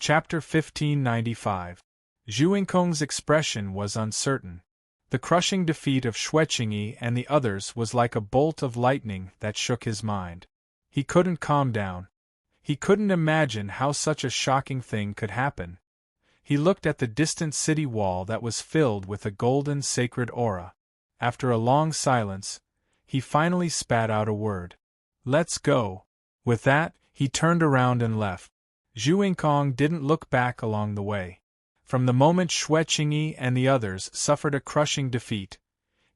Chapter 1595. Zhu Yingkong's expression was uncertain. The crushing defeat of Xueqingyi and the others was like a bolt of lightning that shook his mind. He couldn't calm down. He couldn't imagine how such a shocking thing could happen. He looked at the distant city wall that was filled with a golden sacred aura. After a long silence, he finally spat out a word. "Let's go." With that, he turned around and left. Zhu Yingkong didn't look back along the way. From the moment Xueqingyi and the others suffered a crushing defeat,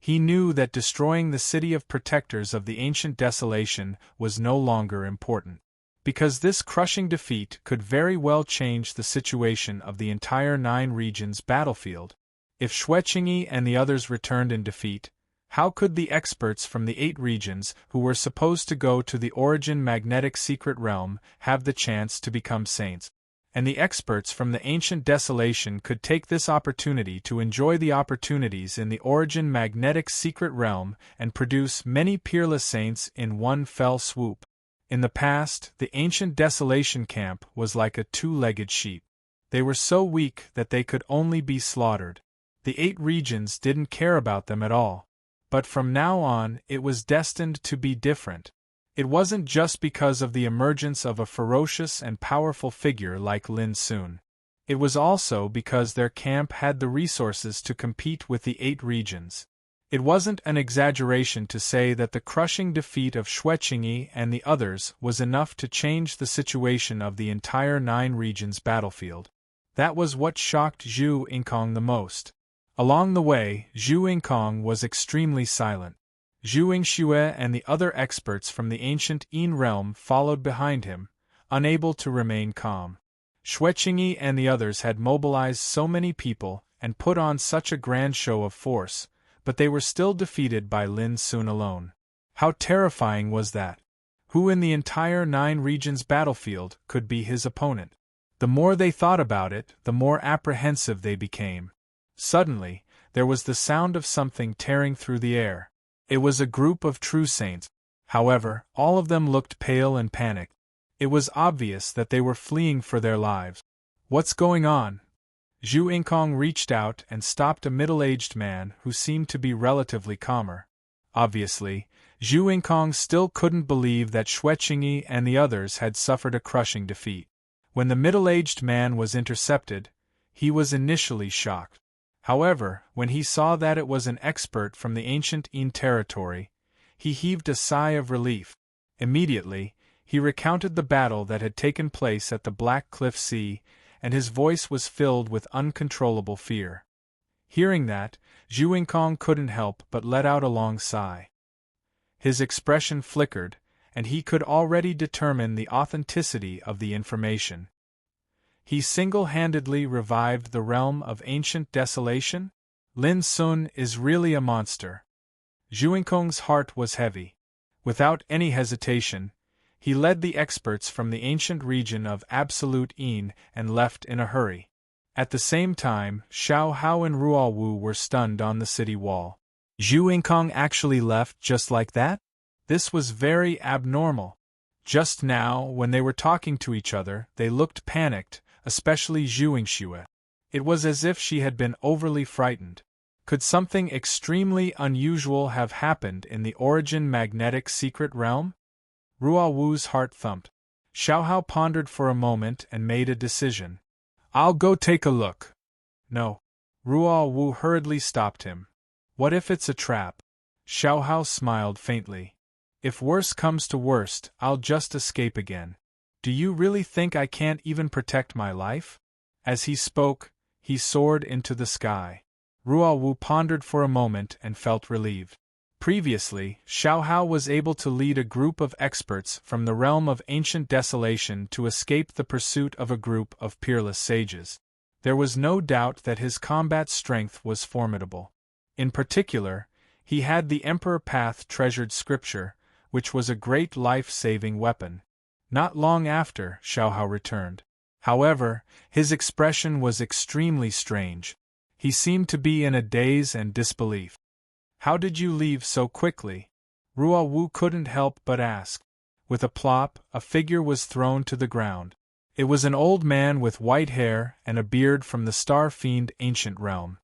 he knew that destroying the city of protectors of the ancient desolation was no longer important. Because this crushing defeat could very well change the situation of the entire 9 regions battlefield. If Xueqingyi and the others returned in defeat, how could the experts from the 8 regions who were supposed to go to the origin magnetic secret realm have the chance to become saints? And the experts from the ancient desolation could take this opportunity to enjoy the opportunities in the origin magnetic secret realm and produce many peerless saints in one fell swoop. In the past, the ancient desolation camp was like a 2-legged sheep. They were so weak that they could only be slaughtered. The 8 regions didn't care about them at all. But from now on, it was destined to be different. It wasn't just because of the emergence of a ferocious and powerful figure like Lin Sun. It was also because their camp had the resources to compete with the 8 regions. It wasn't an exaggeration to say that the crushing defeat of Xueqingyi and the others was enough to change the situation of the entire 9 regions battlefield. That was what shocked Zhu Yingkong the most. Along the way, Zhu Yingkong was extremely silent. Zhu Yingxue and the other experts from the ancient Yin realm followed behind him, unable to remain calm. Xueqingyi and the others had mobilized so many people and put on such a grand show of force, but they were still defeated by Lin Sun alone. How terrifying was that? Who in the entire 9 regions battlefield could be his opponent? The more they thought about it, the more apprehensive they became. Suddenly, there was the sound of something tearing through the air. It was a group of true saints. However, all of them looked pale and panicked. It was obvious that they were fleeing for their lives. "What's going on?" Zhu Yingkong reached out and stopped a middle-aged man who seemed to be relatively calmer. Obviously, Zhu Yingkong still couldn't believe that Xueqingyi and the others had suffered a crushing defeat. When the middle-aged man was intercepted, he was initially shocked. However, when he saw that it was an expert from the ancient Yin territory, he heaved a sigh of relief. Immediately, he recounted the battle that had taken place at the Black Cliff Sea, and his voice was filled with uncontrollable fear. Hearing that, Zhu Yingkong couldn't help but let out a long sigh. His expression flickered, and he could already determine the authenticity of the information. He single-handedly revived the realm of ancient desolation? Lin Sun is really a monster. Zhu Yingkong's heart was heavy. Without any hesitation, he led the experts from the ancient region of Absolute Yin and left in a hurry. At the same time, Xiao Hao and Ruo Wu were stunned on the city wall. Zhu Yingkong actually left just like that? This was very abnormal. Just now, when they were talking to each other, they looked panicked, especially Zhu Yingxue. It was as if she had been overly frightened. Could something extremely unusual have happened in the origin magnetic secret realm? Ruo Wu's heart thumped. Xiao Hao pondered for a moment and made a decision. "I'll go take a look." "No." Ruo Wu hurriedly stopped him. "What if it's a trap?" Xiao Hao smiled faintly. "If worse comes to worst, I'll just escape again. Do you really think I can't even protect my life?" As he spoke, he soared into the sky. Ruo Wu pondered for a moment and felt relieved. Previously, Xiao Hao was able to lead a group of experts from the realm of ancient desolation to escape the pursuit of a group of peerless sages. There was no doubt that his combat strength was formidable. In particular, he had the Emperor Path treasured scripture, which was a great life-saving weapon. Not long after, Xiao Hao returned. However, his expression was extremely strange. He seemed to be in a daze and disbelief. "How did you leave so quickly?" Ruo Wu couldn't help but ask. With a plop, a figure was thrown to the ground. It was an old man with white hair and a beard from the star-fiend ancient realm.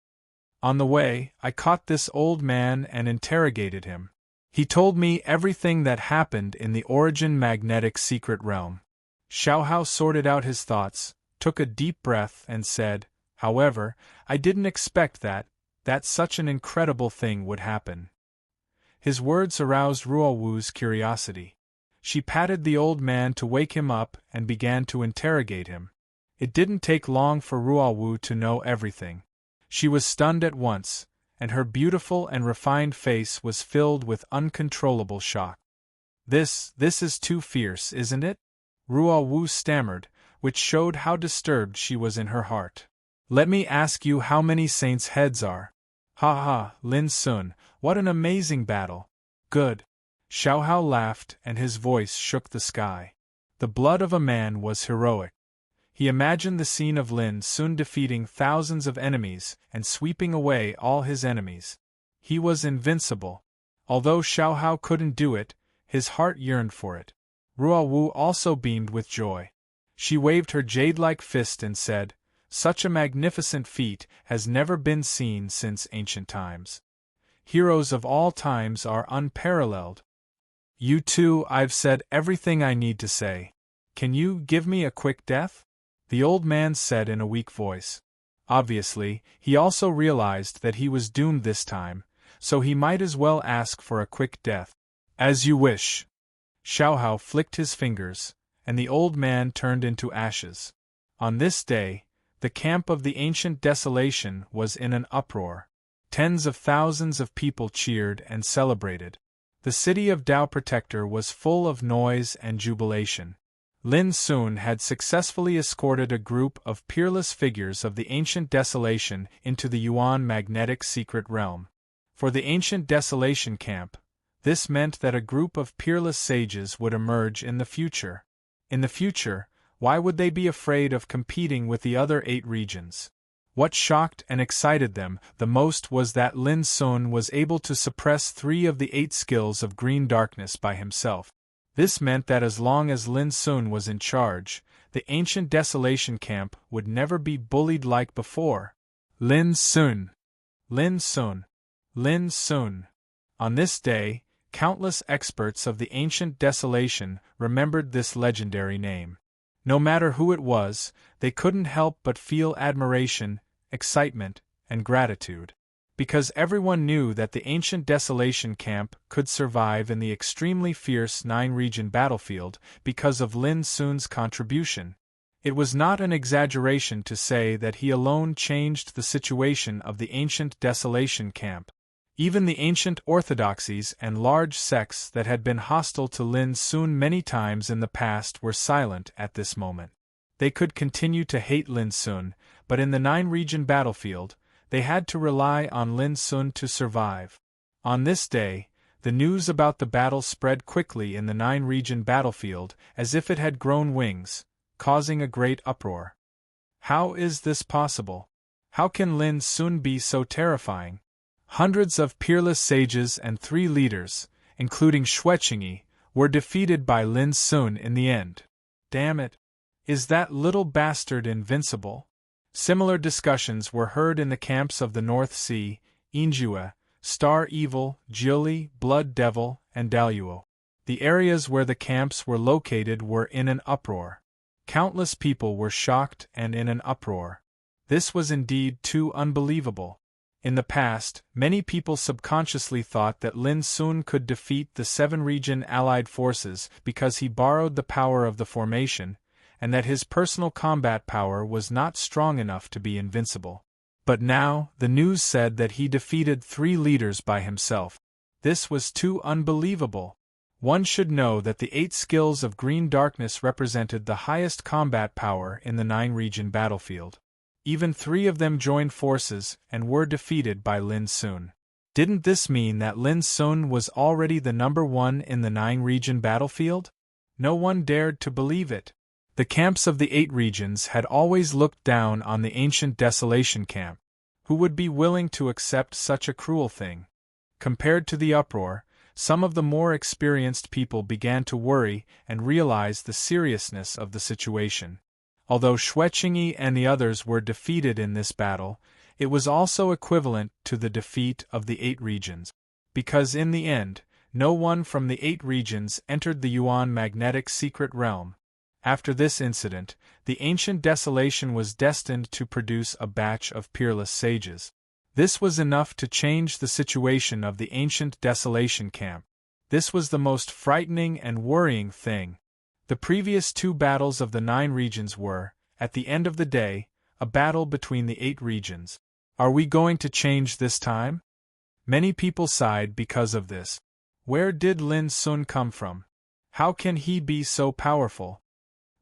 On the way, I caught this old man and interrogated him. He told me everything that happened in the origin magnetic secret realm. Xiao Hao sorted out his thoughts, took a deep breath and said, "However, I didn't expect that such an incredible thing would happen." His words aroused Ruowu's curiosity. She patted the old man to wake him up and began to interrogate him. It didn't take long for Ruowu to know everything. She was stunned at once, and her beautiful and refined face was filled with uncontrollable shock. This is too fierce, isn't it?" Ruowu stammered, which showed how disturbed she was in her heart. "Let me ask you how many saints' heads are." "Ha ha, Lin Sun, what an amazing battle!" "Good." Xiao Hao laughed and his voice shook the sky. The blood of a man was heroic. He imagined the scene of Lin Sun defeating thousands of enemies and sweeping away all his enemies. He was invincible. Although Xiao Hao couldn't do it, his heart yearned for it. Ruowu also beamed with joy. She waved her jade-like fist and said, "Such a magnificent feat has never been seen since ancient times. Heroes of all times are unparalleled." "You two, I've said everything I need to say. Can you give me a quick death?" the old man said in a weak voice. Obviously, he also realized that he was doomed this time, so he might as well ask for a quick death. "As you wish." Xiao Hao flicked his fingers, and the old man turned into ashes. On this day, the camp of the ancient desolation was in an uproar. Tens of thousands of people cheered and celebrated. The city of Dao Protector was full of noise and jubilation. Lin Sun had successfully escorted a group of peerless figures of the ancient desolation into the Yuan magnetic secret realm. For the ancient desolation camp, this meant that a group of peerless sages would emerge in the future. In the future, why would they be afraid of competing with the other 8 regions? What shocked and excited them the most was that Lin Sun was able to suppress 3 of the 8 skills of green darkness by himself. This meant that as long as Lin Sun was in charge, the ancient desolation camp would never be bullied like before. Lin Sun! Lin Sun! Lin Sun! On this day, countless experts of the ancient desolation remembered this legendary name. No matter who it was, they couldn't help but feel admiration, excitement, and gratitude. Because everyone knew that the ancient desolation camp could survive in the extremely fierce 9-region battlefield because of Lin Sun's contribution. It was not an exaggeration to say that he alone changed the situation of the ancient desolation camp. Even the ancient orthodoxies and large sects that had been hostile to Lin Sun many times in the past were silent at this moment. They could continue to hate Lin Sun, but in the 9-region battlefield, they had to rely on Lin Sun to survive. On this day, the news about the battle spread quickly in the 9-region battlefield as if it had grown wings, causing a great uproar. How is this possible? How can Lin Sun be so terrifying? Hundreds of peerless sages and 3 leaders, including Xueqingyi, were defeated by Lin Sun in the end. Damn it! Is that little bastard invincible? Similar discussions were heard in the camps of the North Sea, Injue, Star Evil, Jiuli, Blood Devil, and Daluo. The areas where the camps were located were in an uproar. Countless people were shocked and in an uproar. This was indeed too unbelievable. In the past, many people subconsciously thought that Lin Sun could defeat the 7-region allied forces because he borrowed the power of the formation, and that his personal combat power was not strong enough to be invincible. But now, the news said that he defeated 3 leaders by himself. This was too unbelievable. One should know that the 8 skills of green darkness represented the highest combat power in the 9-region battlefield. Even 3 of them joined forces and were defeated by Lin Sun. Didn't this mean that Lin Sun was already the number 1 in the 9-region battlefield? No one dared to believe it. The camps of the 8 regions had always looked down on the ancient desolation camp. Who would be willing to accept such a cruel thing? Compared to the uproar, some of the more experienced people began to worry and realize the seriousness of the situation. Although Shwechingyi and the others were defeated in this battle, it was also equivalent to the defeat of the 8 regions. Because in the end, no one from the 8 regions entered the Yuan magnetic secret realm. After this incident, the ancient desolation was destined to produce a batch of peerless sages. This was enough to change the situation of the ancient desolation camp. This was the most frightening and worrying thing. The previous 2 battles of the 9 regions were, at the end of the day, a battle between the 8 regions. Are we going to change this time? Many people sighed because of this. Where did Lin Sun come from? How can he be so powerful?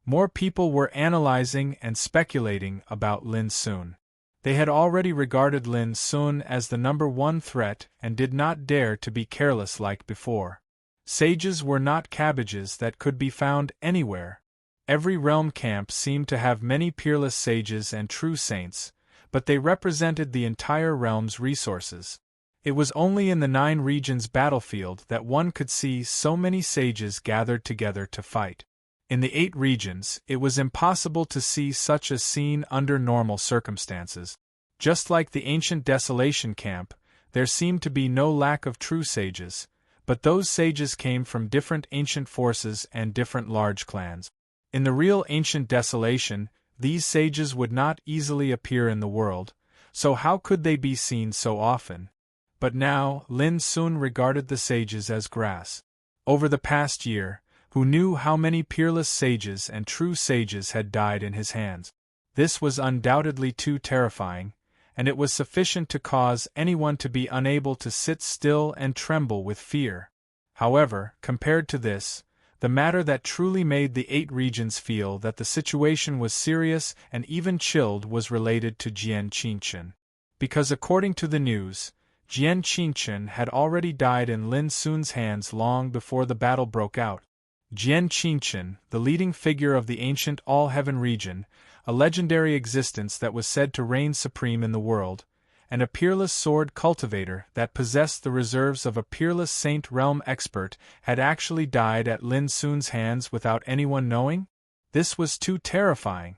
More people were analyzing and speculating about Lin Sun. They had already regarded Lin Sun as the number 1 threat and did not dare to be careless like before. Sages were not cabbages that could be found anywhere. Every realm camp seemed to have many peerless sages and true saints, but they represented the entire realm's resources. It was only in the 9 regions battlefield that one could see so many sages gathered together to fight. In the 8 regions, it was impossible to see such a scene under normal circumstances. Just like the ancient desolation camp, there seemed to be no lack of true sages, but those sages came from different ancient forces and different large clans. In the real ancient desolation, these sages would not easily appear in the world, so how could they be seen so often? But now, Lin Sun regarded the sages as grass. Over the past year, who knew how many peerless sages and true sages had died in his hands? This was undoubtedly too terrifying, and it was sufficient to cause anyone to be unable to sit still and tremble with fear. However, compared to this, the matter that truly made the 8 regions feel that the situation was serious and even chilled was related to Jian Qingchen. Because according to the news, Jian Qingchen had already died in Lin Sun's hands long before the battle broke out. Jian Qingchen, the leading figure of the ancient All-Heaven region, a legendary existence that was said to reign supreme in the world, and a peerless sword cultivator that possessed the reserves of a peerless saint realm expert, had actually died at Lin Sun's hands without anyone knowing? This was too terrifying.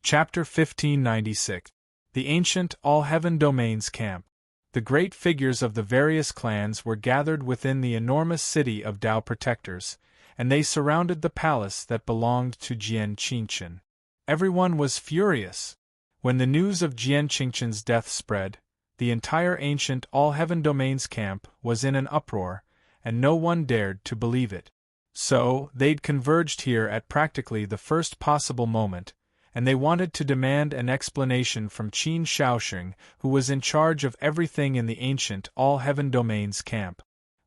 Chapter 1596. The Ancient All-Heaven Domains Camp. The great figures of the various clans were gathered within the enormous city of Tao Protectors, and they surrounded the palace that belonged to Jian Qingchen. Everyone was furious. When the news of Jian Qingchen's death spread, the entire ancient All-Heaven Domains camp was in an uproar, and no one dared to believe it. So, they'd converged here at practically the first possible moment, and they wanted to demand an explanation from Qin Shaoxing, who was in charge of everything in the ancient All-Heaven Domains camp.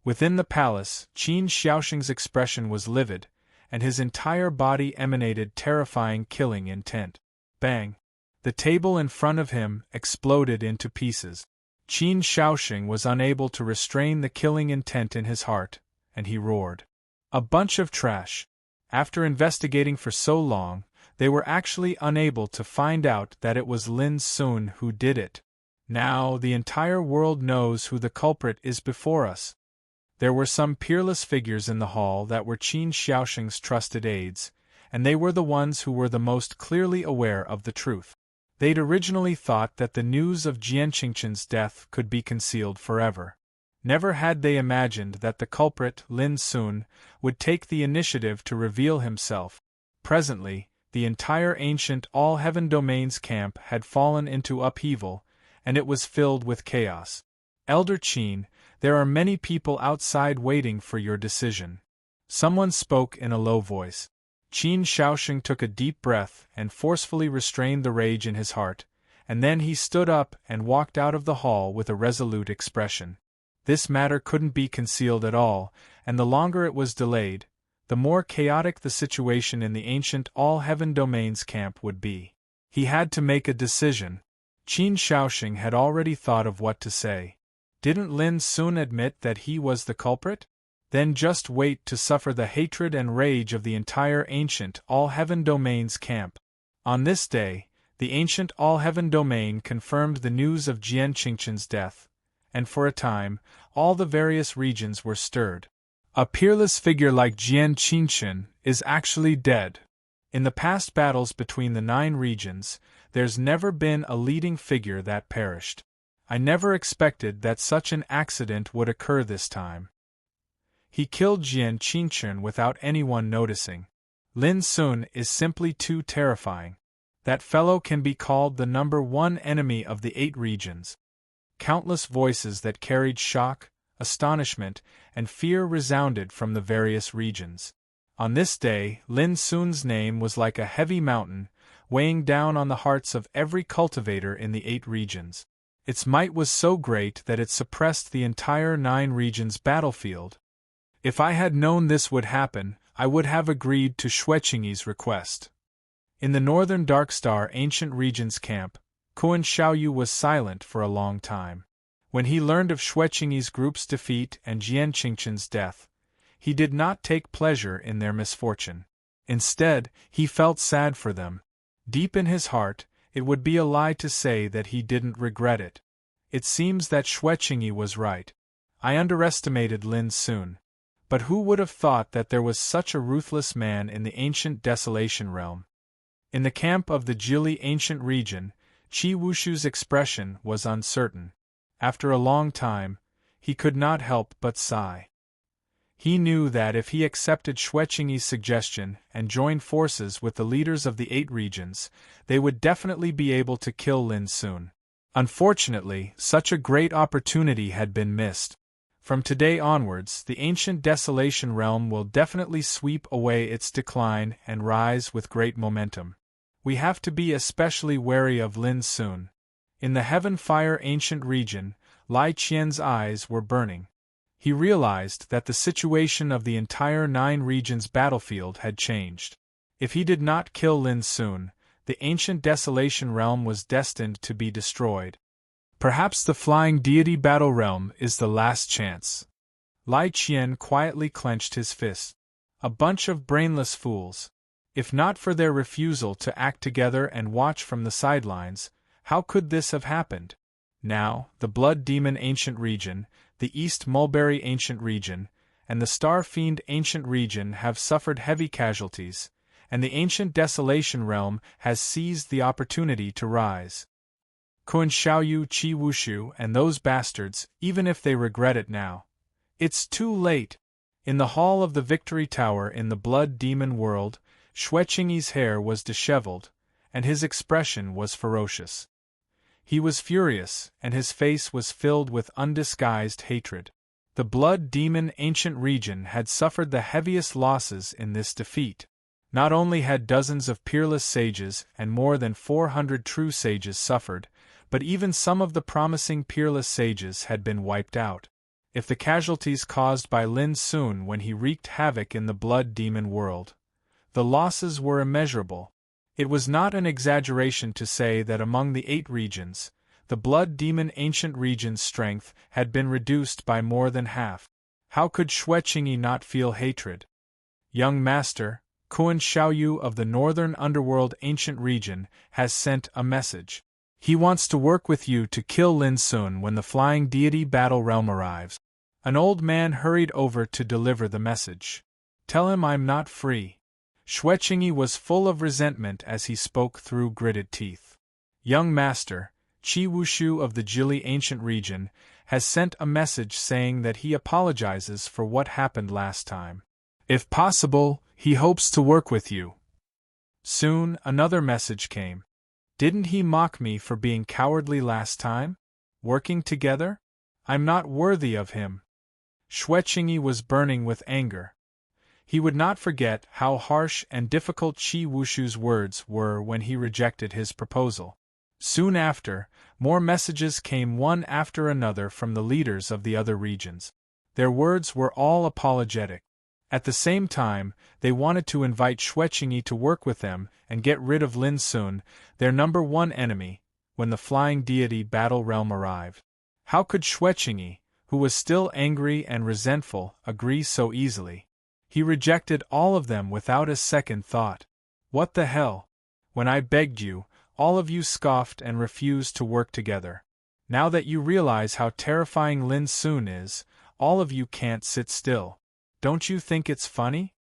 Within the palace, Qin Shaoxing's expression was livid, and his entire body emanated terrifying killing intent. Bang! The table in front of him exploded into pieces. Qin Shaoxing was unable to restrain the killing intent in his heart, and he roared. A bunch of trash. After investigating for so long, they were actually unable to find out that it was Lin Sun who did it. Now the entire world knows who the culprit is before us. There were some peerless figures in the hall that were Qin Shaoxing's trusted aides, and they were the ones who were the most clearly aware of the truth. They'd originally thought that the news of Jian Qingchen's death could be concealed forever. Never had they imagined that the culprit, Lin Sun, would take the initiative to reveal himself. Presently, the entire ancient All-Heaven Domains camp had fallen into upheaval, and it was filled with chaos. Elder Qin, there are many people outside waiting for your decision. Someone spoke in a low voice. Qin Shaoxing took a deep breath and forcefully restrained the rage in his heart, and then he stood up and walked out of the hall with a resolute expression. This matter couldn't be concealed at all, and the longer it was delayed, the more chaotic the situation in the ancient All-Heaven Domains camp would be. He had to make a decision. Qin Shaoxing had already thought of what to say. Didn't Lin Sun admit that he was the culprit? Then just wait to suffer the hatred and rage of the entire ancient All-Heaven Domains camp. On this day, the ancient All-Heaven Domain confirmed the news of Jian Qingchen's death, and for a time, all the various regions were stirred. A peerless figure like Jian Qingchen is actually dead. In the past battles between the 9 regions, there's never been a leading figure that perished. I never expected that such an accident would occur this time. He killed Jian Qingchen without anyone noticing. Lin Sun is simply too terrifying. That fellow can be called the #1 enemy of the 8 regions. Countless voices that carried shock, astonishment, and fear resounded from the various regions. On this day, Lin Sun's name was like a heavy mountain, weighing down on the hearts of every cultivator in the 8 regions. Its might was so great that it suppressed the entire 9 regions' battlefield. If I had known this would happen, I would have agreed to Xueqingyi's request. In the northern Darkstar Ancient Regions camp, Kuan Xiaoyu was silent for a long time. When he learned of Xueqingyi's group's defeat and Jian Qingchen's death, he did not take pleasure in their misfortune. Instead, he felt sad for them. Deep in his heart, it would be a lie to say that he didn't regret it. It seems that Xueqingyi was right. I underestimated Lin Sun. But who would have thought that there was such a ruthless man in the ancient Desolation realm? In the camp of the Jili ancient region, Qi Wushu's expression was uncertain. After a long time, he could not help but sigh. He knew that if he accepted Xueqingyi's suggestion and joined forces with the leaders of the 8 regions, they would definitely be able to kill Lin Sun. Unfortunately, such a great opportunity had been missed. From today onwards, the ancient Desolation realm will definitely sweep away its decline and rise with great momentum. We have to be especially wary of Lin Sun. In the Heaven Fire ancient region, Lai Qian's eyes were burning. He realized that the situation of the entire 9 regions' battlefield had changed. If he did not kill Lin Sun, the ancient Desolation realm was destined to be destroyed. Perhaps the Flying Deity Battle Realm is the last chance. Lai Qian quietly clenched his fist. A bunch of brainless fools. If not for their refusal to act together and watch from the sidelines, how could this have happened? Now, the Blood Demon Ancient Region, the East Mulberry Ancient Region, and the Star Fiend Ancient Region have suffered heavy casualties, and the ancient Desolation Realm has seized the opportunity to rise. Kuan Xiaoyu, Qi Wushu, and those bastards, even if they regret it now. It's too late. In the hall of the Victory Tower in the Blood Demon world, Xueqingyi's hair was disheveled, and his expression was ferocious. He was furious, and his face was filled with undisguised hatred. The Blood Demon Ancient Region had suffered the heaviest losses in this defeat. Not only had dozens of peerless sages and more than 400 true sages suffered, but even some of the promising peerless sages had been wiped out. If the casualties caused by Lin Sun when he wreaked havoc in the Blood Demon world, the losses were immeasurable. It was not an exaggeration to say that among the 8 regions, the Blood Demon Ancient Region's strength had been reduced by more than half. How could Xueqingyi not feel hatred? Young Master, Kuan Xiaoyu of the Northern Underworld Ancient Region has sent a message. He wants to work with you to kill Lin Sun when the Flying Deity Battle Realm arrives. An old man hurried over to deliver the message. Tell him I'm not free. Xueqingyi was full of resentment as he spoke through gritted teeth. Young Master, Qi Wushu of the Jili Ancient Region, has sent a message saying that he apologizes for what happened last time. If possible, he hopes to work with you. Soon, another message came. Didn't he mock me for being cowardly last time? Working together? I'm not worthy of him. Xueqingyi was burning with anger. He would not forget how harsh and difficult Qi Wushu's words were when he rejected his proposal. Soon after, more messages came one after another from the leaders of the other regions. Their words were all apologetic. At the same time, they wanted to invite Xueqingyi to work with them and get rid of Lin Sun, their #1 enemy, when the Flying Deity Battle Realm arrived. How could Xueqingyi, who was still angry and resentful, agree so easily? He rejected all of them without a second thought. What the hell? When I begged you, all of you scoffed and refused to work together. Now that you realize how terrifying Lin Sun is, all of you can't sit still. Don't you think it's funny?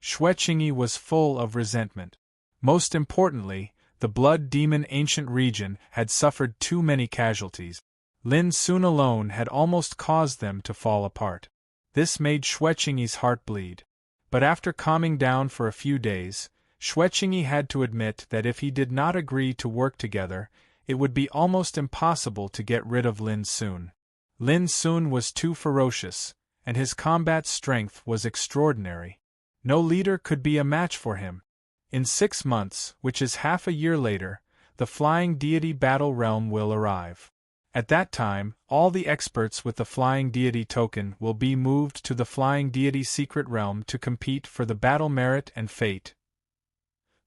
Xueqingyi was full of resentment. Most importantly, the blood demon ancient region had suffered too many casualties. Lin Sun alone had almost caused them to fall apart. This made Xuechingi's heart bleed. But after calming down for a few days, Xuechingi had to admit that if he did not agree to work together, it would be almost impossible to get rid of Lin Sun. Lin Sun was too ferocious, and his combat strength was extraordinary. No leader could be a match for him. In 6 months, which is half a year later, the Flying Deity Battle Realm will arrive. At that time, all the experts with the Flying Deity token will be moved to the Flying Deity Secret Realm to compete for the Battle Merit and Fate.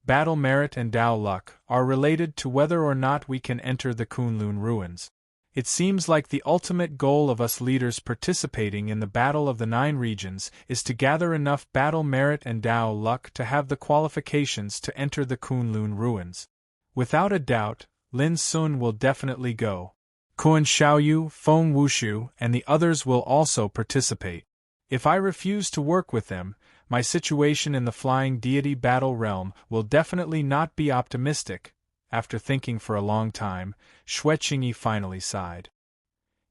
Battle Merit and Dao Luck are related to whether or not we can enter the Kunlun ruins. It seems like the ultimate goal of us leaders participating in the Battle of the 9 Regions is to gather enough Battle Merit and Dao Luck to have the qualifications to enter the Kunlun ruins. Without a doubt, Lin Sun will definitely go. Kuan Xiaoyu, Feng Wushu, and the others will also participate. If I refuse to work with them, my situation in the Flying Deity Battle Realm will definitely not be optimistic. After thinking for a long time, Xuechingi finally sighed.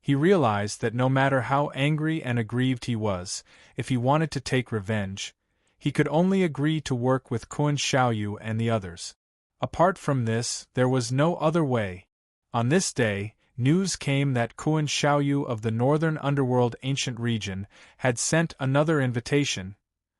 He realized that no matter how angry and aggrieved he was, if he wanted to take revenge, he could only agree to work with Kuan Xiaoyu and the others. Apart from this, there was no other way. On this day, news came that Kuan Xiaoyu of the Northern Underworld Ancient Region had sent another invitation.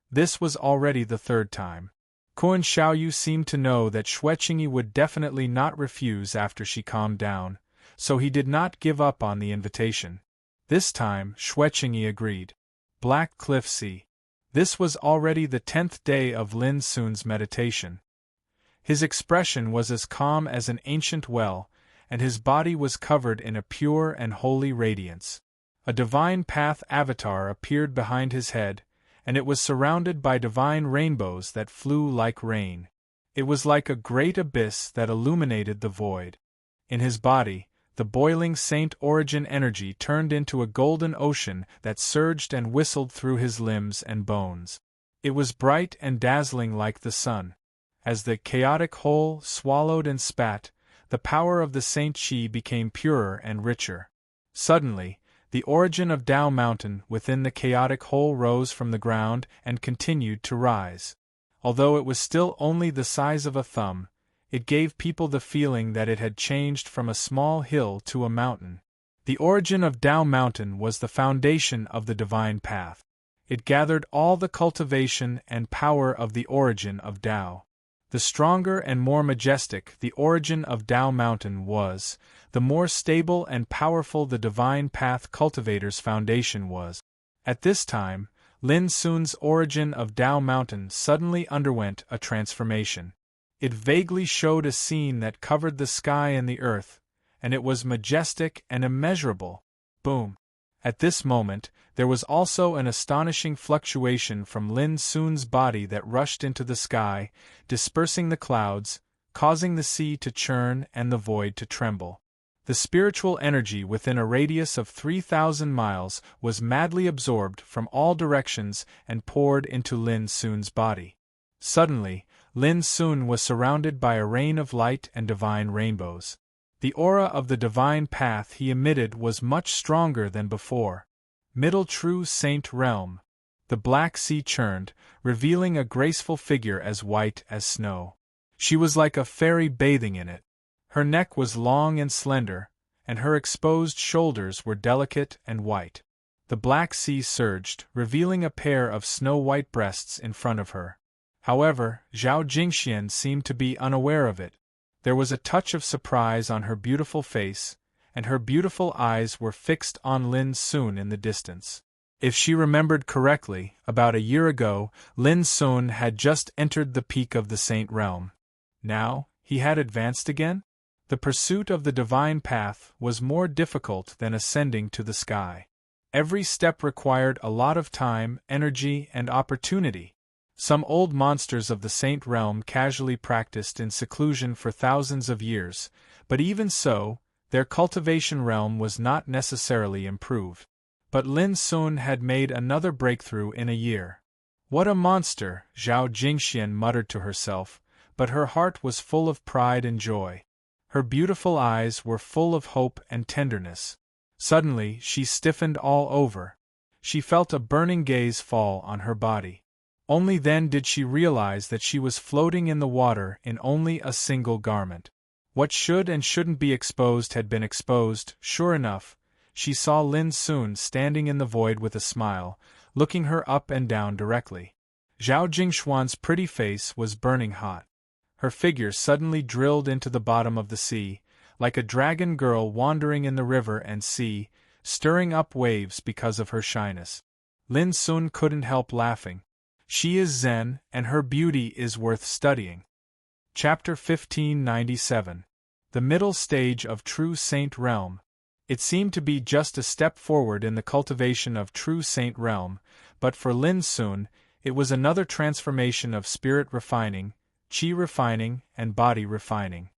This was already the 3rd time. Kuan Xiaoyu seemed to know that Xuechingi would definitely not refuse after she calmed down, so he did not give up on the invitation. This time, Xuechingi agreed. Black Cliff Sea. This was already the 10th day of Lin Sun's meditation. His expression was as calm as an ancient well, and his body was covered in a pure and holy radiance. A divine path avatar appeared behind his head, and it was surrounded by divine rainbows that flew like rain. It was like a great abyss that illuminated the void. In his body, the boiling Saint Origin energy turned into a golden ocean that surged and whistled through his limbs and bones. It was bright and dazzling like the sun. As the chaotic whole swallowed and spat, the power of the Saint Qi became purer and richer. Suddenly, the origin of Dao Mountain within the chaotic whole rose from the ground and continued to rise. Although it was still only the size of a thumb, it gave people the feeling that it had changed from a small hill to a mountain. The origin of Dao Mountain was the foundation of the divine path. It gathered all the cultivation and power of the origin of Dao. The stronger and more majestic the origin of Dao Mountain was, the more stable and powerful the divine path cultivator's foundation was. At this time, Lin Sun's origin of Dao Mountain suddenly underwent a transformation. It vaguely showed a scene that covered the sky and the earth, and it was majestic and immeasurable. Boom! At this moment, there was also an astonishing fluctuation from Lin Sun's body that rushed into the sky, dispersing the clouds, causing the sea to churn and the void to tremble. The spiritual energy within a radius of 3,000 miles was madly absorbed from all directions and poured into Lin Sun's body. Suddenly, Lin Sun was surrounded by a rain of light and divine rainbows. The aura of the divine path he emitted was much stronger than before. Middle True Saint Realm. The Black Sea churned, revealing a graceful figure as white as snow. She was like a fairy bathing in it. Her neck was long and slender, and her exposed shoulders were delicate and white. The Black Sea surged, revealing a pair of snow-white breasts in front of her. However, Zhao Jingxian seemed to be unaware of it. There was a touch of surprise on her beautiful face, and her beautiful eyes were fixed on Lin Sun in the distance. If she remembered correctly, about a year ago, Lin Sun had just entered the peak of the Saint Realm. Now, he had advanced again? The pursuit of the divine path was more difficult than ascending to the sky. Every step required a lot of time, energy, and opportunity. Some old monsters of the Saint Realm casually practiced in seclusion for thousands of years, but even so, their cultivation realm was not necessarily improved. But Lin Sun had made another breakthrough in a year. What a monster, Zhao Jingxian muttered to herself, but her heart was full of pride and joy. Her beautiful eyes were full of hope and tenderness. Suddenly, she stiffened all over. She felt a burning gaze fall on her body. Only then did she realize that she was floating in the water in only a single garment. What should and shouldn't be exposed had been exposed. Sure enough, she saw Lin Sun standing in the void with a smile, looking her up and down directly. Zhao Jingxuan's pretty face was burning hot. Her figure suddenly drilled into the bottom of the sea, like a dragon girl wandering in the river and sea, stirring up waves because of her shyness. Lin Sun couldn't help laughing. She is Zen, and her beauty is worth studying. Chapter 1597. The Middle Stage of True Saint Realm. It seemed to be just a step forward in the cultivation of true Saint Realm, but for Lin Sun, it was another transformation of spirit refining, qi refining, and body refining.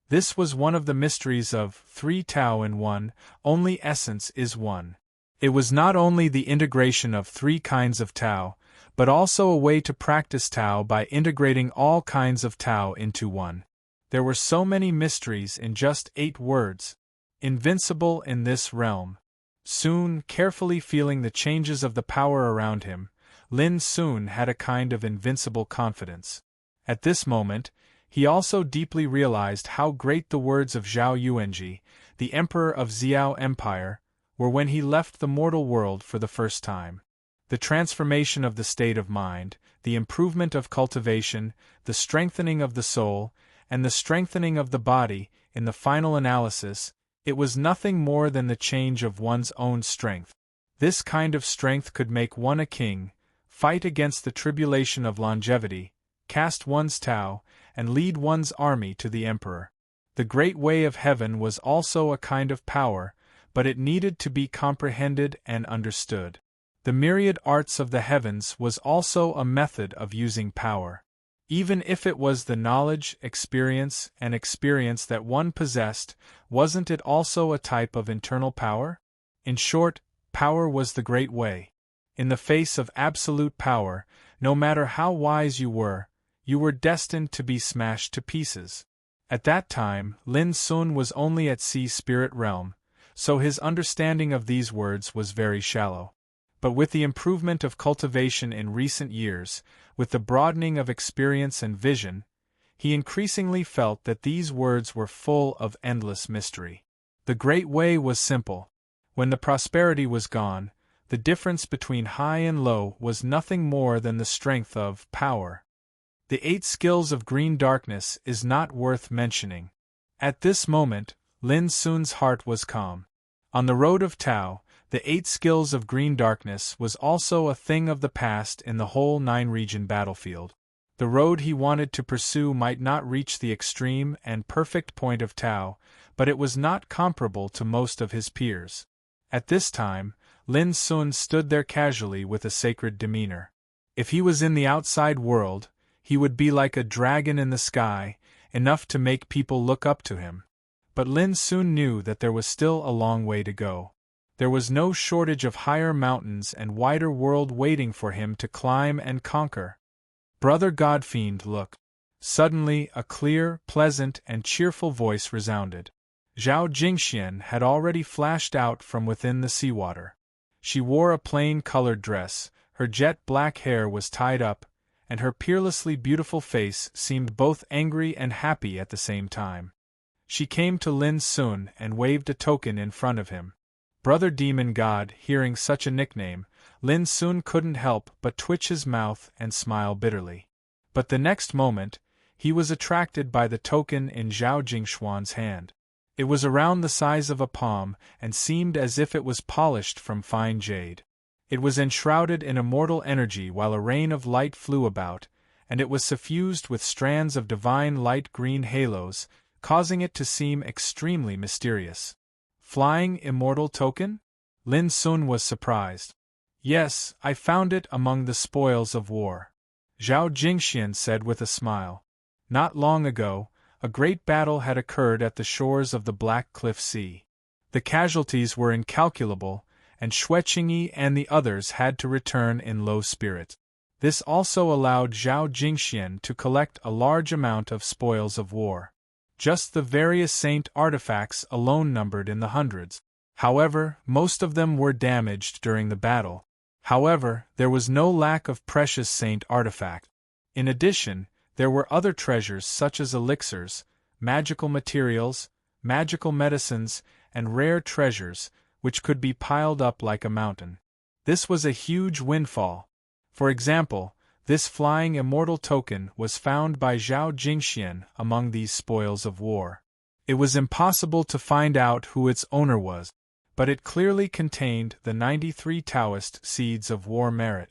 This was one of the mysteries of 3 Tao in 1, only essence is 1. It was not only the integration of 3 kinds of Tao, but also a way to practice Tao by integrating all kinds of Tao into 1. There were so many mysteries in just 8 words. Invincible in this realm. Soon, carefully feeling the changes of the power around him, Lin Sun had a kind of invincible confidence. At this moment, he also deeply realized how great the words of Zhao Yuanji, the emperor of Xiao Empire, were when he left the mortal world for the first time. The transformation of the state of mind, the improvement of cultivation, the strengthening of the soul, and the strengthening of the body, in the final analysis, it was nothing more than the change of one's own strength. This kind of strength could make one a king, fight against the tribulation of longevity, cast one's Tao, and lead one's army to the emperor. The great way of heaven was also a kind of power, but it needed to be comprehended and understood. The myriad arts of the heavens was also a method of using power. Even if it was the knowledge, experience that one possessed, wasn't it also a type of internal power? In short, power was the great way. In the face of absolute power, no matter how wise you were destined to be smashed to pieces. At that time, Lin Sun was only at sea spirit realm, so his understanding of these words was very shallow. But with the improvement of cultivation in recent years, with the broadening of experience and vision, he increasingly felt that these words were full of endless mystery. The great way was simple. When the prosperity was gone, the difference between high and low was nothing more than the strength of power. The 8 skills of green darkness is not worth mentioning. At this moment, Lin Sun's heart was calm. On the road of Tao, the 8 skills of green darkness was also a thing of the past in the whole 9-region battlefield. The road he wanted to pursue might not reach the extreme and perfect point of Tao, but it was not comparable to most of his peers. At this time, Lin Sun stood there casually with a sacred demeanor. If he was in the outside world, he would be like a dragon in the sky, enough to make people look up to him. But Lin Sun knew that there was still a long way to go. There was no shortage of higher mountains and wider world waiting for him to climb and conquer. Brother Godfiend, look. Suddenly, a clear, pleasant, and cheerful voice resounded. Zhao Jingxian had already flashed out from within the seawater. She wore a plain-colored dress, her jet-black hair was tied up, and her peerlessly beautiful face seemed both angry and happy at the same time. She came to Lin Sun and waved a token in front of him. Brother Demon God, hearing such a nickname, Lin Sun couldn't help but twitch his mouth and smile bitterly. But the next moment, he was attracted by the token in Zhao Jingxuan's hand. It was around the size of a palm and seemed as if it was polished from fine jade. It was enshrouded in immortal energy while a rain of light flew about, and it was suffused with strands of divine light green halos, causing it to seem extremely mysterious. Flying immortal token? Lin Sun was surprised. Yes, I found it among the spoils of war. Zhao Jingxian said with a smile. Not long ago, a great battle had occurred at the shores of the Black Cliff Sea. The casualties were incalculable, and Xueqingyi and the others had to return in low spirit. This also allowed Zhao Jingxian to collect a large amount of spoils of war. Just the various saint artifacts alone numbered in the hundreds. However, most of them were damaged during the battle. However, there was no lack of precious saint artifacts. In addition, there were other treasures such as elixirs, magical materials, magical medicines, and rare treasures, which could be piled up like a mountain. This was a huge windfall. For example, this flying immortal token was found by Zhao Jingxian among these spoils of war. It was impossible to find out who its owner was, but it clearly contained the 93 Taoist seeds of war merit.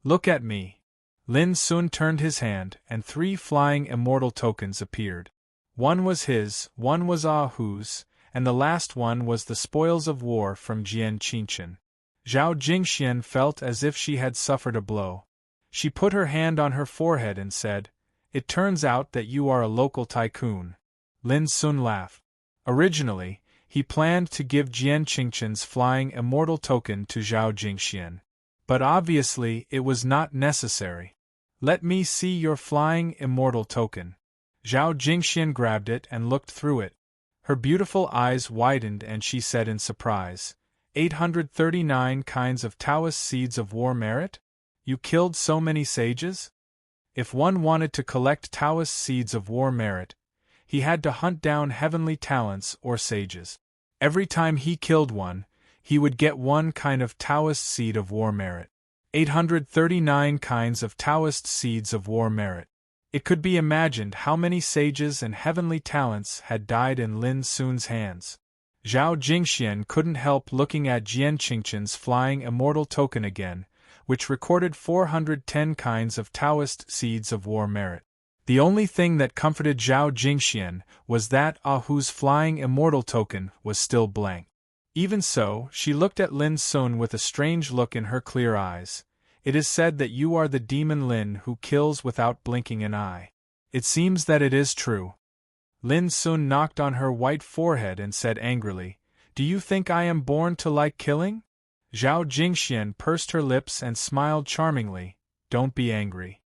Look at me. Lin Sun turned his hand, and 3 flying immortal tokens appeared. One was his, one was Ah Hu's, and the last one was the spoils of war from Jian Qingqian. Zhao Jingxian felt as if she had suffered a blow. She put her hand on her forehead and said, "It turns out that you are a local tycoon." Lin Sun laughed. Originally, he planned to give Jian Qingqian's flying immortal token to Zhao Jingxian. But obviously it was not necessary. "Let me see your flying immortal token." Zhao Jingxian grabbed it and looked through it. Her beautiful eyes widened and she said in surprise, 839 kinds of Taoist seeds of war merit? You killed so many sages? If one wanted to collect Taoist seeds of war merit, he had to hunt down heavenly talents or sages. Every time he killed one, he would get one kind of Taoist seed of war merit. 839 kinds of Taoist seeds of war merit. It could be imagined how many sages and heavenly talents had died in Lin Sun's hands. Zhao Jingxian couldn't help looking at Jian Qingqian's flying immortal token again, which recorded 410 kinds of Taoist seeds of war merit. The only thing that comforted Zhao Jingxian was that Ah Hu's flying immortal token was still blank. Even so, she looked at Lin Sun with a strange look in her clear eyes. "It is said that you are the demon Lin who kills without blinking an eye. It seems that it is true." Lin Sun knocked on her white forehead and said angrily, "Do you think I am born to like killing?" Zhao Jingxian pursed her lips and smiled charmingly. "Don't be angry.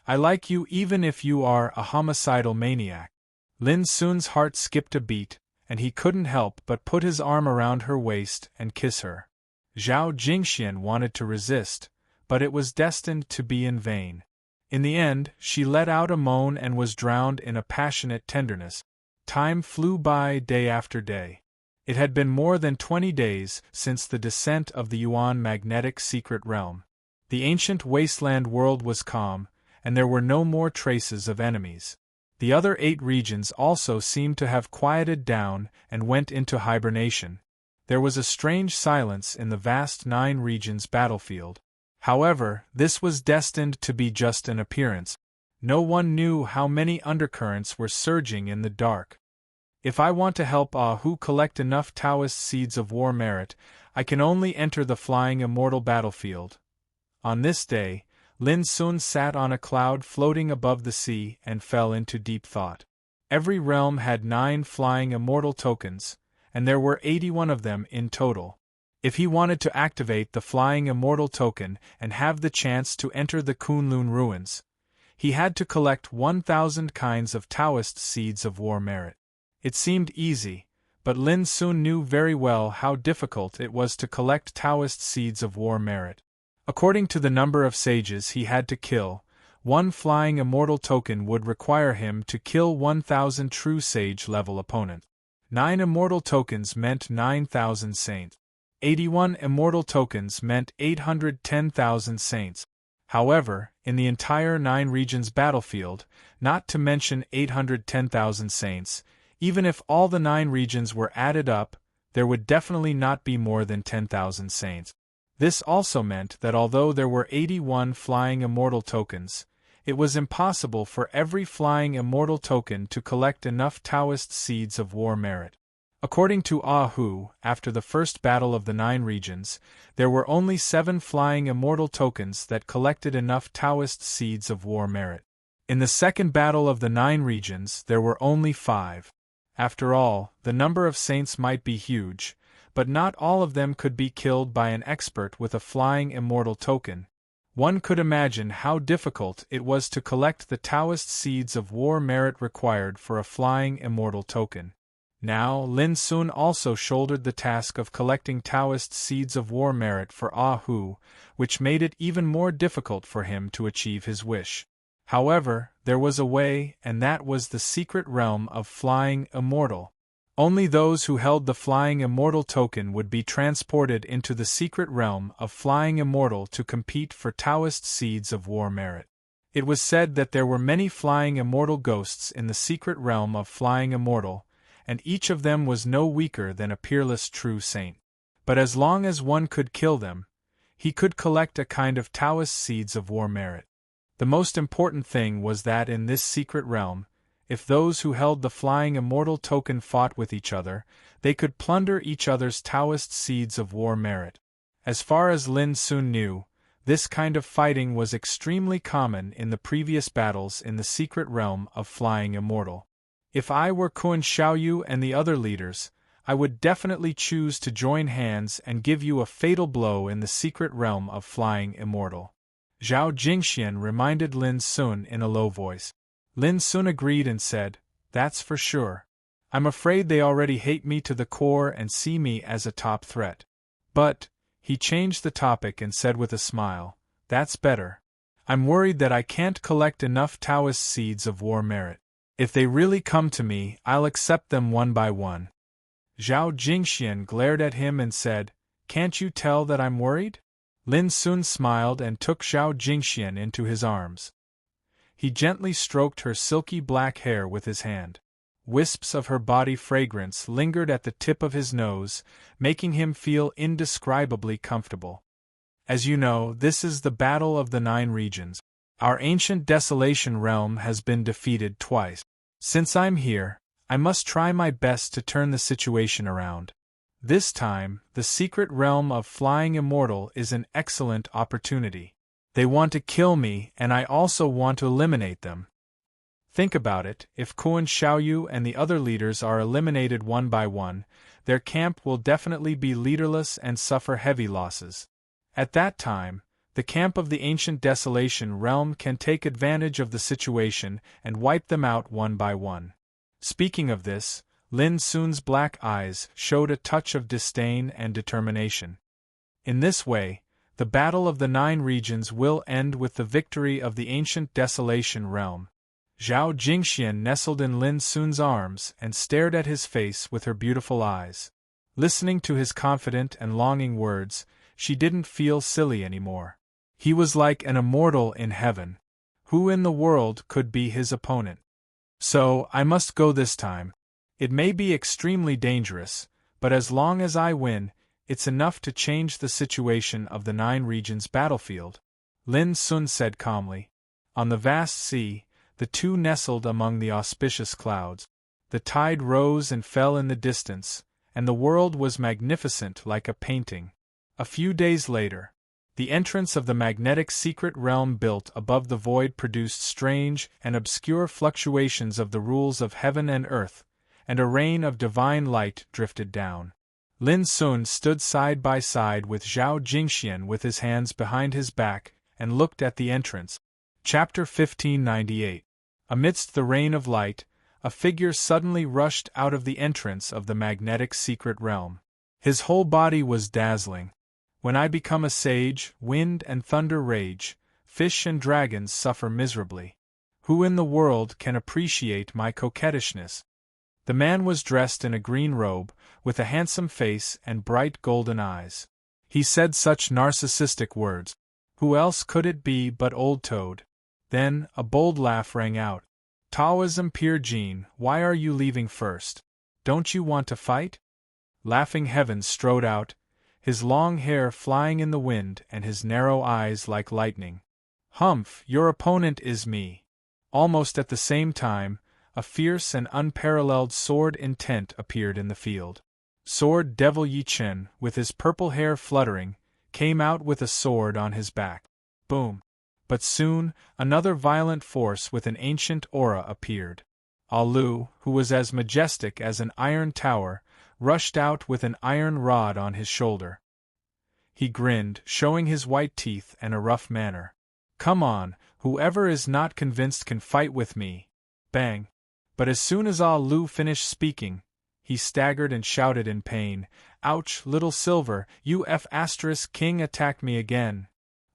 I like you even if you are a homicidal maniac." Lin Sun's heart skipped a beat, and he couldn't help but put his arm around her waist and kiss her. Zhao Jingxian wanted to resist, but it was destined to be in vain. In the end, she let out a moan and was drowned in a passionate tenderness. Time flew by day after day. It had been more than 20 days since the descent of the Yuan magnetic secret realm. The ancient wasteland world was calm, and there were no more traces of enemies. The other 8 regions also seemed to have quieted down and went into hibernation. There was a strange silence in the vast 9 regions battlefield. However, this was destined to be just an appearance. No one knew how many undercurrents were surging in the dark. If I want to help Ah Hu collect enough Taoist seeds of war merit, I can only enter the flying immortal battlefield. On this day, Lin Sun sat on a cloud floating above the sea and fell into deep thought. Every realm had 9 flying immortal tokens, and there were 81 of them in total. If he wanted to activate the flying immortal token and have the chance to enter the Kunlun ruins, he had to collect 1,000 kinds of Taoist seeds of war merit. It seemed easy, but Lin Sun knew very well how difficult it was to collect Taoist seeds of war merit. According to the number of sages he had to kill, 1 flying immortal token would require him to kill 1,000 true sage-level opponents. 9 immortal tokens meant 9,000 saints. 81 immortal tokens meant 810,000 saints. However, in the entire 9 regions battlefield, not to mention 810,000 saints, even if all the 9 regions were added up, there would definitely not be more than 10,000 saints. This also meant that although there were 81 flying immortal tokens, it was impossible for every flying immortal token to collect enough Taoist seeds of war merit. According to Ah Hu, after the first battle of the 9 regions, there were only 7 flying immortal tokens that collected enough Taoist seeds of war merit. In the second battle of the 9 regions, there were only 5. After all, the number of saints might be huge, but not all of them could be killed by an expert with a flying immortal token. One could imagine how difficult it was to collect the Taoist seeds of war merit required for a flying immortal token. Now, Lin Sun also shouldered the task of collecting Taoist seeds of war merit for Ah Hu, which made it even more difficult for him to achieve his wish. However, there was a way, and that was the secret realm of flying immortal. Only those who held the flying immortal token would be transported into the secret realm of flying immortal to compete for Taoist seeds of war merit. It was said that there were many flying immortal ghosts in the secret realm of flying immortal, and each of them was no weaker than a peerless true saint. But as long as one could kill them, he could collect a kind of Taoist seeds of war merit. The most important thing was that in this secret realm, if those who held the flying immortal token fought with each other, they could plunder each other's Taoist seeds of war merit. As far as Lin Sun knew, this kind of fighting was extremely common in the previous battles in the secret realm of flying immortal. If I were Kun Xiaoyu and the other leaders, I would definitely choose to join hands and give you a fatal blow in the secret realm of flying immortal. Zhao Jingxian reminded Lin Sun in a low voice. Lin Sun agreed and said, "That's for sure. I'm afraid they already hate me to the core and see me as a top threat. But," he changed the topic and said with a smile, "that's better. I'm worried that I can't collect enough Taoist seeds of war merit. If they really come to me, I'll accept them one by one." Zhao Jingxian glared at him and said, "Can't you tell that I'm worried?" Lin Sun smiled and took Zhao Jingxian into his arms. He gently stroked her silky black hair with his hand. Wisps of her body fragrance lingered at the tip of his nose, making him feel indescribably comfortable. "As you know, this is the Battle of the Nine Regions. Our ancient desolation realm has been defeated twice. Since I'm here, I must try my best to turn the situation around. This time, the secret realm of flying immortal is an excellent opportunity. They want to kill me, and I also want to eliminate them. Think about it, if Kun Xiaoyu and the other leaders are eliminated one by one, their camp will definitely be leaderless and suffer heavy losses. At that time, the camp of the ancient desolation realm can take advantage of the situation and wipe them out one by one." Speaking of this, Lin Sun's black eyes showed a touch of disdain and determination. In this way, the Battle of the Nine Regions will end with the victory of the ancient desolation realm. Zhao Jingxian nestled in Lin Sun's arms and stared at his face with her beautiful eyes. Listening to his confident and longing words, she didn't feel silly anymore. He was like an immortal in heaven. Who in the world could be his opponent? "So, I must go this time. It may be extremely dangerous, but as long as I win, it's enough to change the situation of the Nine Regions battlefield," Lin Sun said calmly. On the vast sea, the two nestled among the auspicious clouds. The tide rose and fell in the distance, and the world was magnificent like a painting. A few days later, the entrance of the magnetic secret realm built above the void produced strange and obscure fluctuations of the rules of heaven and earth, and a rain of divine light drifted down. Lin Sun stood side by side with Zhao Jingxian with his hands behind his back and looked at the entrance. Chapter 1598. Amidst the rain of light, a figure suddenly rushed out of the entrance of the magnetic secret realm. His whole body was dazzling. "When I become a sage, wind and thunder rage, fish and dragons suffer miserably. Who in the world can appreciate my coquettishness?" The man was dressed in a green robe, with a handsome face and bright golden eyes. He said such narcissistic words. Who else could it be but Old Toad? Then, a bold laugh rang out. "Taoism Pure Jean, why are you leaving first? Don't you want to fight?" Laughing Heaven strode out, his long hair flying in the wind and his narrow eyes like lightning. "Humph, your opponent is me." Almost at the same time, a fierce and unparalleled sword intent appeared in the field. Sword Devil Yi Chen, with his purple hair fluttering, came out with a sword on his back. Boom! But soon, another violent force with an ancient aura appeared. Alu, who was as majestic as an iron tower, rushed out with an iron rod on his shoulder. He grinned, showing his white teeth and a rough manner. Come on, whoever is not convinced can fight with me. Bang. But as soon as Ah Lu finished speaking, he staggered and shouted in pain, Ouch, Little Silver, King attacked me again.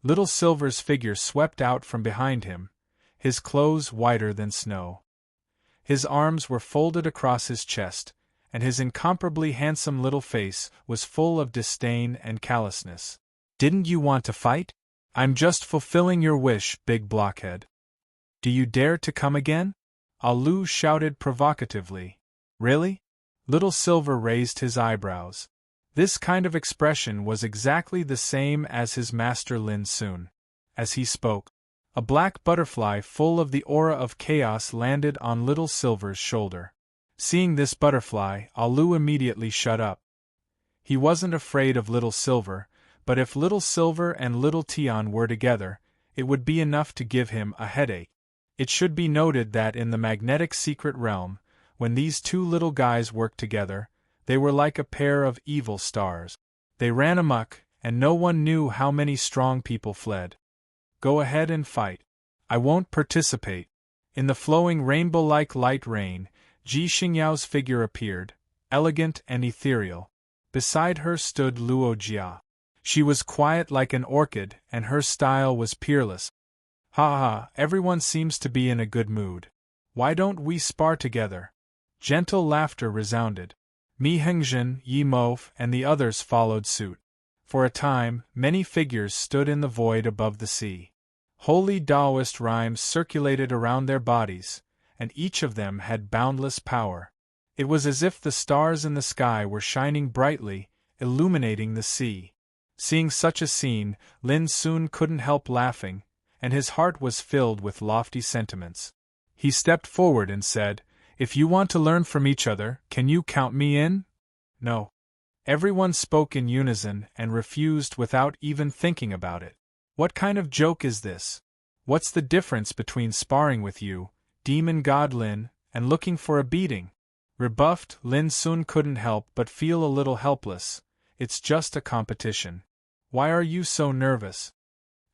Little Silver's figure swept out from behind him, his clothes whiter than snow. His arms were folded across his chest, and his incomparably handsome little face was full of disdain and callousness. Didn't you want to fight? I'm just fulfilling your wish, big blockhead. Do you dare to come again? Ah Lu shouted provocatively. Really? Little Silver raised his eyebrows. This kind of expression was exactly the same as his master Lin Sun. As he spoke, a black butterfly full of the aura of chaos landed on Little Silver's shoulder. Seeing this butterfly, Ah Lu immediately shut up. He wasn't afraid of Little Silver, but if Little Silver and Little Tian were together, it would be enough to give him a headache. It should be noted that in the magnetic secret realm, when these two little guys worked together, they were like a pair of evil stars. They ran amok, and no one knew how many strong people fled. Go ahead and fight. I won't participate. In the flowing rainbow-like light rain, Ji Xingyao's figure appeared, elegant and ethereal. Beside her stood Luo Jia. She was quiet like an orchid, and her style was peerless. Ha ha, everyone seems to be in a good mood. Why don't we spar together? Gentle laughter resounded. Mi Hengzhen, Yi Mof, and the others followed suit. For a time, many figures stood in the void above the sea. Holy Taoist rhymes circulated around their bodies, and each of them had boundless power. It was as if the stars in the sky were shining brightly, illuminating the sea. Seeing such a scene, Lin Sun couldn't help laughing, and his heart was filled with lofty sentiments. He stepped forward and said, If you want to learn from each other, can you count me in? No. Everyone spoke in unison and refused without even thinking about it. What kind of joke is this? What's the difference between sparring with you, Demon God Lin, and looking for a beating? Rebuffed, Lin Sun couldn't help but feel a little helpless. It's just a competition. Why are you so nervous?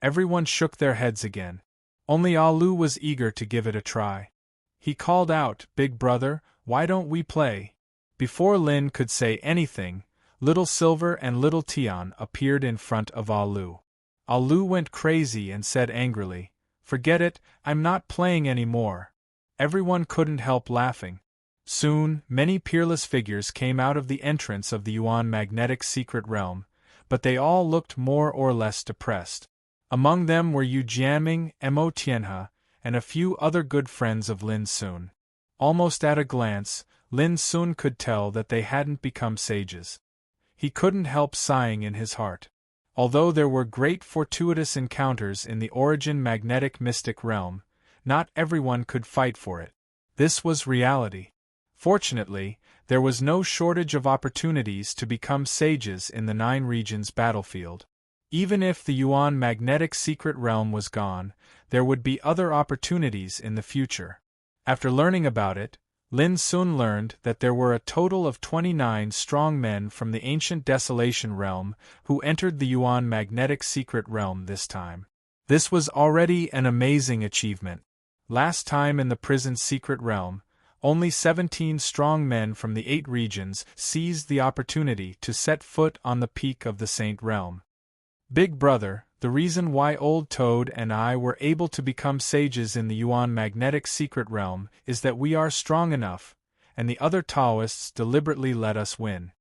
Everyone shook their heads again. Only Ah Lu was eager to give it a try. He called out, Big brother, why don't we play? Before Lin could say anything, Little Silver and Little Tian appeared in front of Ah Lu. Ah Lu went crazy and said angrily, Forget it, I'm not playing anymore. Everyone couldn't help laughing. Soon, many peerless figures came out of the entrance of the Yuan magnetic secret realm, but they all looked more or less depressed. Among them were Yu Jianming, Mo Tianhe, and a few other good friends of Lin Sun. Almost at a glance, Lin Sun could tell that they hadn't become sages. He couldn't help sighing in his heart. Although there were great fortuitous encounters in the origin magnetic mystic realm, not everyone could fight for it. This was reality. Fortunately, there was no shortage of opportunities to become sages in the 9 regions battlefield. Even if the Yuan magnetic secret realm was gone, there would be other opportunities in the future. After learning about it, Lin Sun learned that there were a total of 29 strong men from the ancient Desolation realm who entered the Yuan magnetic secret realm this time. This was already an amazing achievement. Last time in the prison's secret realm, only 17 strong men from the 8 regions seized the opportunity to set foot on the peak of the Saint Realm. Big brother, the reason why Old Toad and I were able to become sages in the Yuan magnetic secret realm is that we are strong enough, and the other Taoists deliberately let us win.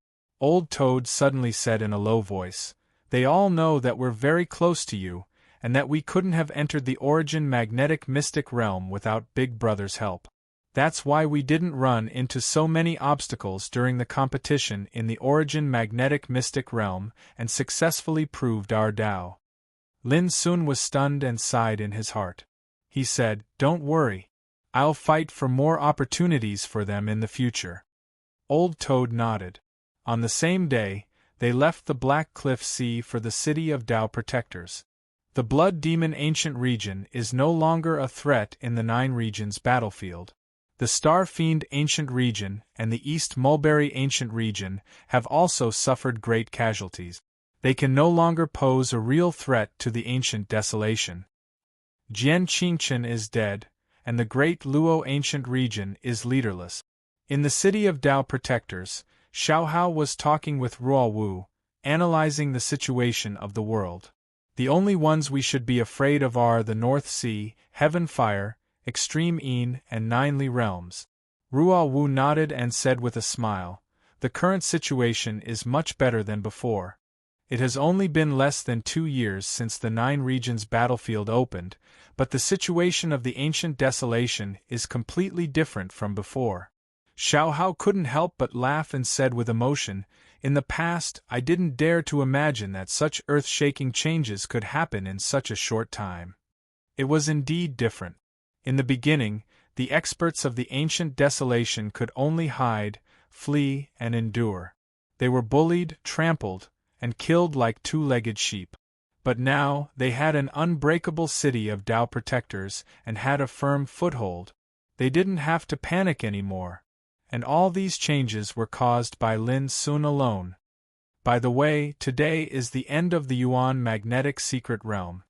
Old Toad suddenly said in a low voice, They all know that we're very close to you, and that we couldn't have entered the origin magnetic mystic realm without Big Brother's help. That's why we didn't run into so many obstacles during the competition in the origin magnetic mystic realm and successfully proved our Tao. Lin Sun was stunned and sighed in his heart. He said, Don't worry. I'll fight for more opportunities for them in the future. Old Toad nodded. On the same day, they left the Black Cliff Sea for the city of Tao Protectors. The Blood Demon Ancient Region is no longer a threat in the 9 regions battlefield. The Star Fiend Ancient Region and the East Mulberry Ancient Region have also suffered great casualties. They can no longer pose a real threat to the ancient desolation. Jian Qingchen is dead, and the great Luo ancient region is leaderless. In the city of Dao Protectors, Xiaohao was talking with Ruo Wu, analyzing the situation of the world. The only ones we should be afraid of are the North Sea, Heaven Fire, Extreme Yin, and Nine Li realms. Ruo Wu nodded and said with a smile, "The current situation is much better than before. It has only been less than 2 years since the Nine Regions battlefield opened, but the situation of the ancient desolation is completely different from before." Xiaohao couldn't help but laugh and said with emotion, "In the past, I didn't dare to imagine that such earth-shaking changes could happen in such a short time." It was indeed different. In the beginning, the experts of the ancient desolation could only hide, flee, and endure. They were bullied, trampled, and killed like two-legged sheep. But now, they had an unbreakable city of Dao Protectors and had a firm foothold. They didn't have to panic anymore. And all these changes were caused by Lin Sun alone. By the way, today is the end of the Yuan magnetic secret realm.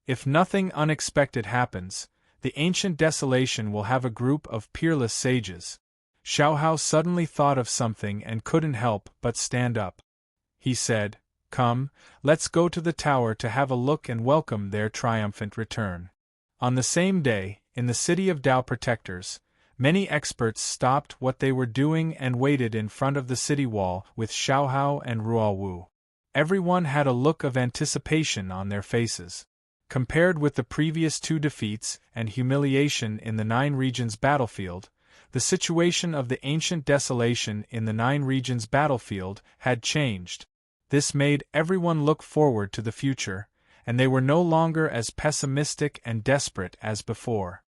If nothing unexpected happens, the ancient desolation will have a group of peerless sages. Xiaohao suddenly thought of something and couldn't help but stand up. He said, "Come, let's go to the tower to have a look and welcome their triumphant return." On the same day, in the city of Dao Protectors, many experts stopped what they were doing and waited in front of the city wall with Xiaohao and Ruo Wu. Everyone had a look of anticipation on their faces. Compared with the previous 2 defeats and humiliation in the Nine Regions battlefield, the situation of the ancient desolation in the Nine Regions battlefield had changed. This made everyone look forward to the future, and they were no longer as pessimistic and desperate as before.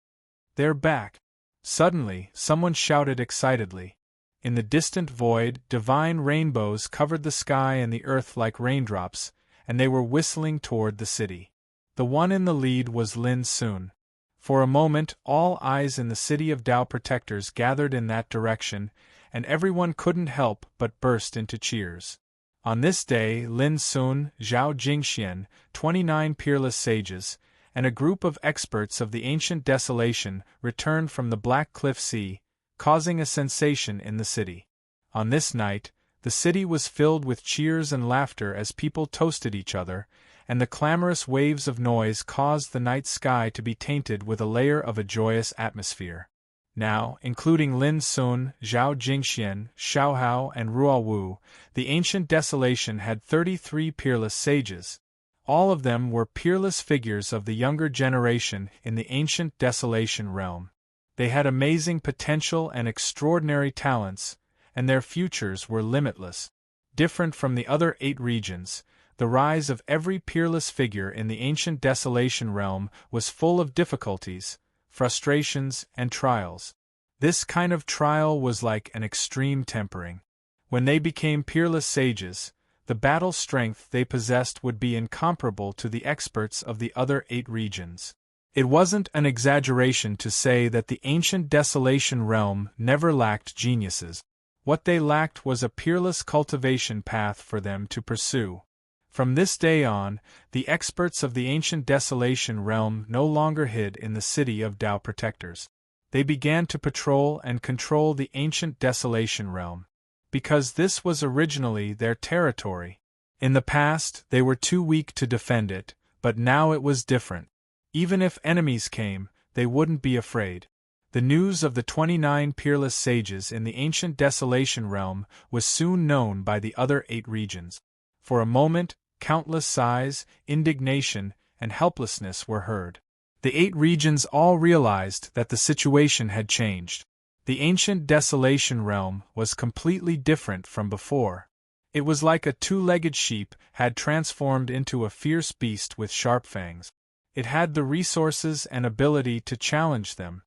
"They're back!" Suddenly, someone shouted excitedly. In the distant void, divine rainbows covered the sky and the earth like raindrops, and they were whistling toward the city. The one in the lead was Lin Sun. For a moment, all eyes in the city of Dao Protectors gathered in that direction, and everyone couldn't help but burst into cheers. On this day, Lin Sun, Zhao Jingxian, 29 peerless sages, and a group of experts of the ancient desolation returned from the Black Cliff Sea, causing a sensation in the city. On this night, the city was filled with cheers and laughter as people toasted each other, and the clamorous waves of noise caused the night sky to be tainted with a layer of a joyous atmosphere. Now, including Lin Sun, Zhao Jingxian, Xiaohao, and Ruo Wu, the ancient desolation had 33 peerless sages. All of them were peerless figures of the younger generation in the ancient desolation realm. They had amazing potential and extraordinary talents, and their futures were limitless. Different from the other 8 regions, the rise of every peerless figure in the ancient desolation realm was full of difficulties, frustrations, and trials. This kind of trial was like an extreme tempering. When they became peerless sages, the battle strength they possessed would be incomparable to the experts of the other 8 regions. It wasn't an exaggeration to say that the ancient desolation realm never lacked geniuses. What they lacked was a peerless cultivation path for them to pursue. From this day on, the experts of the ancient desolation realm no longer hid in the city of Dao Protectors. They began to patrol and control the ancient desolation realm, because this was originally their territory. In the past, they were too weak to defend it, but now it was different. Even if enemies came, they wouldn't be afraid. The news of the 29 peerless sages in the ancient desolation realm was soon known by the other 8 regions. For a moment, countless sighs, indignation, and helplessness were heard. The 8 regions all realized that the situation had changed. The ancient desolation realm was completely different from before. It was like a 2-legged sheep had transformed into a fierce beast with sharp fangs. It had the resources and ability to challenge them.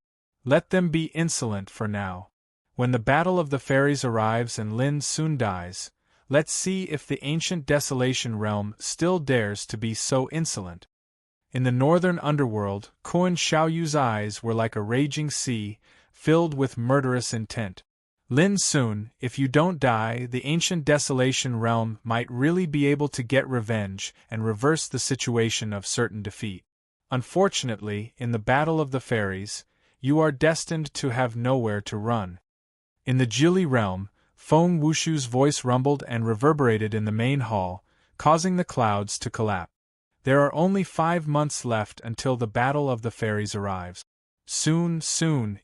Let them be insolent for now. When the battle of the fairies arrives and Lin Sun dies, let's see if the ancient desolation realm still dares to be so insolent. In the northern underworld, Kun Xiaoyu's eyes were like a raging sea, filled with murderous intent. Lin Sun, if you don't die, the ancient desolation realm might really be able to get revenge and reverse the situation of certain defeat. Unfortunately, in the Battle of the Fairies, you are destined to have nowhere to run. In the Jili realm, Feng Wushu's voice rumbled and reverberated in the main hall, causing the clouds to collapse. There are only 5 months left until the Battle of the Fairies arrives. Soon,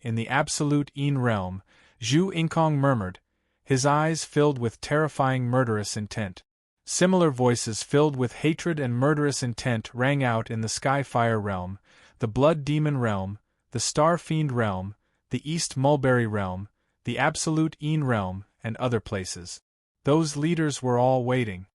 in the absolute Yin realm, Zhu Yingkong murmured, his eyes filled with terrifying murderous intent. Similar voices filled with hatred and murderous intent rang out in the Skyfire realm, the Blood Demon realm, the Star Fiend realm, the East Mulberry realm, the Absolute Yin realm, and other places. Those leaders were all waiting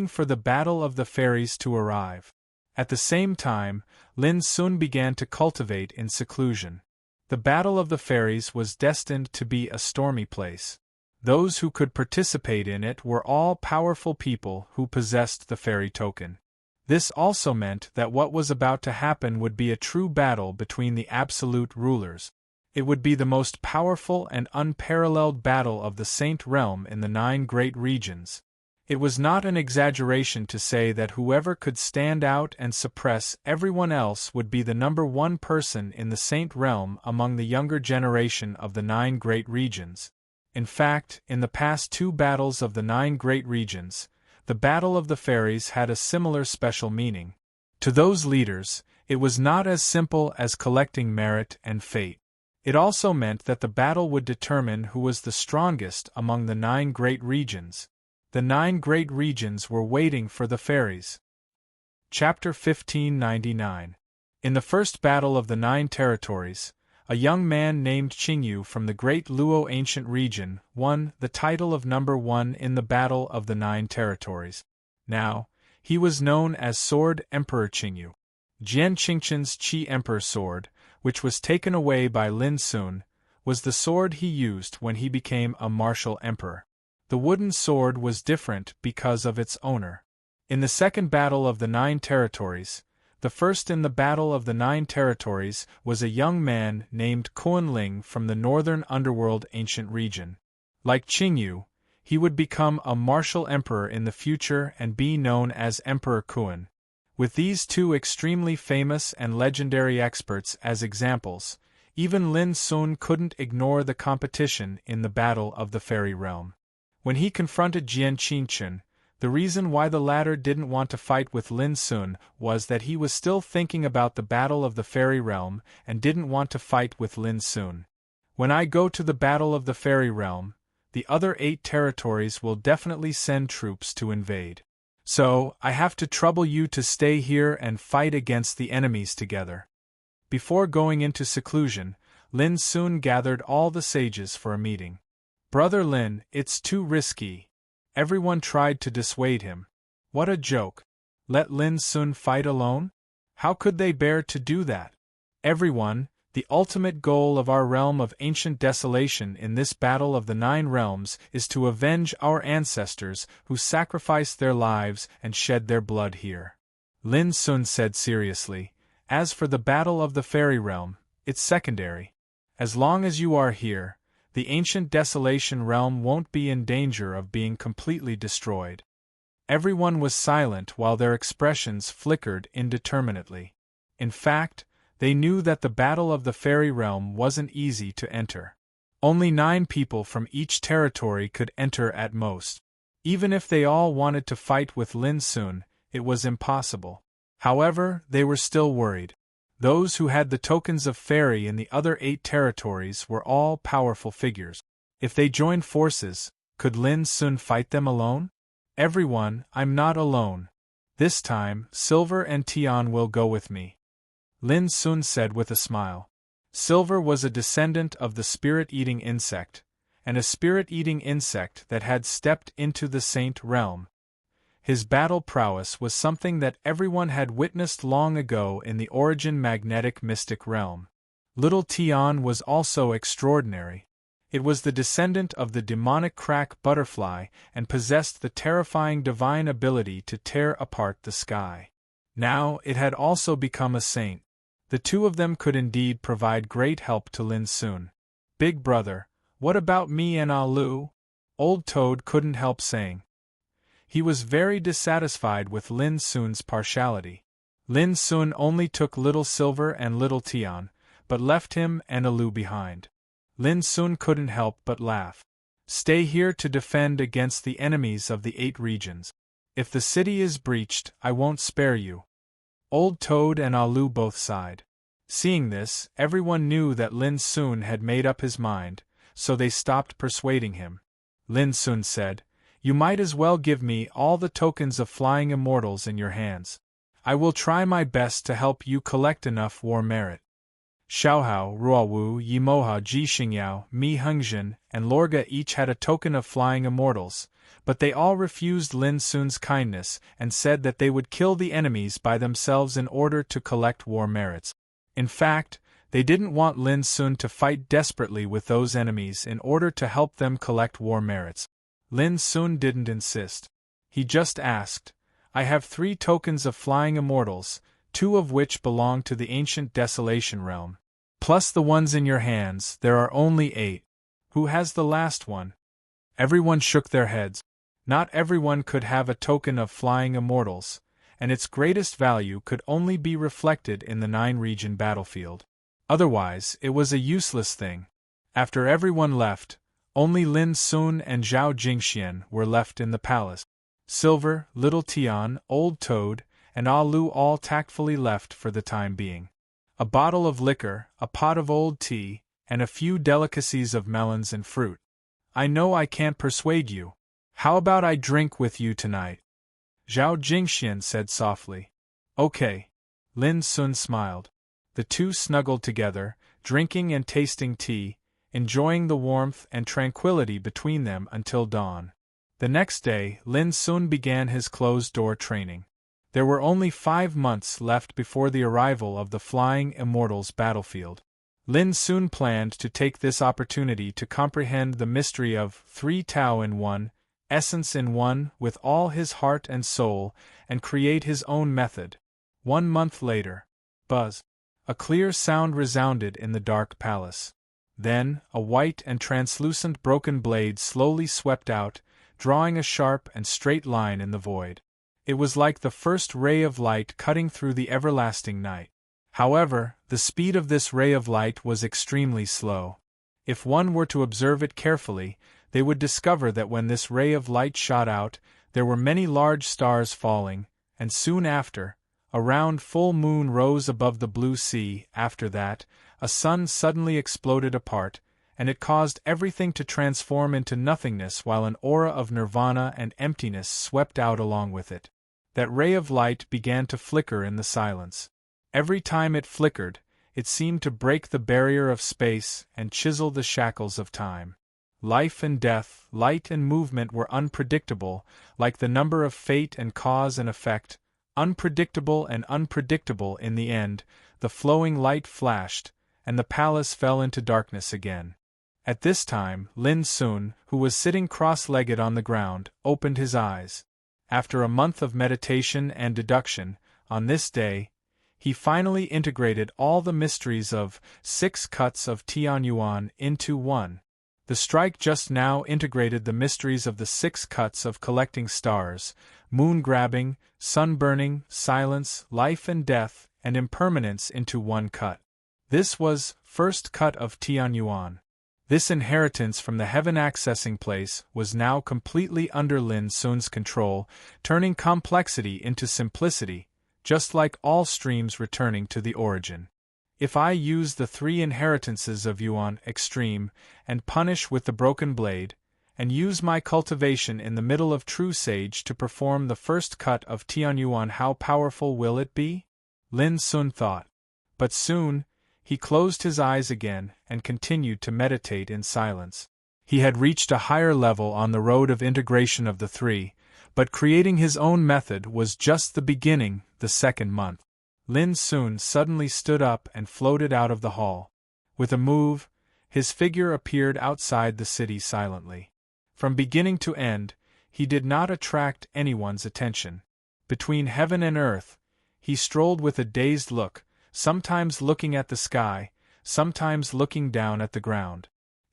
for the Battle of the Fairies to arrive. At the same time, Lin Sun began to cultivate in seclusion. The Battle of the Fairies was destined to be a stormy place. Those who could participate in it were all powerful people who possessed the fairy token. This also meant that what was about to happen would be a true battle between the absolute rulers. It would be the most powerful and unparalleled battle of the Saint Realm in the 9 great regions. It was not an exaggeration to say that whoever could stand out and suppress everyone else would be the #1 person in the Saint Realm among the younger generation of the 9 great regions. In fact, in the past 2 battles of the 9 great regions, the Battle of the Fairies had a similar special meaning. To those leaders, it was not as simple as collecting merit and fate. It also meant that the battle would determine who was the strongest among the 9 great regions. The 9 great regions were waiting for the fairies. Chapter 1599. In the first battle of the 9 territories, a young man named Qingyu from the great Luo ancient region won the title of #1 in the Battle of the 9 territories. Now, he was known as Sword Emperor Qingyu. Jian Qingchen's Qi Emperor sword, which was taken away by Lin Sun, was the sword he used when he became a martial emperor. The wooden sword was different because of its owner. In the second battle of the 9 territories, the first in the Battle of the 9 territories was a young man named Kuan Ling from the northern underworld ancient region. Like Qingyu, he would become a martial emperor in the future and be known as Emperor Kuan. With these 2 extremely famous and legendary experts as examples, even Lin Sun couldn't ignore the competition in the Battle of the Fairy Realm. When he confronted Jian Qingchen, the reason why the latter didn't want to fight with Lin Sun was that he was still thinking about the Battle of the Fairy Realm and didn't want to fight with Lin Sun. When I go to the Battle of the Fairy Realm, the other 8 territories will definitely send troops to invade. So, I have to trouble you to stay here and fight against the enemies together. Before going into seclusion, Lin Sun gathered all the sages for a meeting. Brother Lin, it's too risky. Everyone tried to dissuade him. What a joke. Let Lin Sun fight alone? How could they bear to do that? Everyone, the ultimate goal of our realm of ancient desolation in this Battle of the 9 realms is to avenge our ancestors who sacrificed their lives and shed their blood here. Lin Sun said seriously, as for the Battle of the Fairy Realm, it's secondary. As long as you are here, the ancient desolation realm won't be in danger of being completely destroyed. Everyone was silent while their expressions flickered indeterminately. In fact, they knew that the Battle of the Fairy Realm wasn't easy to enter. Only 9 people from each territory could enter at most. Even if they all wanted to fight with Lin Sun, it was impossible. However, they were still worried. Those who had the tokens of fairy in the other 8 territories were all powerful figures. If they joined forces, could Lin Sun fight them alone? Everyone, I'm not alone. This time, Silver and Tian will go with me. Lin Sun said with a smile. Silver was a descendant of the spirit-eating insect, and a spirit-eating insect that had stepped into the Saint Realm. His battle prowess was something that everyone had witnessed long ago in the Origin Magnetic Mystic Realm. Little Tian was also extraordinary. It was the descendant of the demonic crack butterfly and possessed the terrifying divine ability to tear apart the sky. Now it had also become a saint. The 2 of them could indeed provide great help to Lin Sun. Big brother, What about me and Alu? Old Toad couldn't help saying. He was very dissatisfied with Lin Sun's partiality. Lin Sun only took Little Silver and Little Tian, but left him and Alu behind. Lin Sun couldn't help but laugh. Stay here to defend against the enemies of the 8 regions. If the city is breached, I won't spare you. Old Toad and Alu both sighed. Seeing this, everyone knew that Lin Sun had made up his mind, so they stopped persuading him. Lin Sun said, "You might as well give me all the tokens of flying immortals in your hands. I will try my best to help you collect enough war merit." Xiaohao, Ruowu, Yimoha, Jixingyao, Mi Hengzhen, and Lorga each had a token of flying immortals, but they all refused Lin Sun's kindness and said that they would kill the enemies by themselves in order to collect war merits. In fact, they didn't want Lin Sun to fight desperately with those enemies in order to help them collect war merits. Lin Sun didn't insist. He just asked, "I have 3 tokens of flying immortals, 2 of which belong to the ancient Desolation realm. Plus the ones in your hands, there are only 8. Who has the last one?" Everyone shook their heads. Not everyone could have a token of flying immortals, and its greatest value could only be reflected in the 9-region battlefield. Otherwise, it was a useless thing. After everyone left, only Lin Sun and Zhao Jingxian were left in the palace. Silver, Little Tian, Old Toad, and Alu all tactfully left for the time being. A bottle of liquor, a pot of old tea, and a few delicacies of melons and fruit. "I know I can't persuade you. How about I drink with you tonight?" Zhao Jingxian said softly. "Okay." Lin Sun smiled. The two snuggled together, drinking and tasting tea, enjoying the warmth and tranquility between them until dawn. The next day, Lin Sun began his closed-door training. There were only 5 months left before the arrival of the Flying Immortals battlefield. Lin Sun planned to take this opportunity to comprehend the mystery of 3 Tao in 1, essence in 1 with all his heart and soul, and create his own method. 1 month later. Buzz. A clear sound resounded in the dark palace. Then, a white and translucent broken blade slowly swept out, drawing a sharp and straight line in the void. It was like the first ray of light cutting through the everlasting night. However, the speed of this ray of light was extremely slow. If one were to observe it carefully, they would discover that when this ray of light shot out, there were many large stars falling, and soon after, a round full moon rose above the blue sea. After that, a sun suddenly exploded apart, and it caused everything to transform into nothingness while an aura of nirvana and emptiness swept out along with it. That ray of light began to flicker in the silence. Every time it flickered, it seemed to break the barrier of space and chisel the shackles of time. Life and death, light and movement were unpredictable, like the number of fate and cause and effect, unpredictable and unpredictable. In the end, the flowing light flashed, and the palace fell into darkness again. At this time, Lin Sun, who was sitting cross-legged on the ground, opened his eyes. After a month of meditation and deduction, on this day, he finally integrated all the mysteries of 6 cuts of Tianyuan into 1. The strike just now integrated the mysteries of the 6 cuts of collecting stars, moon-grabbing, sun-burning, silence, life and death, and impermanence into 1 cut. This was first cut of Tianyuan. This inheritance from the heaven-accessing place was now completely under Lin Sun's control, turning complexity into simplicity, just like all streams returning to the origin. If I use the 3 inheritances of Yuan extreme, and punish with the broken blade, and use my cultivation in the middle of true sage to perform the first cut of Tianyuan, how powerful will it be? Lin Sun thought. But soon, he closed his eyes again and continued to meditate in silence. He had reached a higher level on the road of integration of the 3, but creating his own method was just the beginning. The 2nd month. Lin Sun suddenly stood up and floated out of the hall. With a move, his figure appeared outside the city silently. From beginning to end, he did not attract anyone's attention. Between heaven and earth, he strolled with a dazed look, sometimes looking at the sky, sometimes looking down at the ground.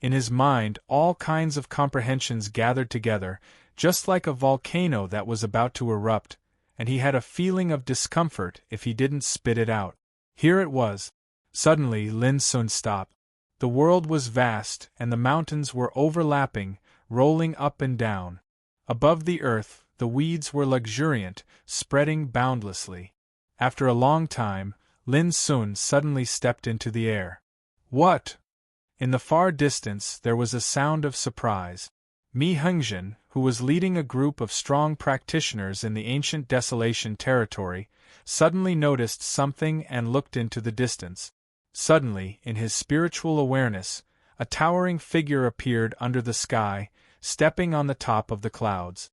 In his mind, all kinds of comprehensions gathered together, just like a volcano that was about to erupt, and he had a feeling of discomfort if he didn't spit it out. Here it was. Suddenly, Lin Sun stopped. The world was vast, and the mountains were overlapping, rolling up and down. Above the earth, the weeds were luxuriant, spreading boundlessly. After a long time, Lin Sun suddenly stepped into the air. What? In the far distance there was a sound of surprise. Mi Hengzhen, who was leading a group of strong practitioners in the ancient Desolation territory, suddenly noticed something and looked into the distance. Suddenly, in his spiritual awareness, a towering figure appeared under the sky, stepping on the top of the clouds.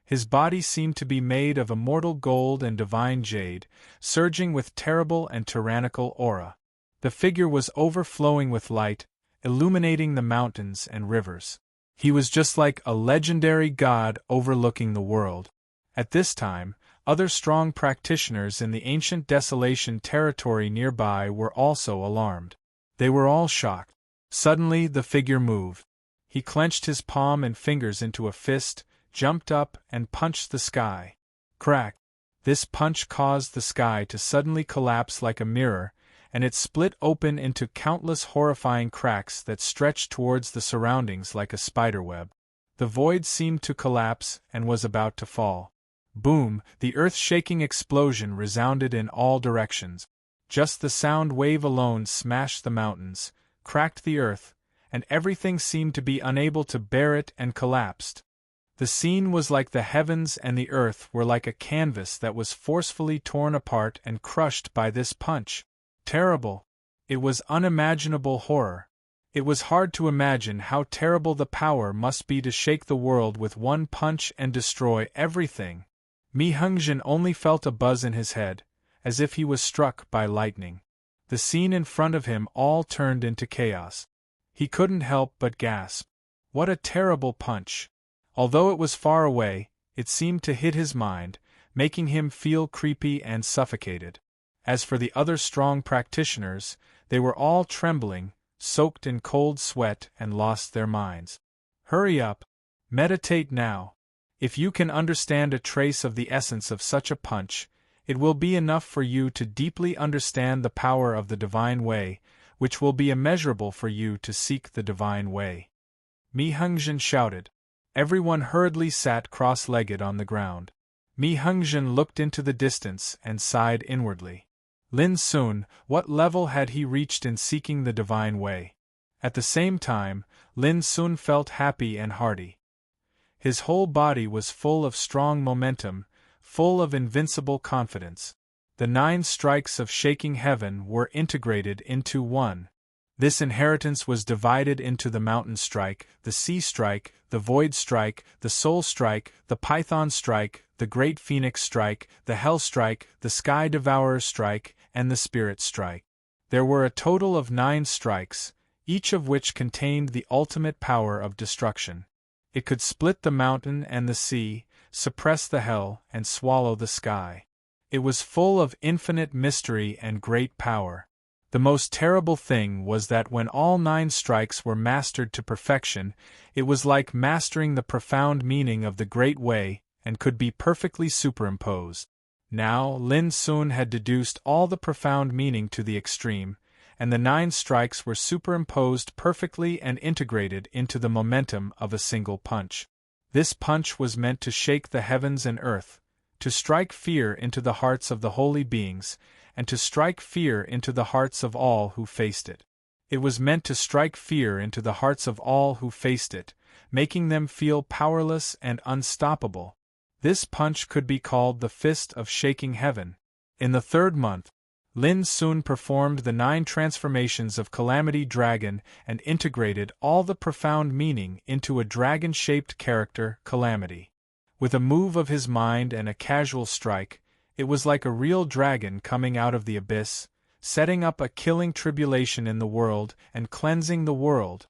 His body seemed to be made of immortal gold and divine jade, surging with terrible and tyrannical aura. The figure was overflowing with light, illuminating the mountains and rivers. He was just like a legendary god overlooking the world. At this time, other strong practitioners in the ancient Desolation territory nearby were also alarmed. They were all shocked. Suddenly the figure moved. He clenched his palm and fingers into a fist, jumped up and punched the sky. Crack! This punch caused the sky to suddenly collapse like a mirror, and it split open into countless horrifying cracks that stretched towards the surroundings like a spiderweb. The void seemed to collapse and was about to fall. Boom! The earth-shaking explosion resounded in all directions. Just the sound wave alone smashed the mountains, cracked the earth, and everything seemed to be unable to bear it and collapsed. The scene was like the heavens and the earth were like a canvas that was forcefully torn apart and crushed by this punch. Terrible! It was unimaginable horror. It was hard to imagine how terrible the power must be to shake the world with one punch and destroy everything. Mi Hengzhen only felt a buzz in his head, as if he was struck by lightning. The scene in front of him all turned into chaos. He couldn't help but gasp. What a terrible punch! Although it was far away, it seemed to hit his mind, making him feel creepy and suffocated. As for the other strong practitioners, they were all trembling, soaked in cold sweat and lost their minds. Hurry up! Meditate now. If you can understand a trace of the essence of such a punch, it will be enough for you to deeply understand the power of the divine way, which will be immeasurable for you to seek the divine way. Mi Hengzhen shouted. Everyone hurriedly sat cross-legged on the ground. Mi Hengzhen looked into the distance and sighed inwardly. Lin Sun, what level had he reached in seeking the divine way? At the same time, Lin Sun felt happy and hearty. His whole body was full of strong momentum, full of invincible confidence. The 9 strikes of shaking heaven were integrated into one. This inheritance was divided into the mountain strike, the sea strike, the void strike, the soul strike, the python strike, the great phoenix strike, the hell strike, the sky devourer strike, and the spirit strike. There were a total of 9 strikes, each of which contained the ultimate power of destruction. It could split the mountain and the sea, suppress the hell, and swallow the sky. It was full of infinite mystery and great power. The most terrible thing was that when all 9 strikes were mastered to perfection, it was like mastering the profound meaning of the Great Way and could be perfectly superimposed. Now, Lin Sun had deduced all the profound meaning to the extreme, and the 9 strikes were superimposed perfectly and integrated into the momentum of a single punch. This punch was meant to shake the heavens and earth, to strike fear into the hearts of the holy beings, and to strike fear into the hearts of all who faced it. It was meant to strike fear into the hearts of all who faced it, making them feel powerless and unstoppable. This punch could be called the fist of shaking heaven. In the 3rd month, Lin Sun performed the 9 transformations of Calamity Dragon and integrated all the profound meaning into a dragon-shaped character, Calamity. With a move of his mind and a casual strike, it was like a real dragon coming out of the abyss, setting up a killing tribulation in the world and cleansing the world.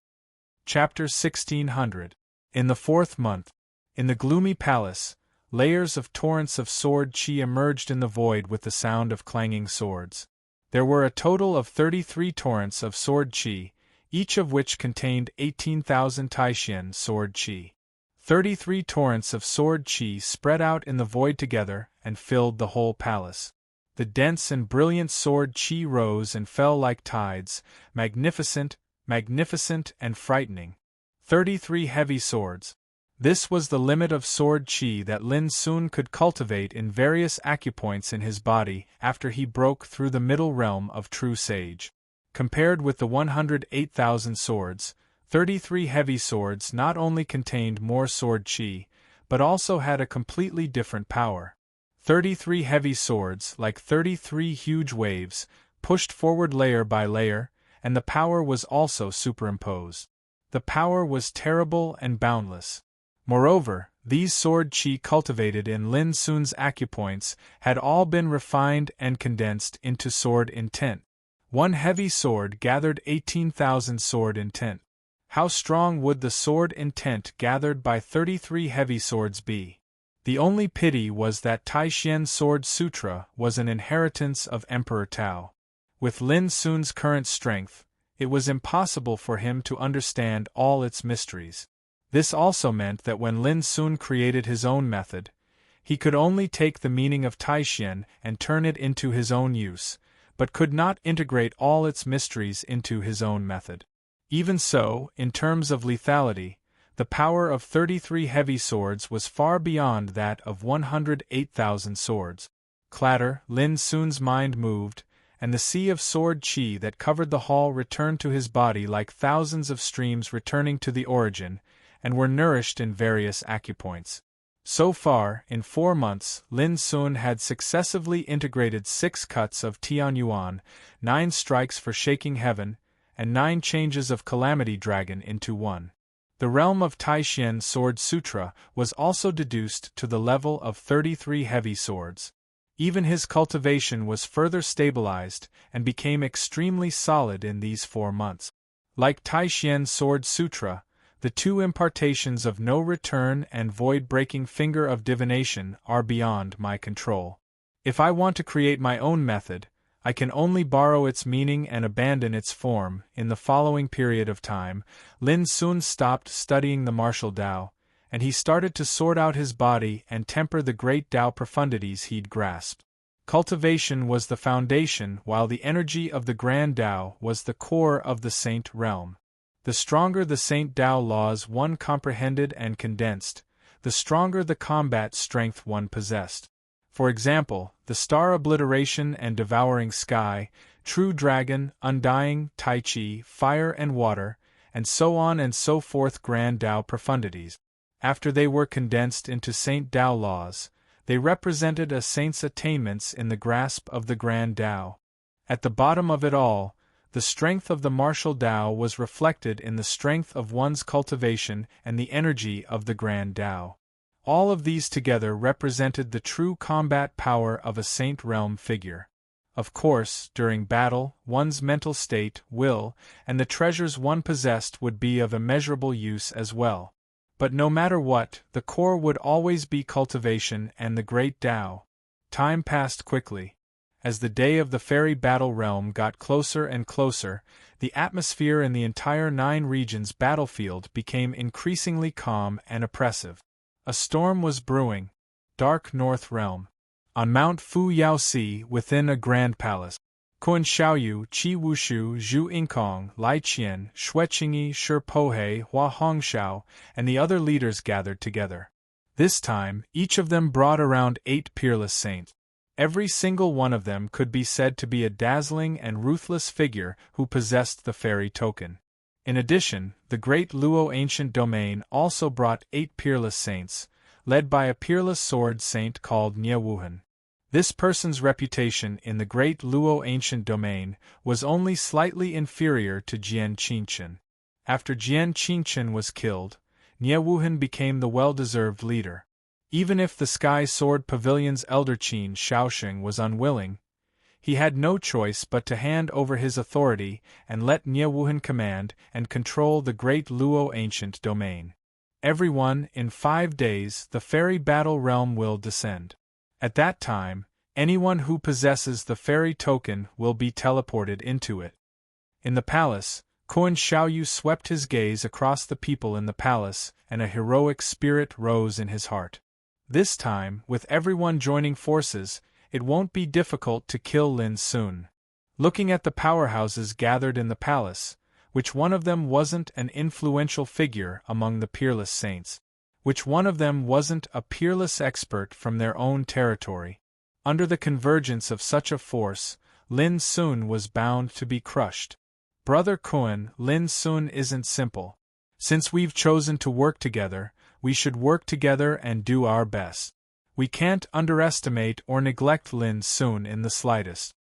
Chapter 1600. In the 4th month, in the gloomy palace, layers of torrents of sword chi emerged in the void with the sound of clanging swords. There were a total of 33 torrents of sword chi, each of which contained 18,000 Taishan sword qi. 33 torrents of sword qi spread out in the void together and filled the whole palace. The dense and brilliant sword qi rose and fell like tides, magnificent, magnificent and frightening. 33 heavy swords. This was the limit of sword qi that Lin Sun could cultivate in various acupoints in his body after he broke through the middle realm of true sage. Compared with the 108,000 swords, 33 heavy swords not only contained more sword qi, but also had a completely different power. 33 heavy swords, like 33 huge waves, pushed forward layer by layer, and the power was also superimposed. The power was terrible and boundless. Moreover, these sword qi cultivated in Lin Sun's acupoints had all been refined and condensed into sword intent. One heavy sword gathered 18,000 sword intent. How strong would the sword intent gathered by 33 heavy swords be? The only pity was that Taishan Sword Sutra was an inheritance of Emperor Tao. With Lin Sun's current strength, it was impossible for him to understand all its mysteries. This also meant that when Lin Sun created his own method, he could only take the meaning of Taishan and turn it into his own use, but could not integrate all its mysteries into his own method. Even so, in terms of lethality, the power of 33 heavy swords was far beyond that of 108,000 swords. Clatter, Lin Sun's mind moved, and the sea of sword qi that covered the hall returned to his body like thousands of streams returning to the origin, and were nourished in various acupoints. So far, in 4 months, Lin Sun had successively integrated 6 cuts of Tianyuan, 9 strikes for shaking heaven, and 9 changes of Calamity Dragon into one. The realm of Taishan Sword Sutra was also deduced to the level of 33 heavy swords. Even his cultivation was further stabilized and became extremely solid in these 4 months. Like Taishan Sword Sutra, the 2 impartations of No Return and Void-Breaking Finger of Divination are beyond my control. If I want to create my own method, I can only borrow its meaning and abandon its form. In the following period of time, Lin Sun stopped studying the martial Tao, and he started to sort out his body and temper the great Tao profundities he'd grasped. Cultivation was the foundation, while the energy of the Grand Tao was the core of the Saint realm. The stronger the Saint Tao laws one comprehended and condensed, the stronger the combat strength one possessed. For example, the star obliteration and devouring sky, true dragon, undying, tai chi, fire and water, and so on and so forth Grand Tao profundities. After they were condensed into Saint Tao laws, they represented a saint's attainments in the grasp of the Grand Tao. At the bottom of it all, the strength of the martial Tao was reflected in the strength of one's cultivation and the energy of the Grand Tao. All of these together represented the true combat power of a saint realm figure. Of course, during battle, one's mental state, will, and the treasures one possessed would be of immeasurable use as well. But no matter what, the core would always be cultivation and the great Tao. Time passed quickly. As the day of the fairy battle realm got closer and closer, the atmosphere in the entire 9 regions battlefield became increasingly calm and oppressive. A storm was brewing. Dark North Realm. On Mount Fu Yaoxi, within a grand palace, Kun Xiaoyu, Qi Wushu, Zhu Yingkong, Lai Qian, Xue Qingyi, Shi Pohe, Hua Hongxiao, and the other leaders gathered together. This time, each of them brought around 8 peerless saints. Every single one of them could be said to be a dazzling and ruthless figure who possessed the fairy token. In addition, the great Luo ancient domain also brought 8 peerless saints, led by a peerless sword saint called Nie Wuhan. This person's reputation in the great Luo ancient domain was only slightly inferior to Jian Qingchen. After Jian Qingchen was killed, Nie Wuhan became the well-deserved leader. Even if the Sky Sword Pavilion's elder Qin Shaoxing was unwilling, he had no choice but to hand over his authority and let Nie Wuhan command and control the great Luo ancient domain. Everyone, in 5 days, the fairy battle realm will descend. At that time, anyone who possesses the fairy token will be teleported into it. In the palace, Koan Xiaoyu swept his gaze across the people in the palace, and a heroic spirit rose in his heart. This time, with everyone joining forces, it won't be difficult to kill Lin Sun. Looking at the powerhouses gathered in the palace, which one of them wasn't an influential figure among the peerless saints? Which one of them wasn't a peerless expert from their own territory? Under the convergence of such a force, Lin Sun was bound to be crushed. Brother Koan, Lin Sun isn't simple. Since we've chosen to work together, we should work together and do our best. We can't underestimate or neglect Lin Sun in the slightest.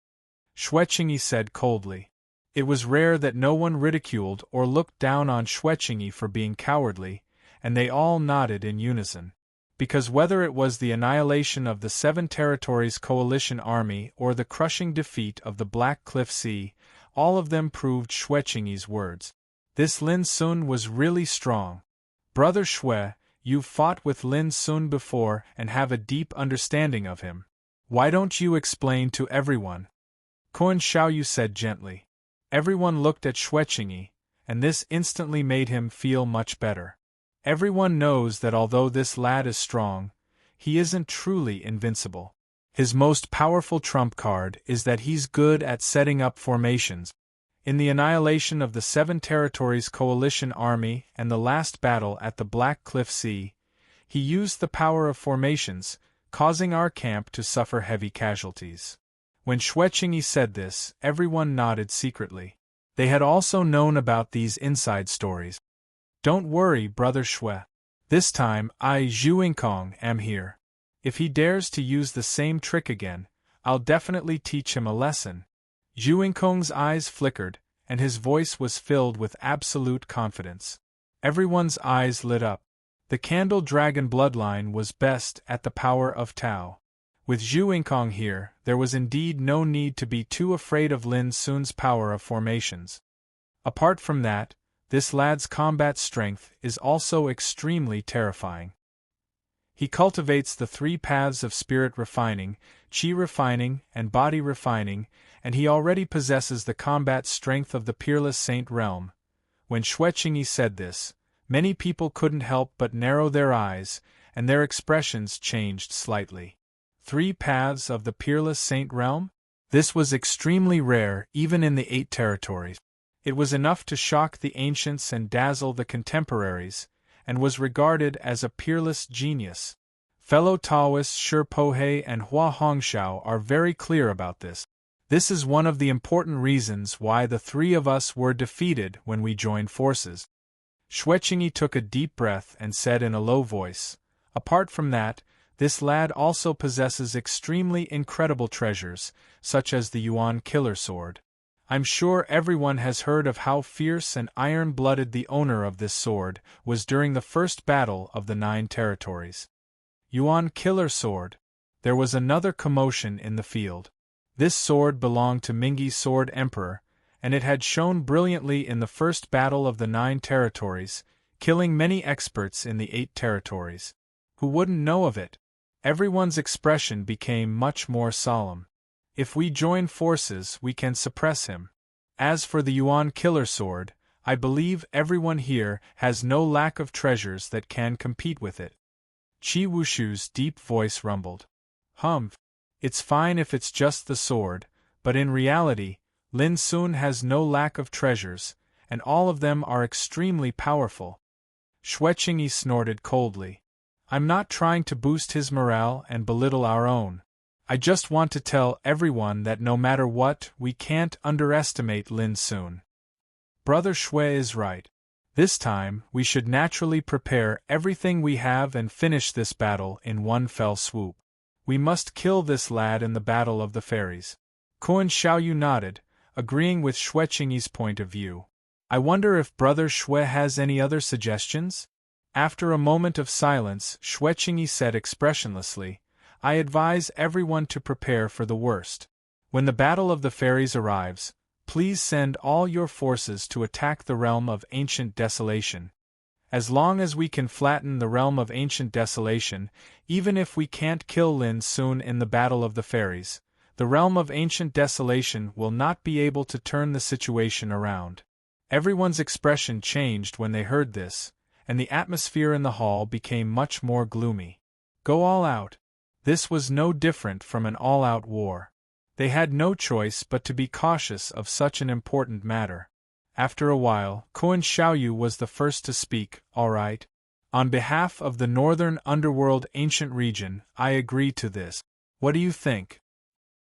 Xueqingyi said coldly. It was rare that no one ridiculed or looked down on Xueqingyi for being cowardly, and they all nodded in unison. Because whether it was the annihilation of the Seven Territories Coalition Army or the crushing defeat of the Black Cliff Sea, all of them proved Xueqingyi's words. This Lin Sun was really strong. Brother Xue, you've fought with Lin Sun before and have a deep understanding of him. Why don't you explain to everyone? Koan Xiaoyu said gently. Everyone looked at Xueqingyi, and this instantly made him feel much better. Everyone knows that although this lad is strong, he isn't truly invincible. His most powerful trump card is that he's good at setting up formations. In the annihilation of the Seven Territories Coalition Army and the last battle at the Black Cliff Sea, he used the power of formations, causing our camp to suffer heavy casualties. When Xueqingyi said this, everyone nodded secretly. They had also known about these inside stories. Don't worry, Brother Xue. This time, I, Zhuingkong, am here. If he dares to use the same trick again, I'll definitely teach him a lesson. Zhuingkong's eyes flickered, and his voice was filled with absolute confidence. Everyone's eyes lit up. The Candle Dragon bloodline was best at the power of Tao. With Zhuingkong here, there was indeed no need to be too afraid of Lin Sun's power of formations. Apart from that, this lad's combat strength is also extremely terrifying. He cultivates the three paths of spirit refining, chi refining, and body refining, and he already possesses the combat strength of the peerless saint realm. When Xueqingyi said this, many people couldn't help but narrow their eyes, and their expressions changed slightly. 3 paths of the peerless saint realm? This was extremely rare even in the 8 territories. It was enough to shock the ancients and dazzle the contemporaries, and was regarded as a peerless genius. Fellow Taoists Shi Pohe and Hua Hongxiao are very clear about this. This is one of the important reasons why the 3 of us were defeated when we joined forces. Xueqingyi took a deep breath and said in a low voice, apart from that, this lad also possesses extremely incredible treasures, such as the Yuan Killer Sword. I'm sure everyone has heard of how fierce and iron-blooded the owner of this sword was during the first battle of the 9 territories. Yuan Killer Sword. There was another commotion in the field. This sword belonged to Mingyi's Sword Emperor, and it had shone brilliantly in the first battle of the 9 territories, killing many experts in the 8 territories. Who wouldn't know of it? Everyone's expression became much more solemn. If we join forces, we can suppress him. As for the Yuan Killer Sword, I believe everyone here has no lack of treasures that can compete with it. Qi Wushu's deep voice rumbled. It's fine if it's just the sword, but in reality, Lin Sun has no lack of treasures, and all of them are extremely powerful. Xueqingyi snorted coldly. I'm not trying to boost his morale and belittle our own. I just want to tell everyone that no matter what, we can't underestimate Lin Sun. Brother Xue is right. This time, we should naturally prepare everything we have and finish this battle in one fell swoop. We must kill this lad in the Battle of the Fairies. Koan Xiaoyu nodded, agreeing with Xueqingyi's point of view. I wonder if Brother Xue has any other suggestions? After a moment of silence, Xueqingyi said expressionlessly, I advise everyone to prepare for the worst. When the Battle of the Fairies arrives, please send all your forces to attack the realm of Ancient Desolation. As long as we can flatten the realm of Ancient Desolation, even if we can't kill Lin Sun in the Battle of the Fairies, the realm of Ancient Desolation will not be able to turn the situation around. Everyone's expression changed when they heard this, and the atmosphere in the hall became much more gloomy. Go all out. This was no different from an all-out war. They had no choice but to be cautious of such an important matter. After a while, Kuan Xiaoyu was the first to speak. All right. On behalf of the Northern Underworld Ancient Region, I agree to this. What do you think?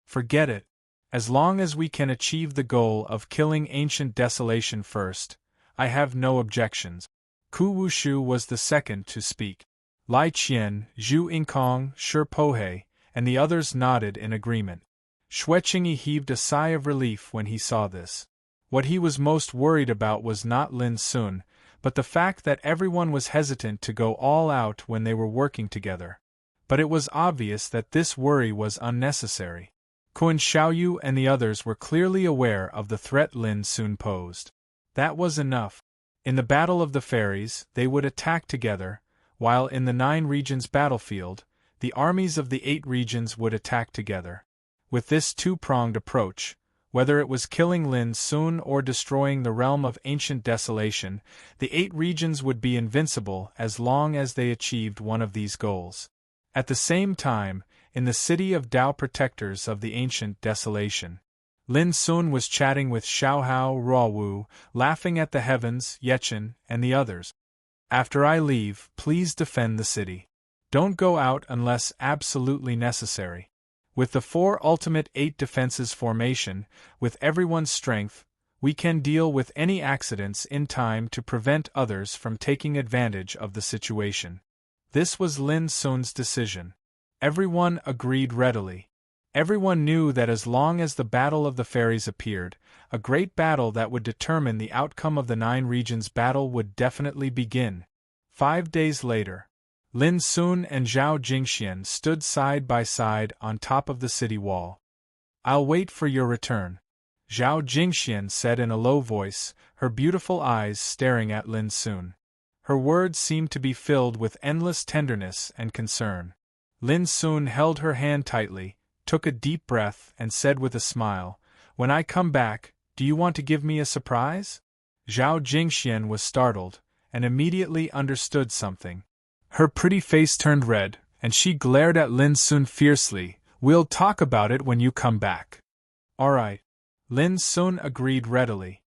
Forget it. As long as we can achieve the goal of killing Ancient Desolation first, I have no objections. Ku Wushu was the second to speak. Lai Qian, Zhu Yingkong, Shi Pohei, and the others nodded in agreement. Xue Qingyi heaved a sigh of relief when he saw this. What he was most worried about was not Lin Sun, but the fact that everyone was hesitant to go all out when they were working together. But it was obvious that this worry was unnecessary. Kuan Xiaoyu and the others were clearly aware of the threat Lin Sun posed. That was enough. In the Battle of the Fairies, they would attack together, while in the 9 regions battlefield, the armies of the 8 regions would attack together. With this two-pronged approach, whether it was killing Lin Sun or destroying the realm of ancient desolation, the 8 regions would be invincible as long as they achieved one of these goals. At the same time, in the city of Dao Protectors of the Ancient Desolation, Lin Sun was chatting with Xiaohao Ruowu, laughing at the heavens, Yechen, and the others. After I leave, please defend the city. Don't go out unless absolutely necessary. With the 4 ultimate 8 defenses formation, with everyone's strength, we can deal with any accidents in time to prevent others from taking advantage of the situation. This was Lin Sun's decision. Everyone agreed readily. Everyone knew that as long as the Battle of the Fairies appeared, a great battle that would determine the outcome of the 9 regions battle would definitely begin. 5 days later, Lin Sun and Zhao Jingxian stood side by side on top of the city wall. I'll wait for your return, Zhao Jingxian said in a low voice, her beautiful eyes staring at Lin Sun. Her words seemed to be filled with endless tenderness and concern. Lin Sun held her hand tightly, took a deep breath, and said with a smile, "When I come back, do you want to give me a surprise?" Zhao Jingxian was startled, and immediately understood something. Her pretty face turned red, and she glared at Lin Sun fiercely. "We'll talk about it when you come back." "All right." Lin Sun agreed readily.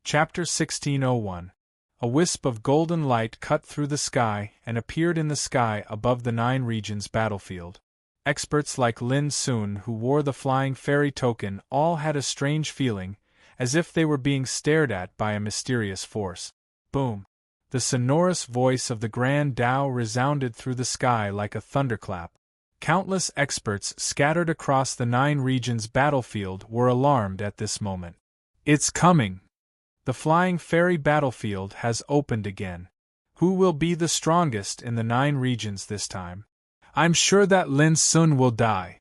Chapter 1601. A wisp of golden light cut through the sky and appeared in the sky above the 9 regions battlefield. Experts like Lin Sun, who wore the flying fairy token, all had a strange feeling, as if they were being stared at by a mysterious force. Boom! The sonorous voice of the Grand Tao resounded through the sky like a thunderclap. Countless experts scattered across the 9 regions battlefield were alarmed at this moment. It's coming! The flying fairy battlefield has opened again. Who will be the strongest in the 9 regions this time? I'm sure that Lin Sun will die.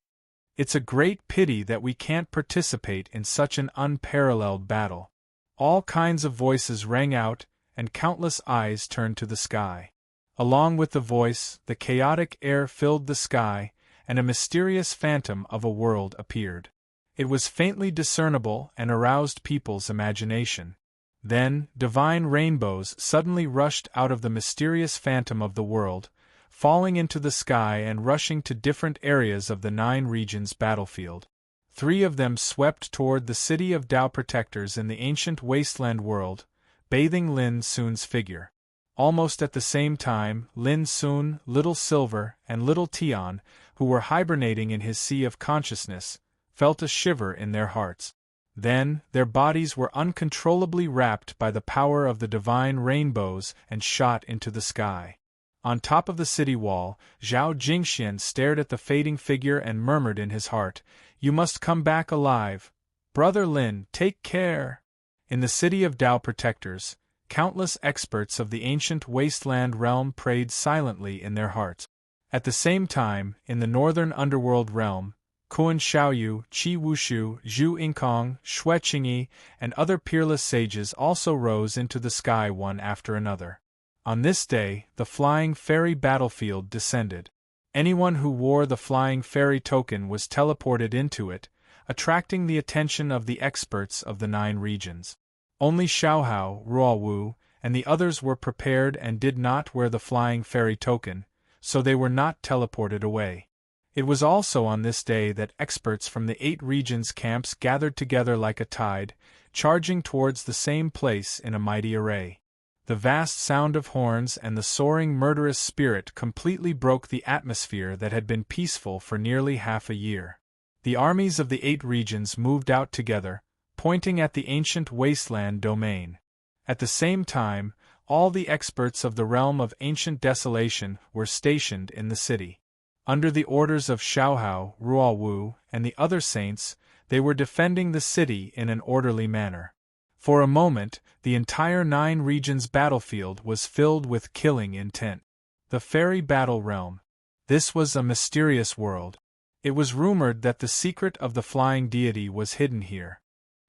It's a great pity that we can't participate in such an unparalleled battle. All kinds of voices rang out, and countless eyes turned to the sky. Along with the voice, the chaotic air filled the sky, and a mysterious phantom of a world appeared. It was faintly discernible and aroused people's imagination. Then, divine rainbows suddenly rushed out of the mysterious phantom of the world, falling into the sky and rushing to different areas of the 9 regions battlefield. 3 of them swept toward the city of Dao Protectors in the ancient wasteland world, bathing Lin Sun's figure. Almost at the same time, Lin Sun, Little Silver, and Little Tian, who were hibernating in his sea of consciousness, felt a shiver in their hearts. Then, their bodies were uncontrollably wrapped by the power of the divine rainbows and shot into the sky. On top of the city wall, Zhao Jingxian stared at the fading figure and murmured in his heart, "You must come back alive. Brother Lin, take care." In the city of Dao Protectors, countless experts of the ancient wasteland realm prayed silently in their hearts. At the same time, in the northern underworld realm, Kuan Xiaoyu, Qi Wushu, Zhu Yingkong, Xue Qingyi, and other peerless sages also rose into the sky one after another. On this day, the flying fairy battlefield descended. Anyone who wore the flying fairy token was teleported into it, attracting the attention of the experts of the 9 regions. Only Xiaohao, Ruowu, and the others were prepared and did not wear the flying fairy token, so they were not teleported away. It was also on this day that experts from the 8 regions' camps gathered together like a tide, charging towards the same place in a mighty array. The vast sound of horns and the soaring murderous spirit completely broke the atmosphere that had been peaceful for nearly half a year. The armies of the 8 regions moved out together, pointing at the ancient wasteland domain. At the same time, all the experts of the realm of ancient desolation were stationed in the city. Under the orders of Xiaohao, Ruowu, and the other saints, they were defending the city in an orderly manner. For a moment, the entire 9 regions battlefield was filled with killing intent. The fairy battle realm. This was a mysterious world. It was rumored that the secret of the flying deity was hidden here.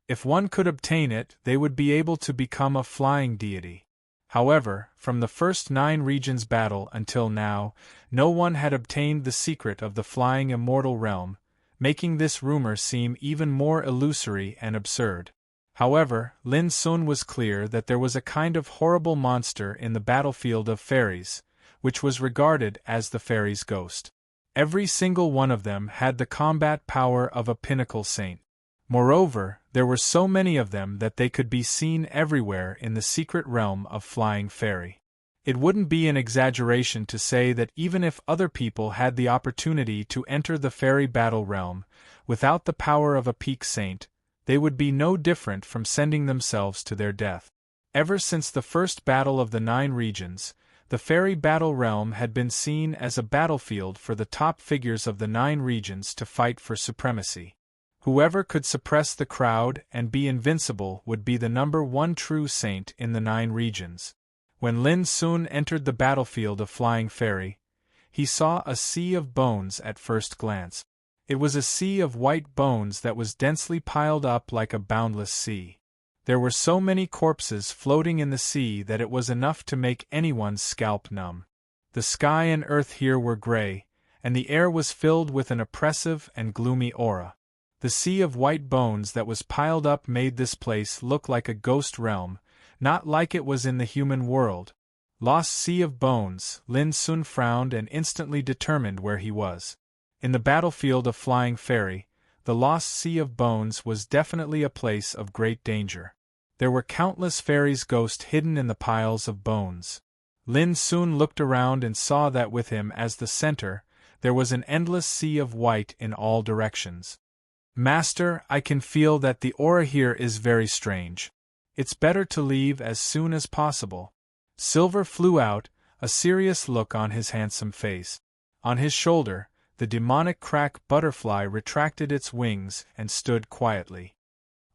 If one could obtain it, they would be able to become a flying deity. However, from the first 9 regions battle until now, no one had obtained the secret of the flying immortal realm, making this rumor seem even more illusory and absurd. However, Lin Sun was clear that there was a kind of horrible monster in the battlefield of fairies, which was regarded as the fairy's ghost. Every single one of them had the combat power of a pinnacle saint. Moreover, there were so many of them that they could be seen everywhere in the secret realm of flying fairy. It wouldn't be an exaggeration to say that even if other people had the opportunity to enter the fairy battle realm, without the power of a peak saint, they would be no different from sending themselves to their death. Ever since the first battle of the 9 regions, the fairy battle realm had been seen as a battlefield for the top figures of the 9 regions to fight for supremacy. Whoever could suppress the crowd and be invincible would be the number 1 true saint in the 9 regions. When Lin Sun entered the battlefield of flying fairy, he saw a sea of bones at first glance. It was a sea of white bones that was densely piled up like a boundless sea. There were so many corpses floating in the sea that it was enough to make anyone's scalp numb. The sky and earth here were gray, and the air was filled with an oppressive and gloomy aura. The sea of white bones that was piled up made this place look like a ghost realm, not like it was in the human world. Lost sea of bones, Lin Sun frowned and instantly determined where he was. In the battlefield of flying fairy, the lost sea of bones was definitely a place of great danger. There were countless fairies' ghosts hidden in the piles of bones. Lin Sun looked around and saw that with him as the center, there was an endless sea of white in all directions. Master, I can feel that the aura here is very strange. It's better to leave as soon as possible. Silver flew out, a serious look on his handsome face. On his shoulder, the demonic crack butterfly retracted its wings and stood quietly.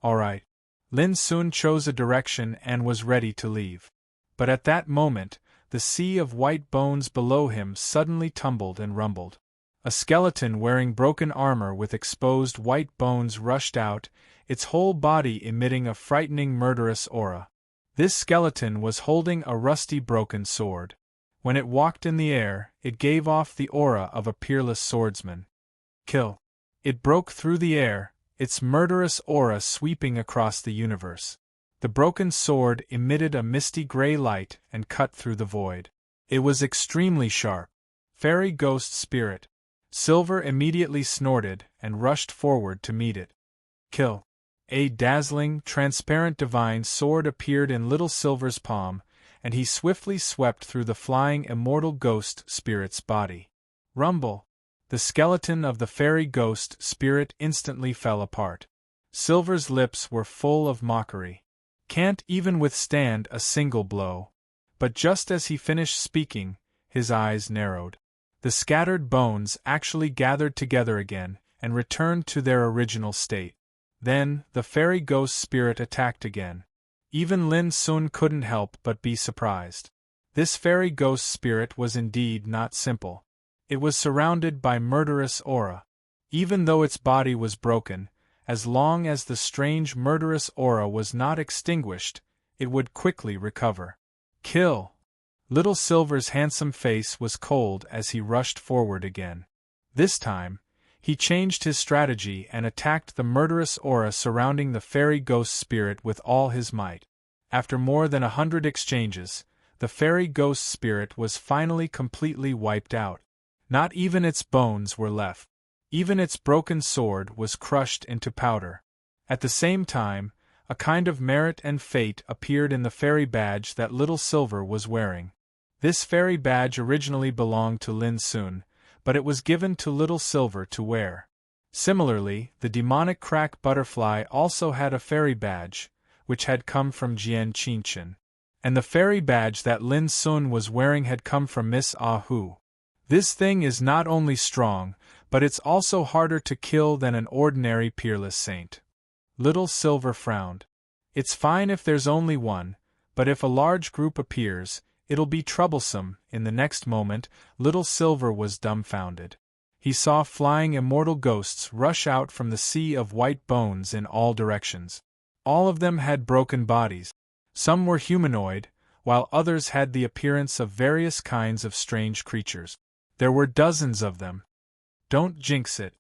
All right. Lin Sun chose a direction and was ready to leave. But at that moment, the sea of white bones below him suddenly tumbled and rumbled. A skeleton wearing broken armor with exposed white bones rushed out, its whole body emitting a frightening murderous aura. This skeleton was holding a rusty broken sword. When it walked in the air, it gave off the aura of a peerless swordsman. Kill. It broke through the air, its murderous aura sweeping across the universe. The broken sword emitted a misty gray light and cut through the void. It was extremely sharp. Fairy ghost spirit. Silver immediately snorted and rushed forward to meet it. Kill. A dazzling, transparent divine sword appeared in Little Silver's palm, and he swiftly swept through the flying immortal ghost spirit's body. Rumble. The skeleton of the fairy ghost spirit instantly fell apart. Silver's lips were full of mockery. Can't even withstand a single blow. But just as he finished speaking, his eyes narrowed. The scattered bones actually gathered together again and returned to their original state. Then, the fairy ghost spirit attacked again. Even Lin Sun couldn't help but be surprised. This fairy ghost spirit was indeed not simple. It was surrounded by murderous aura. Even though its body was broken, as long as the strange murderous aura was not extinguished, it would quickly recover. Kill! Little Silver's handsome face was cold as he rushed forward again. This time, He changed his strategy and attacked the murderous aura surrounding the fairy ghost spirit with all his might. After more than 100 exchanges, the fairy ghost spirit was finally completely wiped out. Not even its bones were left. Even its broken sword was crushed into powder. At the same time, a kind of merit and fate appeared in the fairy badge that Little Silver was wearing. This fairy badge originally belonged to Lin Sun, but it was given to Little Silver to wear. Similarly, the demonic crack butterfly also had a fairy badge, which had come from Jian Qinshan. And the fairy badge that Lin Sun was wearing had come from Miss Ah Hu. This thing is not only strong, but it's also harder to kill than an ordinary peerless saint. Little Silver frowned. It's fine if there's only one, but if a large group appears, it'll be troublesome. In the next moment, Little Silver was dumbfounded. He saw flying immortal ghosts rush out from the sea of white bones in all directions. All of them had broken bodies. Some were humanoid, while others had the appearance of various kinds of strange creatures. There were dozens of them. Don't jinx it.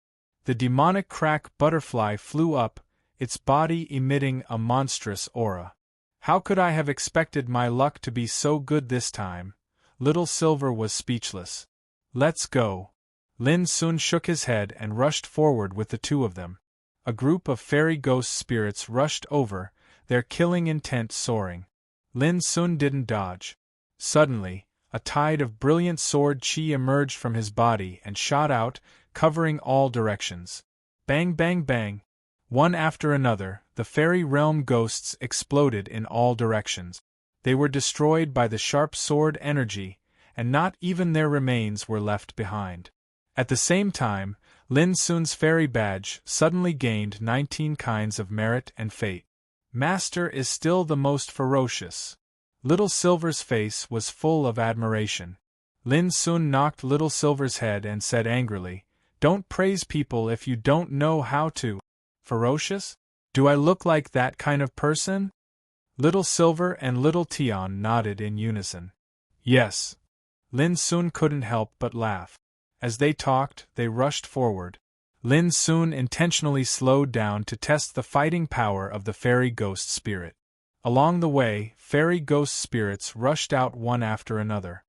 The demonic crack butterfly flew up, its body emitting a monstrous aura. How could I have expected my luck to be so good this time? Little Silver was speechless. Let's go. Lin Sun shook his head and rushed forward with the two of them. A group of fairy ghost spirits rushed over, their killing intent soaring. Lin Sun didn't dodge. Suddenly, a tide of brilliant sword chi emerged from his body and shot out, covering all directions. Bang bang bang! One after another, the fairy realm ghosts exploded in all directions. They were destroyed by the sharp sword energy, and not even their remains were left behind. At the same time, Lin Sun's fairy badge suddenly gained 19 kinds of merit and fate. Master is still the most ferocious. Little Silver's face was full of admiration. Lin Sun knocked Little Silver's head and said angrily, "Don't praise people if you don't know how to." Ferocious? Do I look like that kind of person? Little Silver and Little Tian nodded in unison. Yes. Lin Sun couldn't help but laugh. As they talked, they rushed forward. Lin Sun intentionally slowed down to test the fighting power of the fairy ghost spirit. Along the way, fairy ghost spirits rushed out one after another.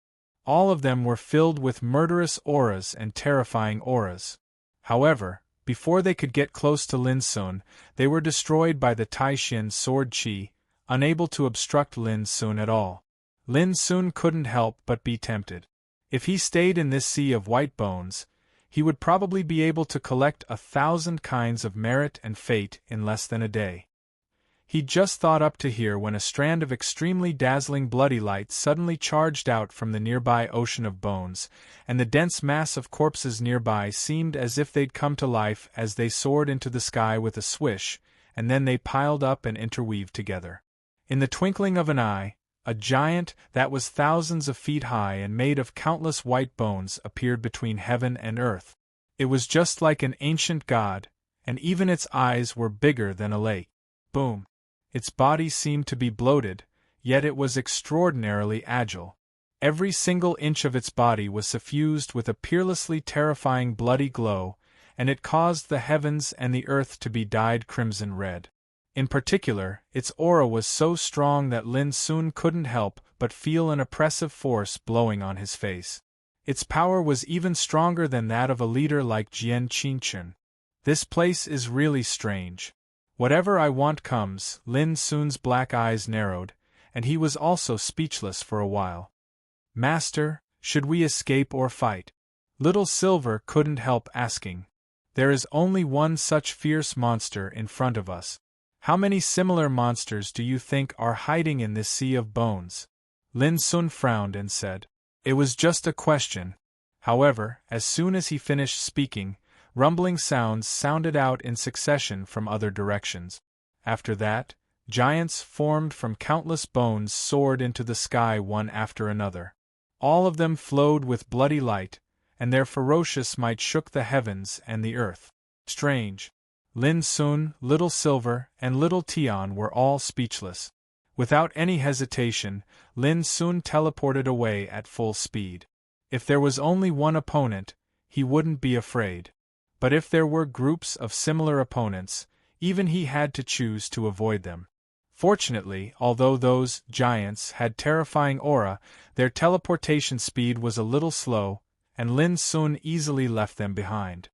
All of them were filled with murderous auras and terrifying auras. However, before they could get close to Lin Sun, they were destroyed by the Taishin sword chi, unable to obstruct Lin Sun at all. Lin Sun couldn't help but be tempted. If he stayed in this sea of white bones, he would probably be able to collect 1,000 kinds of merit and fate in less than a day. He'd just thought up to here when a strand of extremely dazzling bloody light suddenly charged out from the nearby ocean of bones, and the dense mass of corpses nearby seemed as if they'd come to life as they soared into the sky with a swish, and then they piled up and interweaved together. In the twinkling of an eye, a giant that was thousands of feet high and made of countless white bones appeared between heaven and earth. It was just like an ancient god, and even its eyes were bigger than a lake. Boom! Its body seemed to be bloated, yet it was extraordinarily agile. Every single inch of its body was suffused with a peerlessly terrifying bloody glow, and it caused the heavens and the earth to be dyed crimson red. In particular, its aura was so strong that Lin Sun couldn't help but feel an oppressive force blowing on his face. Its power was even stronger than that of a leader like Jian Qinshan. This place is really strange. Whatever I want comes. Lin Sun's black eyes narrowed, and he was also speechless for a while. Master, should we escape or fight? Little Silver couldn't help asking. There is only one such fierce monster in front of us. How many similar monsters do you think are hiding in this sea of bones? Lin Sun frowned and said. It was just a question. However, as soon as he finished speaking, rumbling sounds sounded out in succession from other directions. After that, giants formed from countless bones soared into the sky one after another. All of them flowed with bloody light, and their ferocious might shook the heavens and the earth. Strange. Lin Sun, Little Silver, and Little Tian were all speechless. Without any hesitation, Lin Sun teleported away at full speed. If there was only one opponent, he wouldn't be afraid. but if there were groups of similar opponents, even he had to choose to avoid them. Fortunately, although those giants had terrifying aura, their teleportation speed was a little slow, and Lin Sun easily left them behind.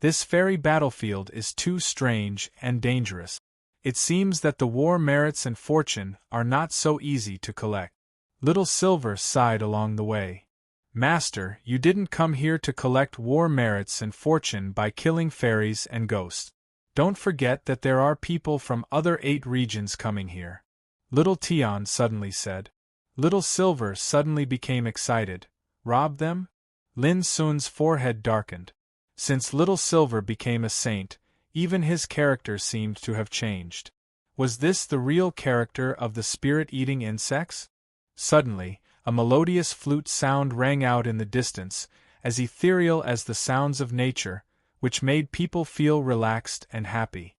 This fairy battlefield is too strange and dangerous. It seems that the war merits and fortune are not so easy to collect. Little Silver sighed along the way. Master, you didn't come here to collect war merits and fortune by killing fairies and ghosts. Don't forget that there are people from other 8 regions coming here. Little Tian suddenly said. Little Silver suddenly became excited. Rob them? Lin Sun's forehead darkened. Since Little Silver became a saint, even his character seemed to have changed. Was this the real character of the spirit-eating insects? Suddenly, a melodious flute sound rang out in the distance, as ethereal as the sounds of nature, which made people feel relaxed and happy.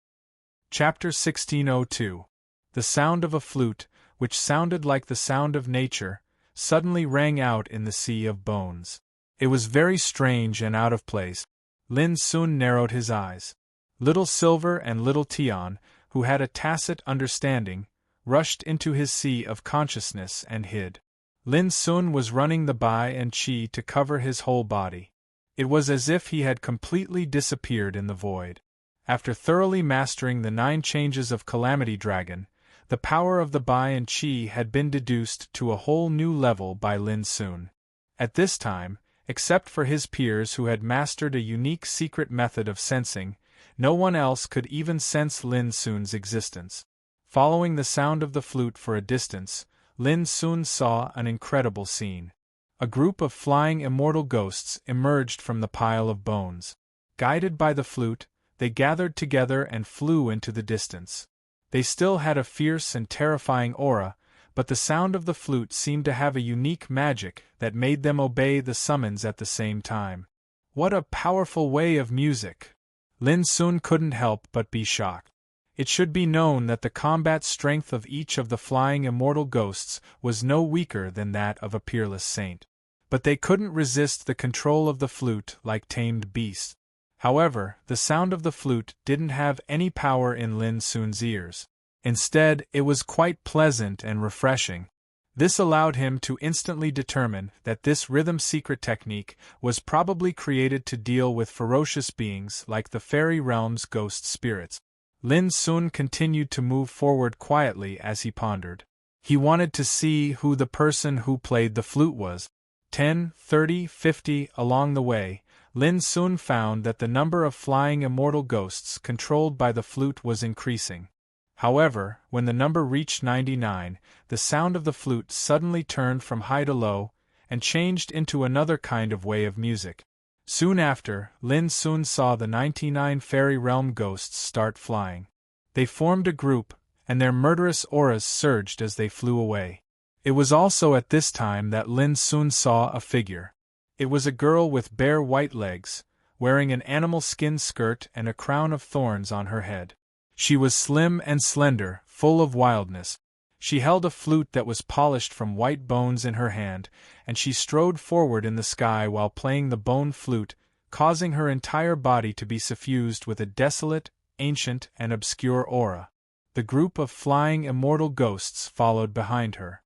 Chapter 1602. The sound of a flute, which sounded like the sound of nature, suddenly rang out in the sea of bones. It was very strange and out of place. Lin Sun narrowed his eyes. Little Silver and Little Tian, who had a tacit understanding, rushed into his sea of consciousness and hid. Lin Sun was running the Bai and Qi to cover his whole body. It was as if he had completely disappeared in the void. After thoroughly mastering the 9 changes of Calamity Dragon, the power of the Bai and Qi had been deduced to a whole new level by Lin Sun. At this time, except for his peers who had mastered a unique secret method of sensing, no one else could even sense Lin Sun's existence. Following the sound of the flute for a distance, Lin Sun saw an incredible scene. A group of flying immortal ghosts emerged from the pile of bones. Guided by the flute, they gathered together and flew into the distance. They still had a fierce and terrifying aura, but the sound of the flute seemed to have a unique magic that made them obey the summons at the same time. What a powerful way of music! Lin Sun couldn't help but be shocked. It should be known that the combat strength of each of the flying immortal ghosts was no weaker than that of a peerless saint. But they couldn't resist the control of the flute like tamed beasts. However, the sound of the flute didn't have any power in Lin Sun's ears. Instead, it was quite pleasant and refreshing. This allowed him to instantly determine that this rhythm secret technique was probably created to deal with ferocious beings like the fairy realm's ghost spirits. Lin Sun continued to move forward quietly as he pondered. He wanted to see who the person who played the flute was. 10, 30, 50 along the way, Lin Sun found that the number of flying immortal ghosts controlled by the flute was increasing. However, when the number reached 99, the sound of the flute suddenly turned from high to low, and changed into another kind of way of music. Soon after, Lin Sun saw the 99 fairy realm ghosts start flying. They formed a group, and their murderous auras surged as they flew away. It was also at this time that Lin Sun saw a figure. It was a girl with bare white legs, wearing an animal skin skirt and a crown of thorns on her head. She was slim and slender, full of wildness. She held a flute that was polished from white bones in her hand, and she strode forward in the sky while playing the bone flute, causing her entire body to be suffused with a desolate, ancient, and obscure aura. The group of flying immortal ghosts followed behind her.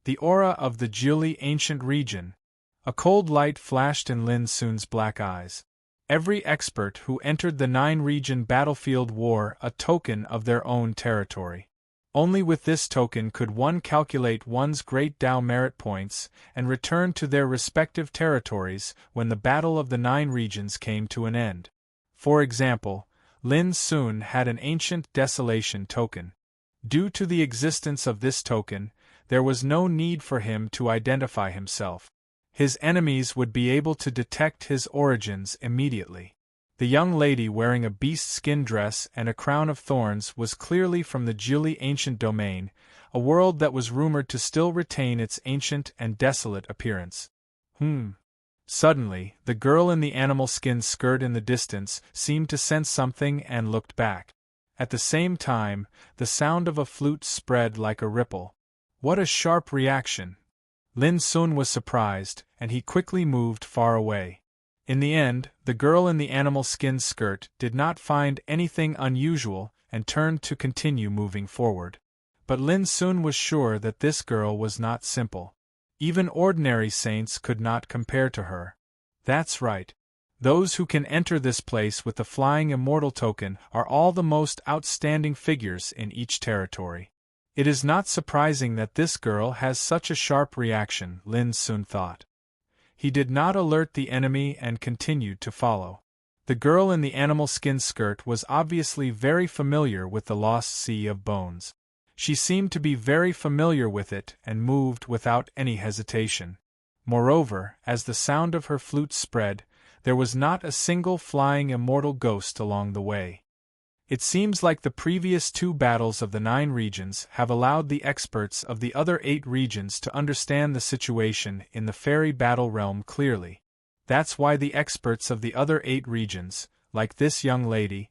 The aura of the Jiuli ancient region. A cold light flashed in Lin Sun's black eyes. Every expert who entered the 9-region battlefield wore a token of their own territory. Only with this token could one calculate one's great Tao merit points and return to their respective territories when the battle of the 9 regions came to an end. For example, Lin Sun had an ancient desolation token. Due to the existence of this token, there was no need for him to identify himself. His enemies would be able to detect his origins immediately. The young lady wearing a beast skin dress and a crown of thorns was clearly from the Jiuli ancient domain, a world that was rumored to still retain its ancient and desolate appearance. Suddenly, the girl in the animal skin skirt in the distance seemed to sense something and looked back. At the same time, the sound of a flute spread like a ripple. What a sharp reaction! Lin Sun was surprised, and he quickly moved far away. In the end, the girl in the animal skin skirt did not find anything unusual and turned to continue moving forward. But Lin Sun was sure that this girl was not simple. Even ordinary saints could not compare to her. That's right. Those who can enter this place with the flying immortal token are all the most outstanding figures in each territory. It is not surprising that this girl has such a sharp reaction, Lin Sun thought. He did not alert the enemy and continued to follow. The girl in the animal skin skirt was obviously very familiar with the lost sea of bones. She seemed to be very familiar with it and moved without any hesitation. Moreover, as the sound of her flute spread, there was not a single flying immortal ghost along the way. It seems like the previous 2 battles of the 9 regions have allowed the experts of the other 8 regions to understand the situation in the fairy battle realm clearly. That's why the experts of the other 8 regions, like this young lady,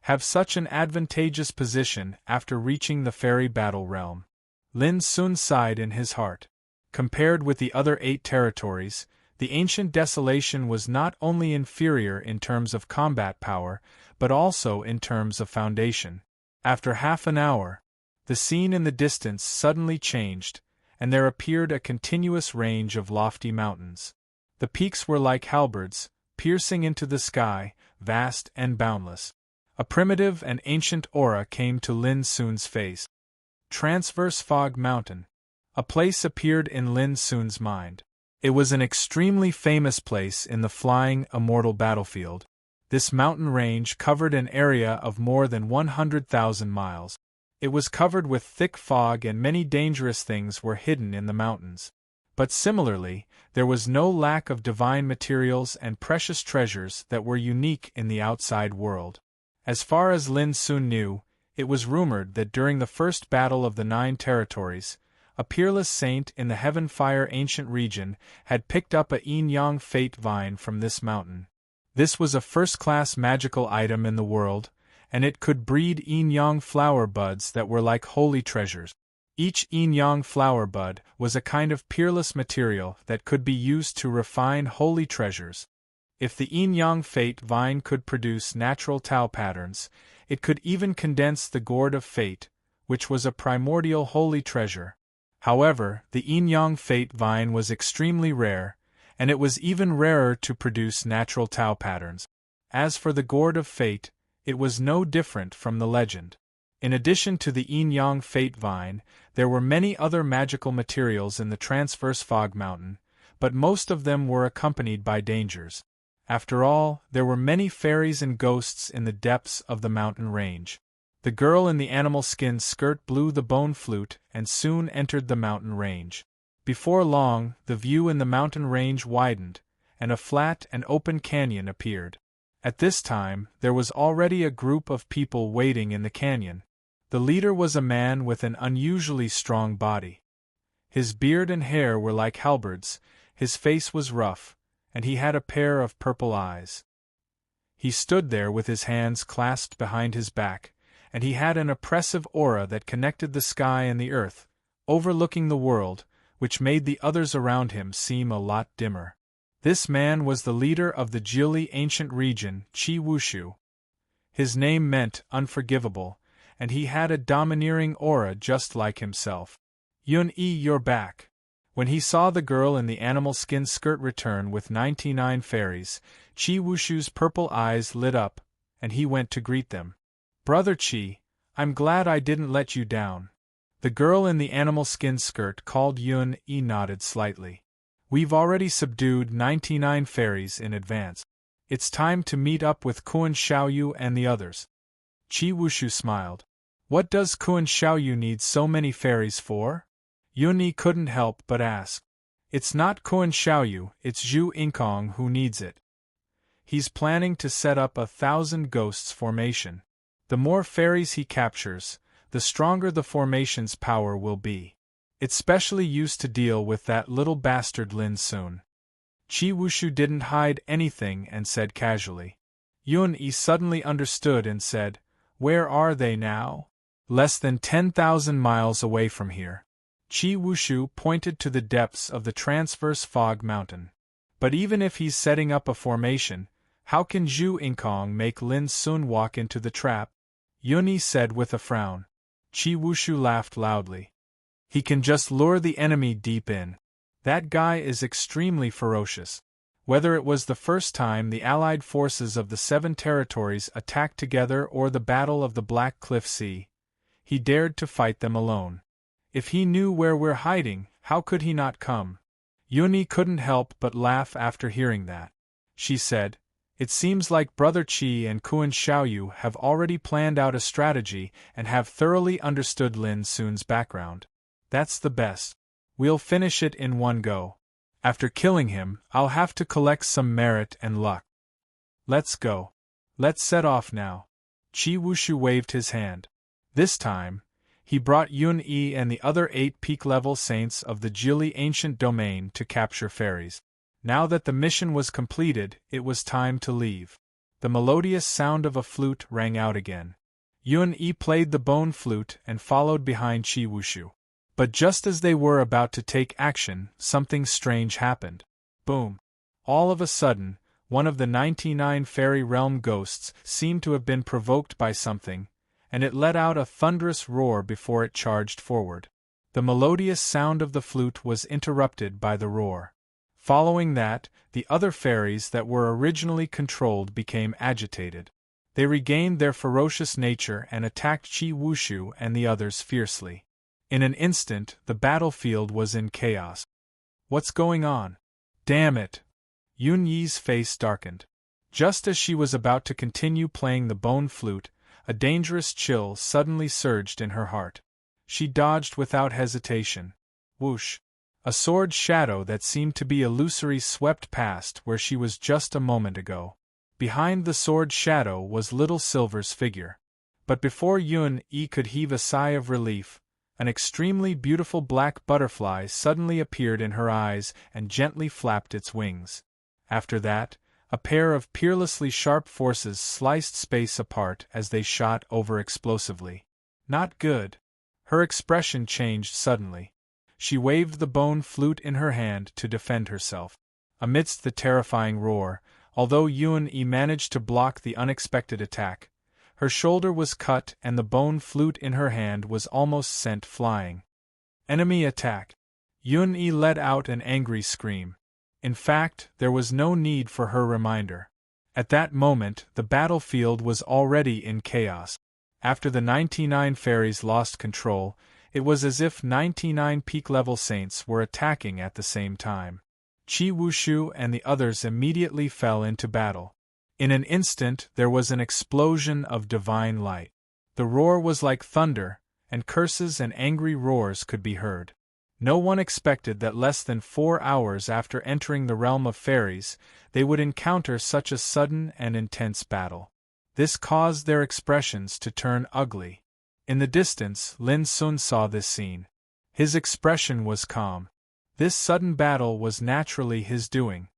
have such an advantageous position after reaching the fairy battle realm. Lin Sun sighed in his heart. Compared with the other 8 territories, the ancient desolation was not only inferior in terms of combat power, but also in terms of foundation. After half an hour, the scene in the distance suddenly changed, and there appeared a continuous range of lofty mountains. The peaks were like halberds, piercing into the sky, vast and boundless. A primitive and ancient aura came to Lin Sun's face. Transverse Fog Mountain. A place appeared in Lin Sun's mind. It was an extremely famous place in the flying, immortal battlefield. This mountain range covered an area of more than 100,000 miles. It was covered with thick fog and many dangerous things were hidden in the mountains. But similarly, there was no lack of divine materials and precious treasures that were unique in the outside world. As far as Lin Sun knew, it was rumored that during the first battle of the 9 territories, a peerless saint in the Heaven-Fire ancient region had picked up a yin-yang fate vine from this mountain. This was a first-class magical item in the world, and it could breed yin-yang flower buds that were like holy treasures. Each yin-yang flower bud was a kind of peerless material that could be used to refine holy treasures. If the yin-yang fate vine could produce natural Tao patterns, it could even condense the gourd of fate, which was a primordial holy treasure. However, the yin-yang fate vine was extremely rare, and it was even rarer to produce natural Tao patterns. As for the gourd of fate, it was no different from the legend. In addition to the yin-yang fate vine, there were many other magical materials in the transverse fog mountain, but most of them were accompanied by dangers. After all, there were many fairies and ghosts in the depths of the mountain range. The girl in the animal skin skirt blew the bone flute and soon entered the mountain range. Before long, the view in the mountain range widened, and a flat and open canyon appeared. At this time, there was already a group of people waiting in the canyon. The leader was a man with an unusually strong body. His beard and hair were like halberds, his face was rough, and he had a pair of purple eyes. He stood there with his hands clasped behind his back, and he had an oppressive aura that connected the sky and the earth, overlooking the world, which made the others around him seem a lot dimmer. This man was the leader of the Jili ancient region, Qi Wushu. His name meant unforgivable, and he had a domineering aura just like himself. Yun-yi, you're back. When he saw the girl in the animal skin skirt return with 99 fairies, Qi Wushu's purple eyes lit up, and he went to greet them. Brother Qi, I'm glad I didn't let you down. The girl in the animal skin skirt called Yun-yi nodded slightly. We've already subdued 99 fairies in advance. It's time to meet up with Kun Xiaoyu and the others. Qi Wushu smiled. What does Kun Xiaoyu need so many fairies for? Yun-yi couldn't help but ask. It's not Kun Xiaoyu, it's Zhu Inkong who needs it. He's planning to set up 1,000 ghosts formation. The more fairies he captures, the stronger the formation's power will be. It's specially used to deal with that little bastard Lin Sun. Qi Wushu didn't hide anything and said casually. Yun-yi suddenly understood and said, Where are they now? Less than 10,000 miles away from here. Qi Wushu pointed to the depths of the transverse fog mountain. But even if he's setting up a formation, how can Zhu Yingkong make Lin Sun walk into the trap? Yun Yi said with a frown. Qi Wushu laughed loudly. He can just lure the enemy deep in. That guy is extremely ferocious. Whether it was the first time the allied forces of the Seven Territories attacked together or the Battle of the Black Cliff Sea, he dared to fight them alone. If he knew where we're hiding, how could he not come? Yun Yi couldn't help but laugh after hearing that. She said, "It seems like Brother Qi and Kuan Xiaoyu have already planned out a strategy and have thoroughly understood Lin Sun's background. That's the best. We'll finish it in one go. After killing him, I'll have to collect some merit and luck. Let's go. Let's set off now." Qi Wushu waved his hand. This time, he brought Yun Yi and the other 8 peak-level saints of the Jili ancient domain to capture fairies. Now that the mission was completed, it was time to leave. The melodious sound of a flute rang out again. Yun Yi played the bone flute and followed behind Qi Wushu. But just as they were about to take action, something strange happened. Boom! All of a sudden, one of the 99 fairy realm ghosts seemed to have been provoked by something, and it let out a thunderous roar before it charged forward. The melodious sound of the flute was interrupted by the roar. Following that, the other fairies that were originally controlled became agitated. They regained their ferocious nature and attacked Qi Wushu and the others fiercely. In an instant, the battlefield was in chaos. What's going on? Damn it! Yun Yi's face darkened. Just as she was about to continue playing the bone flute, a dangerous chill suddenly surged in her heart. She dodged without hesitation. Whoosh! A sword shadow that seemed to be illusory swept past where she was just a moment ago. Behind the sword shadow was Little Silver's figure. But before Yun Yi could heave a sigh of relief, an extremely beautiful black butterfly suddenly appeared in her eyes and gently flapped its wings. After that, a pair of peerlessly sharp forces sliced space apart as they shot over explosively. Not good. Her expression changed suddenly. She waved the bone flute in her hand to defend herself. Amidst the terrifying roar, although Yun Yi managed to block the unexpected attack, her shoulder was cut and the bone flute in her hand was almost sent flying. Enemy attack! Yun Yi let out an angry scream. In fact, there was no need for her reminder. At that moment, the battlefield was already in chaos. After the 99 fairies lost control, it was as if 99 peak-level saints were attacking at the same time. Qi Wushu and the others immediately fell into battle. In an instant there was an explosion of divine light. The roar was like thunder, and curses and angry roars could be heard. No one expected that less than 4 hours after entering the realm of fairies, they would encounter such a sudden and intense battle. This caused their expressions to turn ugly. In the distance, Lin Sun saw this scene. His expression was calm. This sudden battle was naturally his doing.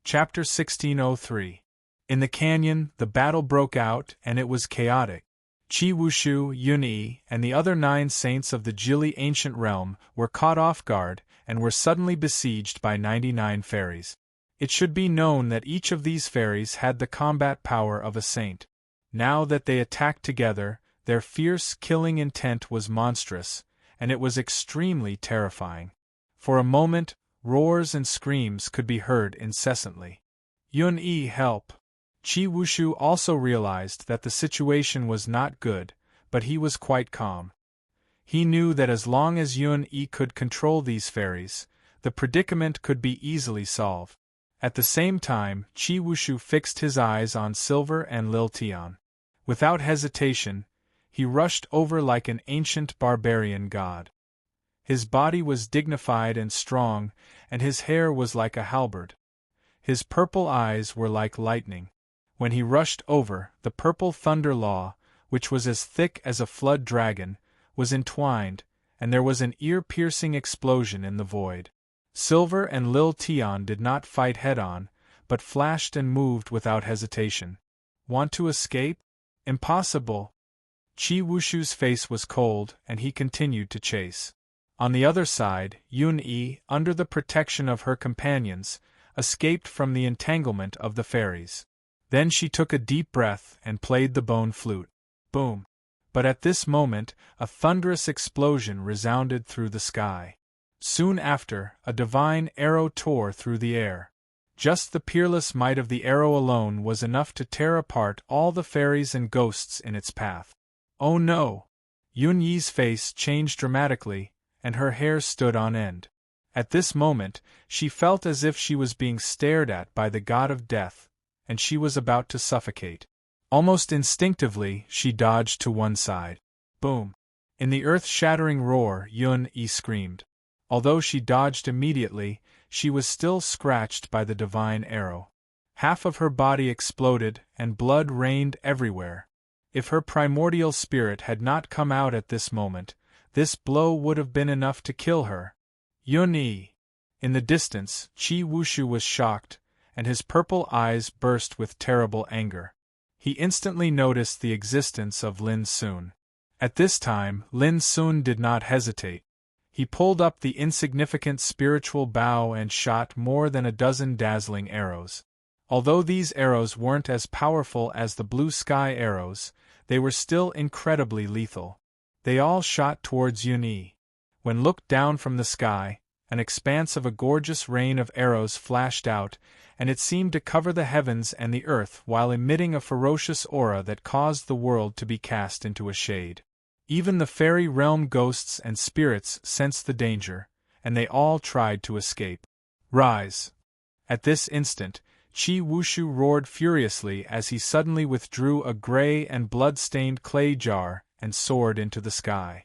Chapter 1603. In the canyon, the battle broke out and it was chaotic. Qi Wushu, Yun Yi, and the other 9 saints of the Jili ancient realm were caught off guard and were suddenly besieged by 99 fairies. It should be known that each of these fairies had the combat power of a saint. Now that they attacked together, their fierce killing intent was monstrous, and it was extremely terrifying. For a moment, roars and screams could be heard incessantly. Yun Yi, help! Qi Wushu also realized that the situation was not good, but he was quite calm. He knew that as long as Yun Yi could control these fairies, the predicament could be easily solved. At the same time, Qi Wushu fixed his eyes on Silver and Lil Tian. Without hesitation, he rushed over like an ancient barbarian god. His body was dignified and strong, and his hair was like a halberd. His purple eyes were like lightning. When he rushed over, the purple thunder law, which was as thick as a flood dragon, was entwined, and there was an ear-piercing explosion in the void. Silver and Lil Tian did not fight head-on, but flashed and moved without hesitation. Want to escape? Impossible! Qi Wushu's face was cold, and he continued to chase. On the other side, Yun Yi, under the protection of her companions, escaped from the entanglement of the fairies. Then she took a deep breath and played the bone flute. Boom! But at this moment, a thunderous explosion resounded through the sky. Soon after, a divine arrow tore through the air. Just the peerless might of the arrow alone was enough to tear apart all the fairies and ghosts in its path. Oh no! Yun Yi's face changed dramatically, and her hair stood on end. At this moment, she felt as if she was being stared at by the god of death, and she was about to suffocate. Almost instinctively, she dodged to one side. Boom! In the earth-shattering roar, Yun Yi screamed. Although she dodged immediately, she was still scratched by the divine arrow. Half of her body exploded, and blood rained everywhere. If her primordial spirit had not come out at this moment, this blow would have been enough to kill her. Yun Yi! In the distance, Qi Wushu was shocked, and his purple eyes burst with terrible anger. He instantly noticed the existence of Lin Sun. At this time, Lin Sun did not hesitate. He pulled up the insignificant spiritual bow and shot more than a dozen dazzling arrows. Although these arrows weren't as powerful as the blue sky arrows, they were still incredibly lethal. They all shot towards Yun Yi. When looked down from the sky, an expanse of a gorgeous rain of arrows flashed out, and it seemed to cover the heavens and the earth while emitting a ferocious aura that caused the world to be cast into a shade. Even the fairy realm ghosts and spirits sensed the danger, and they all tried to escape. Rise! At this instant, Qi Wushu roared furiously as he suddenly withdrew a gray and blood-stained clay jar and soared into the sky.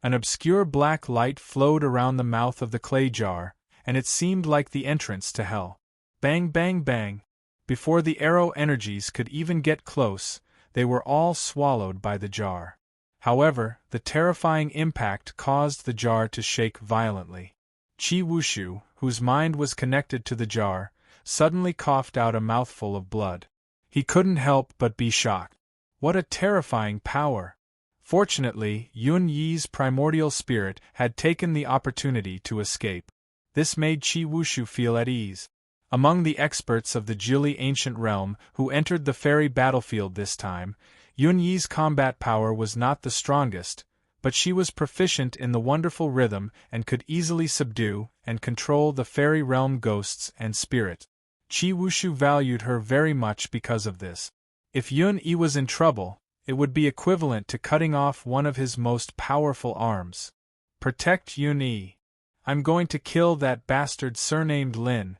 An obscure black light flowed around the mouth of the clay jar, and it seemed like the entrance to hell. Bang, bang, bang! Before the arrow energies could even get close, they were all swallowed by the jar. However, the terrifying impact caused the jar to shake violently. Qi Wushu, whose mind was connected to the jar, suddenly coughed out a mouthful of blood. He couldn't help but be shocked. What a terrifying power! Fortunately, Yun Yi's primordial spirit had taken the opportunity to escape. This made Qi Wushu feel at ease. Among the experts of the Jili ancient realm who entered the fairy battlefield this time, Yun Yi's combat power was not the strongest, but she was proficient in the wonderful rhythm and could easily subdue and control the fairy realm ghosts and spirits. Qi Wushu valued her very much because of this. If Yun Yi was in trouble, it would be equivalent to cutting off one of his most powerful arms. Protect Yun Yi. I'm going to kill that bastard surnamed Lin.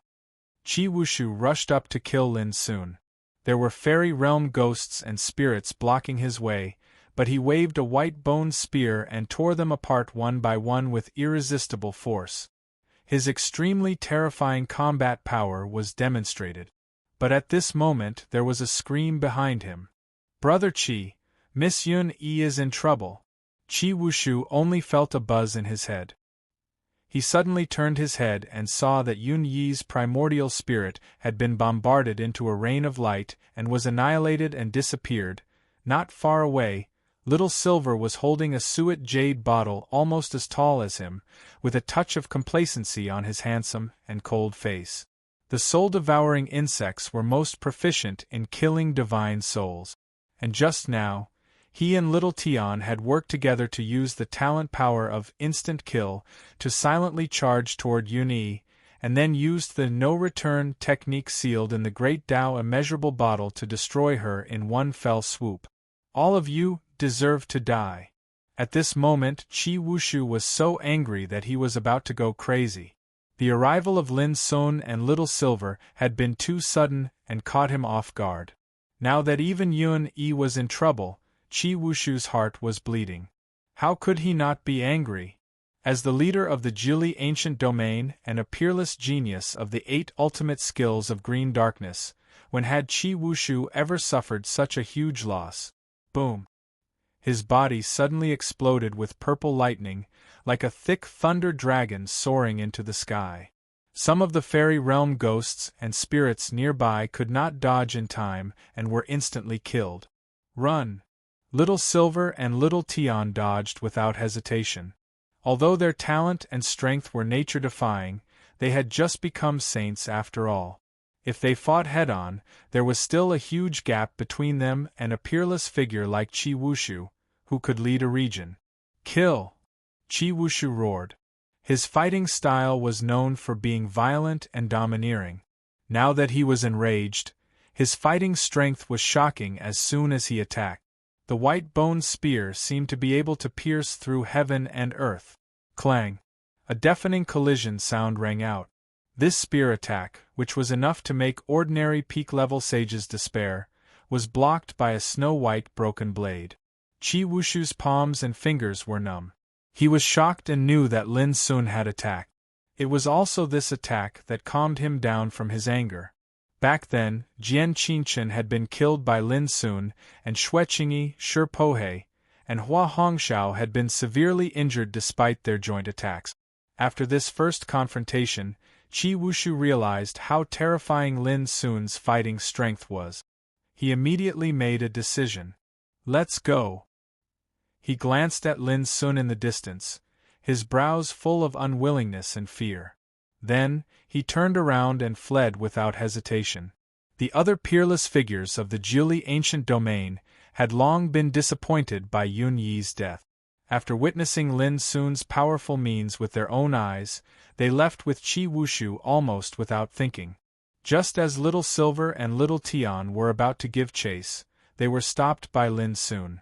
Qi Wushu rushed up to kill Lin Sun. There were fairy realm ghosts and spirits blocking his way, but he waved a white bone spear and tore them apart one by one with irresistible force. His extremely terrifying combat power was demonstrated. But at this moment there was a scream behind him. Brother Qi, Miss Yun Yi is in trouble. Qi Wushu only felt a buzz in his head. He suddenly turned his head and saw that Yun Yi's primordial spirit had been bombarded into a rain of light and was annihilated and disappeared. Not far away, Little Silver was holding a suet jade bottle almost as tall as him, with a touch of complacency on his handsome and cold face. The soul-devouring insects were most proficient in killing divine souls. And just now, he and Little Tian had worked together to use the talent power of instant kill to silently charge toward Yun Yi, and then used the no-return technique sealed in the Great Tao immeasurable bottle to destroy her in one fell swoop. All of you deserve to die. At this moment, Qi Wushu was so angry that he was about to go crazy. The arrival of Lin Sun and Little Silver had been too sudden and caught him off guard. Now that even Yun Yi was in trouble, Qi Wushu's heart was bleeding. How could he not be angry? As the leader of the Jili ancient domain and a peerless genius of the 8 ultimate skills of green darkness, when had Qi Wushu ever suffered such a huge loss? Boom! His body suddenly exploded with purple lightning, like a thick thunder dragon soaring into the sky. Some of the fairy realm ghosts and spirits nearby could not dodge in time and were instantly killed. Run! Little Silver and Little Tian dodged without hesitation. Although their talent and strength were nature-defying, They had just become saints after all. If they fought head-on, there was still a huge gap between them and a peerless figure like Qi Wushu, who could lead a region. Kill! Qi Wushu roared. His fighting style was known for being violent and domineering. Now that he was enraged, his fighting strength was shocking as soon as he attacked. The white bone spear seemed to be able to pierce through heaven and earth. Clang! A deafening collision sound rang out. This spear attack, which was enough to make ordinary peak-level sages despair, was blocked by a snow-white broken blade. Qi Wushu's palms and fingers were numb. He was shocked and knew that Lin Sun had attacked. It was also this attack that calmed him down from his anger. Back then, Jian Qinchen had been killed by Lin Sun, and Xue Qingyi, Shi Pohei, and Hua Hongxiao had been severely injured despite their joint attacks. After this first confrontation, Qi Wushu realized how terrifying Lin Sun's fighting strength was. He immediately made a decision. Let's go. He glanced at Lin Sun in the distance, his brows full of unwillingness and fear. Then, he turned around and fled without hesitation. The other peerless figures of the Jiuli ancient domain had long been disappointed by Yun Yi's death. After witnessing Lin Sun's powerful means with their own eyes, they left with Qi Wushu almost without thinking. Just as Little Silver and Little Tian were about to give chase, they were stopped by Lin Sun.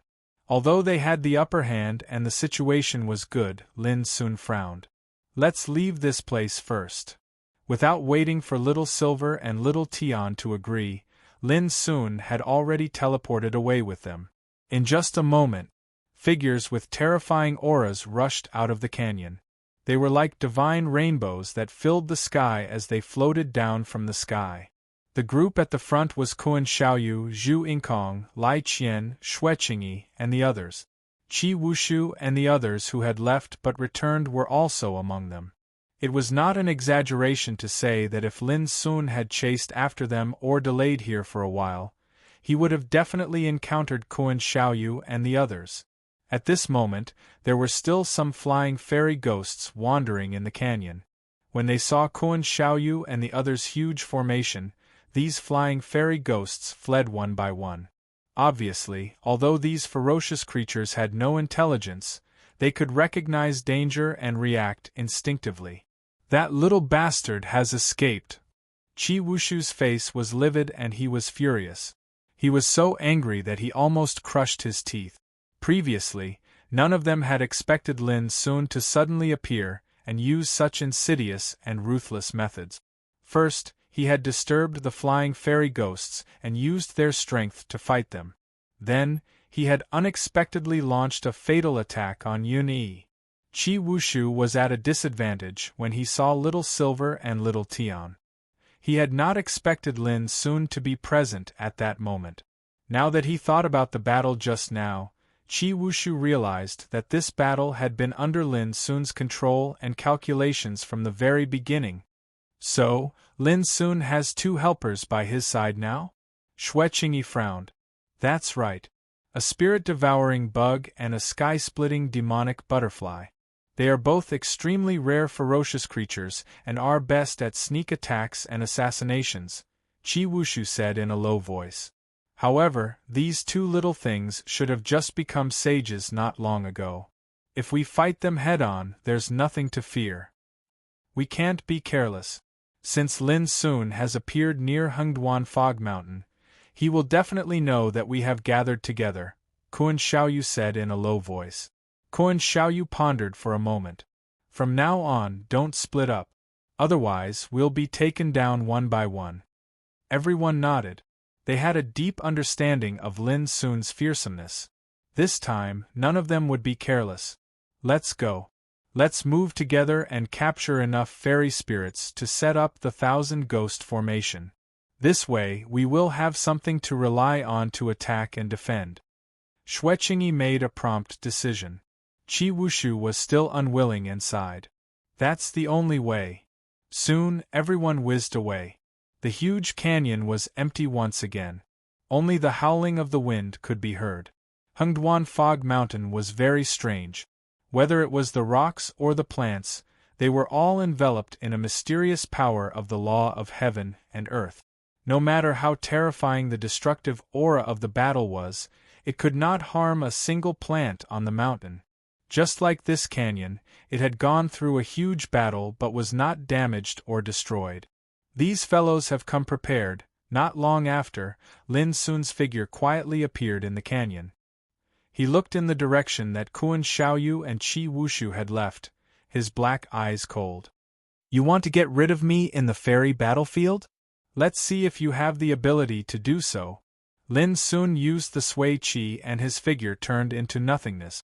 Although they had the upper hand and the situation was good, Lin Sun frowned. Let's leave this place first. Without waiting for Little Silver and Little Tian to agree, Lin Sun had already teleported away with them. In just a moment, figures with terrifying auras rushed out of the canyon. They were like divine rainbows that filled the sky as they floated down from the sky. The group at the front was Kuan Xiaoyu, Zhu Yingkong, Lai Qian, Xue Qingyi, and the others. Qi Wushu and the others who had left but returned were also among them. It was not an exaggeration to say that if Lin Sun had chased after them or delayed here for a while, he would have definitely encountered Kuan Xiaoyu and the others. At this moment, there were still some flying fairy ghosts wandering in the canyon. When they saw Kuan Xiaoyu and the others' huge formation, these flying fairy ghosts fled one by one. Obviously, although these ferocious creatures had no intelligence, they could recognize danger and react instinctively. That little bastard has escaped. Qi Wushu's face was livid and he was furious. He was so angry that he almost crushed his teeth. Previously, none of them had expected Lin Sun to suddenly appear and use such insidious and ruthless methods. First, he had disturbed the flying fairy ghosts and used their strength to fight them. Then, he had unexpectedly launched a fatal attack on Yun Yi. Qi Wushu was at a disadvantage when he saw Little Silver and Little Tian. He had not expected Lin Sun to be present at that moment. Now that he thought about the battle just now, Qi Wushu realized that this battle had been under Lin Sun's control and calculations from the very beginning. So, Lin Sun has two helpers by his side now? Xue Qingyi frowned. That's right. A spirit-devouring bug and a sky-splitting demonic butterfly. They are both extremely rare ferocious creatures and are best at sneak attacks and assassinations, Qi Wushu said in a low voice. However, these two little things should have just become sages not long ago. If we fight them head-on, there's nothing to fear. We can't be careless. Since Lin Sun has appeared near Hengduan Fog Mountain, he will definitely know that we have gathered together, Kuan Xiaoyu said in a low voice. Kuan Xiaoyu pondered for a moment. From now on, don't split up. Otherwise, we'll be taken down one by one. Everyone nodded. They had a deep understanding of Lin Sun's fearsomeness. This time, none of them would be careless. Let's go. Let's move together and capture enough fairy spirits to set up the 1,000-ghost formation. This way, we will have something to rely on to attack and defend. Xue Qingyi made a prompt decision. Qi Wushu was still unwilling and sighed. That's the only way. Soon, everyone whizzed away. The huge canyon was empty once again. Only the howling of the wind could be heard. Hengduan Fog Mountain was very strange. Whether it was the rocks or the plants, They were all enveloped in a mysterious power of the law of heaven and earth. No matter how terrifying the destructive aura of the battle was, it could not harm a single plant on the mountain. Just like this canyon, it had gone through a huge battle but was not damaged or destroyed. These fellows have come prepared. Not long after, Lin Sun's figure quietly appeared in the canyon. He looked in the direction that Kuan Xiaoyu and Qi Wushu had left, his black eyes cold. "You want to get rid of me in the fairy battlefield? Let's see if you have the ability to do so." Lin Sun used the Sui Qi and his figure turned into nothingness.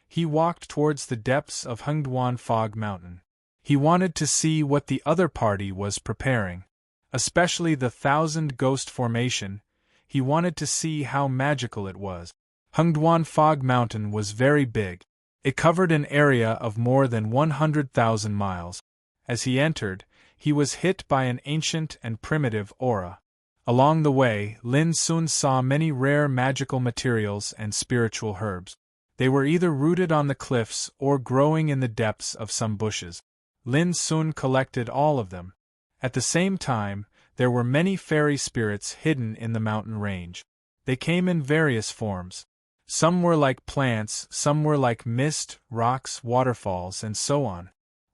He walked towards the depths of Hengduan Fog Mountain. He wanted to see what the other party was preparing. Especially the Thousand Ghost Formation, he wanted to see how magical it was. Hengduan Fog Mountain was very big. It covered an area of more than 100,000 miles. As he entered, he was hit by an ancient and primitive aura. Along the way, Lin Sun saw many rare magical materials and spiritual herbs. They were either rooted on the cliffs or growing in the depths of some bushes. Lin Sun collected all of them. At the same time, there were many fairy spirits hidden in the mountain range. They came in various forms. Some were like plants, some were like mist, rocks, waterfalls, and so on.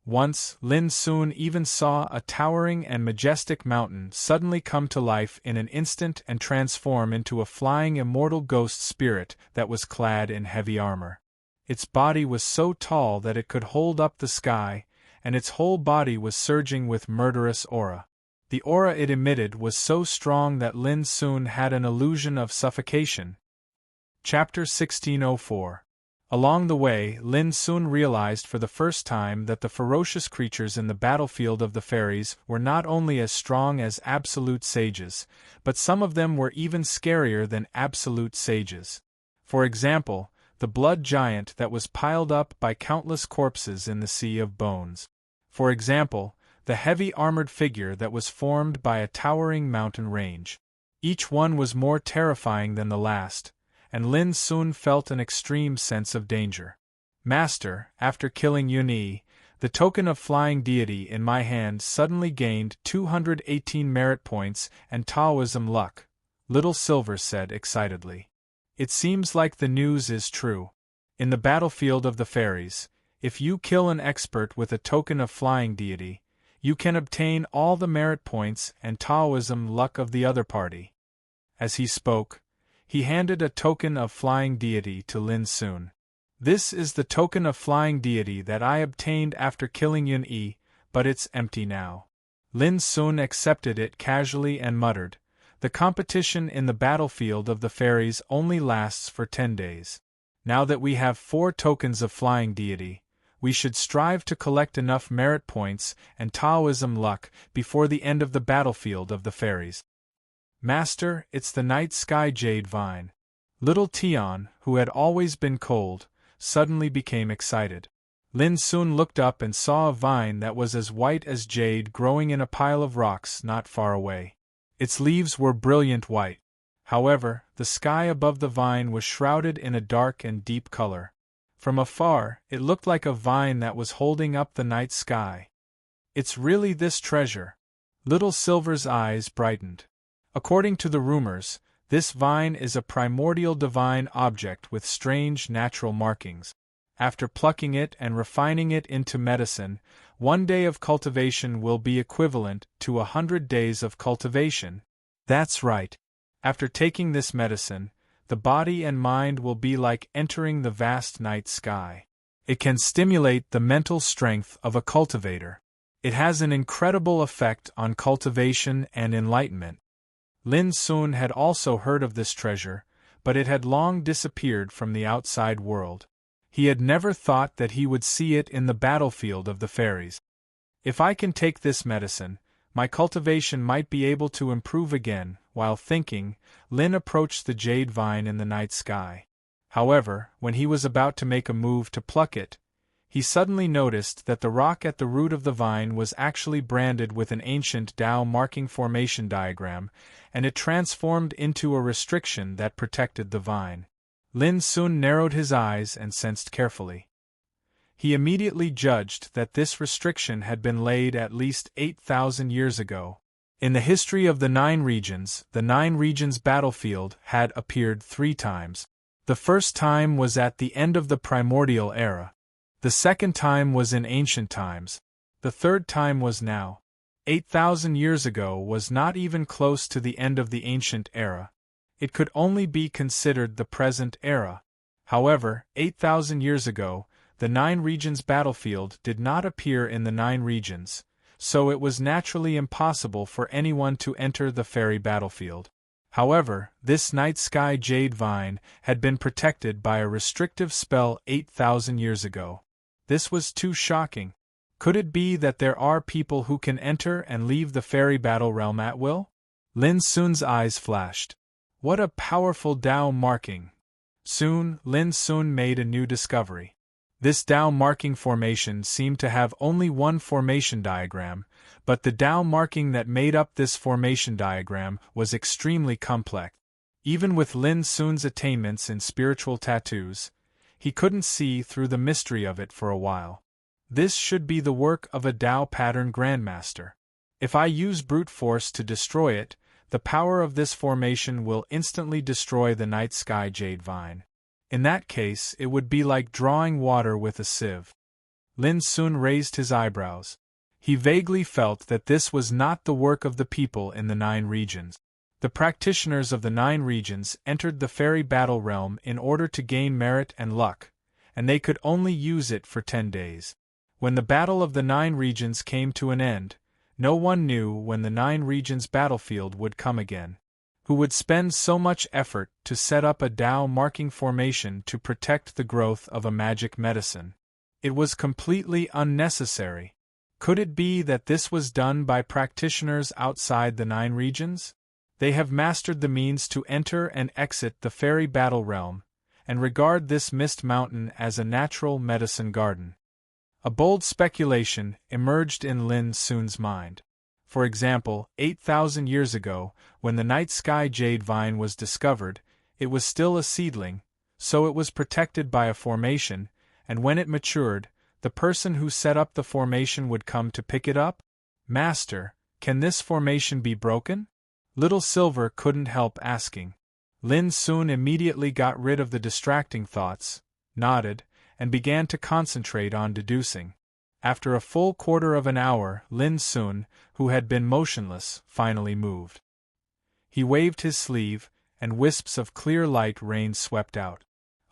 Once, Lin Sun even saw a towering and majestic mountain suddenly come to life in an instant and transform into a flying immortal ghost spirit that was clad in heavy armor. Its body was so tall that it could hold up the sky, and its whole body was surging with murderous aura. The aura it emitted was so strong that Lin Sun had an illusion of suffocation. Chapter 1604. Along the way, Lin Sun realized for the first time that the ferocious creatures in the battlefield of the fairies were not only as strong as absolute sages, but some of them were even scarier than absolute sages. For example, the blood giant that was piled up by countless corpses in the sea of bones. For example, the heavy armored figure that was formed by a towering mountain range. Each one was more terrifying than the last, and Lin Sun felt an extreme sense of danger. "Master, after killing Yunyi, the token of flying deity in my hand suddenly gained 218 merit points and Taoism luck," Little Silver said excitedly. "It seems like the news is true. In the battlefield of the fairies, if you kill an expert with a token of flying deity, you can obtain all the merit points and Taoism luck of the other party." As he spoke, he handed a token of flying deity to Lin Sun. "This is the token of flying deity that I obtained after killing Yunyi, but it's empty now." Lin Sun accepted it casually and muttered, "The competition in the battlefield of the fairies only lasts for 10 days. Now that we have 4 tokens of flying deity, we should strive to collect enough merit points and Taoism luck before the end of the battlefield of the fairies." "Master, it's the night sky jade vine." Little Tian, who had always been cold, suddenly became excited. Lin Sun looked up and saw a vine that was as white as jade growing in a pile of rocks not far away. Its leaves were brilliant white. However, the sky above the vine was shrouded in a dark and deep color. From afar, it looked like a vine that was holding up the night sky. "It's really this treasure." Little Silver's eyes brightened. According to the rumors, this vine is a primordial divine object with strange natural markings. After plucking it and refining it into medicine, 1 day of cultivation will be equivalent to 100 days of cultivation. That's right. After taking this medicine, the body and mind will be like entering the vast night sky. It can stimulate the mental strength of a cultivator. It has an incredible effect on cultivation and enlightenment. Lin Sun had also heard of this treasure, but it had long disappeared from the outside world. He had never thought that he would see it in the battlefield of the fairies. "If I can take this medicine, my cultivation might be able to improve again." While thinking, Lin approached the jade vine in the night sky. However, when he was about to make a move to pluck it, he suddenly noticed that the rock at the root of the vine was actually branded with an ancient Tao marking formation diagram, and it transformed into a restriction that protected the vine. Lin Sun narrowed his eyes and sensed carefully. He immediately judged that this restriction had been laid at least 8,000 years ago. In the history of the Nine Regions battlefield had appeared 3 times. The first time was at the end of the primordial era. The second time was in ancient times. The third time was now. 8,000 years ago was not even close to the end of the ancient era. It could only be considered the present era. However, 8,000 years ago, the Nine Regions battlefield did not appear in the Nine Regions, so it was naturally impossible for anyone to enter the fairy battlefield. However, this night sky jade vine had been protected by a restrictive spell 8,000 years ago. This was too shocking. Could it be that there are people who can enter and leave the fairy battle realm at will? Lin Sun's eyes flashed. What a powerful Tao marking! Soon, Lin Sun made a new discovery. This Tao marking formation seemed to have only one formation diagram, but the Tao marking that made up this formation diagram was extremely complex. Even with Lin Sun's attainments in spiritual tattoos, he couldn't see through the mystery of it for a while. This should be the work of a Tao pattern grandmaster. If I use brute force to destroy it, the power of this formation will instantly destroy the night sky jade vine. In that case, it would be like drawing water with a sieve. Lin Sun raised his eyebrows. He vaguely felt that this was not the work of the people in the Nine Regions. The practitioners of the Nine Regions entered the fairy battle realm in order to gain merit and luck, and they could only use it for 10 days. When the battle of the Nine Regions came to an end, no one knew when the Nine Regions battlefield would come again. Who would spend so much effort to set up a Tao marking formation to protect the growth of a magic medicine? It was completely unnecessary. Could it be that this was done by practitioners outside the Nine Regions? They have mastered the means to enter and exit the fairy battle realm, and regard this mist mountain as a natural medicine garden. A bold speculation emerged in Lin Sun's mind. For example, 8,000 years ago, when the night sky jade vine was discovered, it was still a seedling, so it was protected by a formation, and when it matured, the person who set up the formation would come to pick it up? Master, can this formation be broken? Little Silver couldn't help asking. Lin Sun immediately got rid of the distracting thoughts, nodded, and began to concentrate on deducing. After a full quarter of an hour, Lin Sun, who had been motionless, finally moved. He waved his sleeve, and wisps of clear light rain swept out.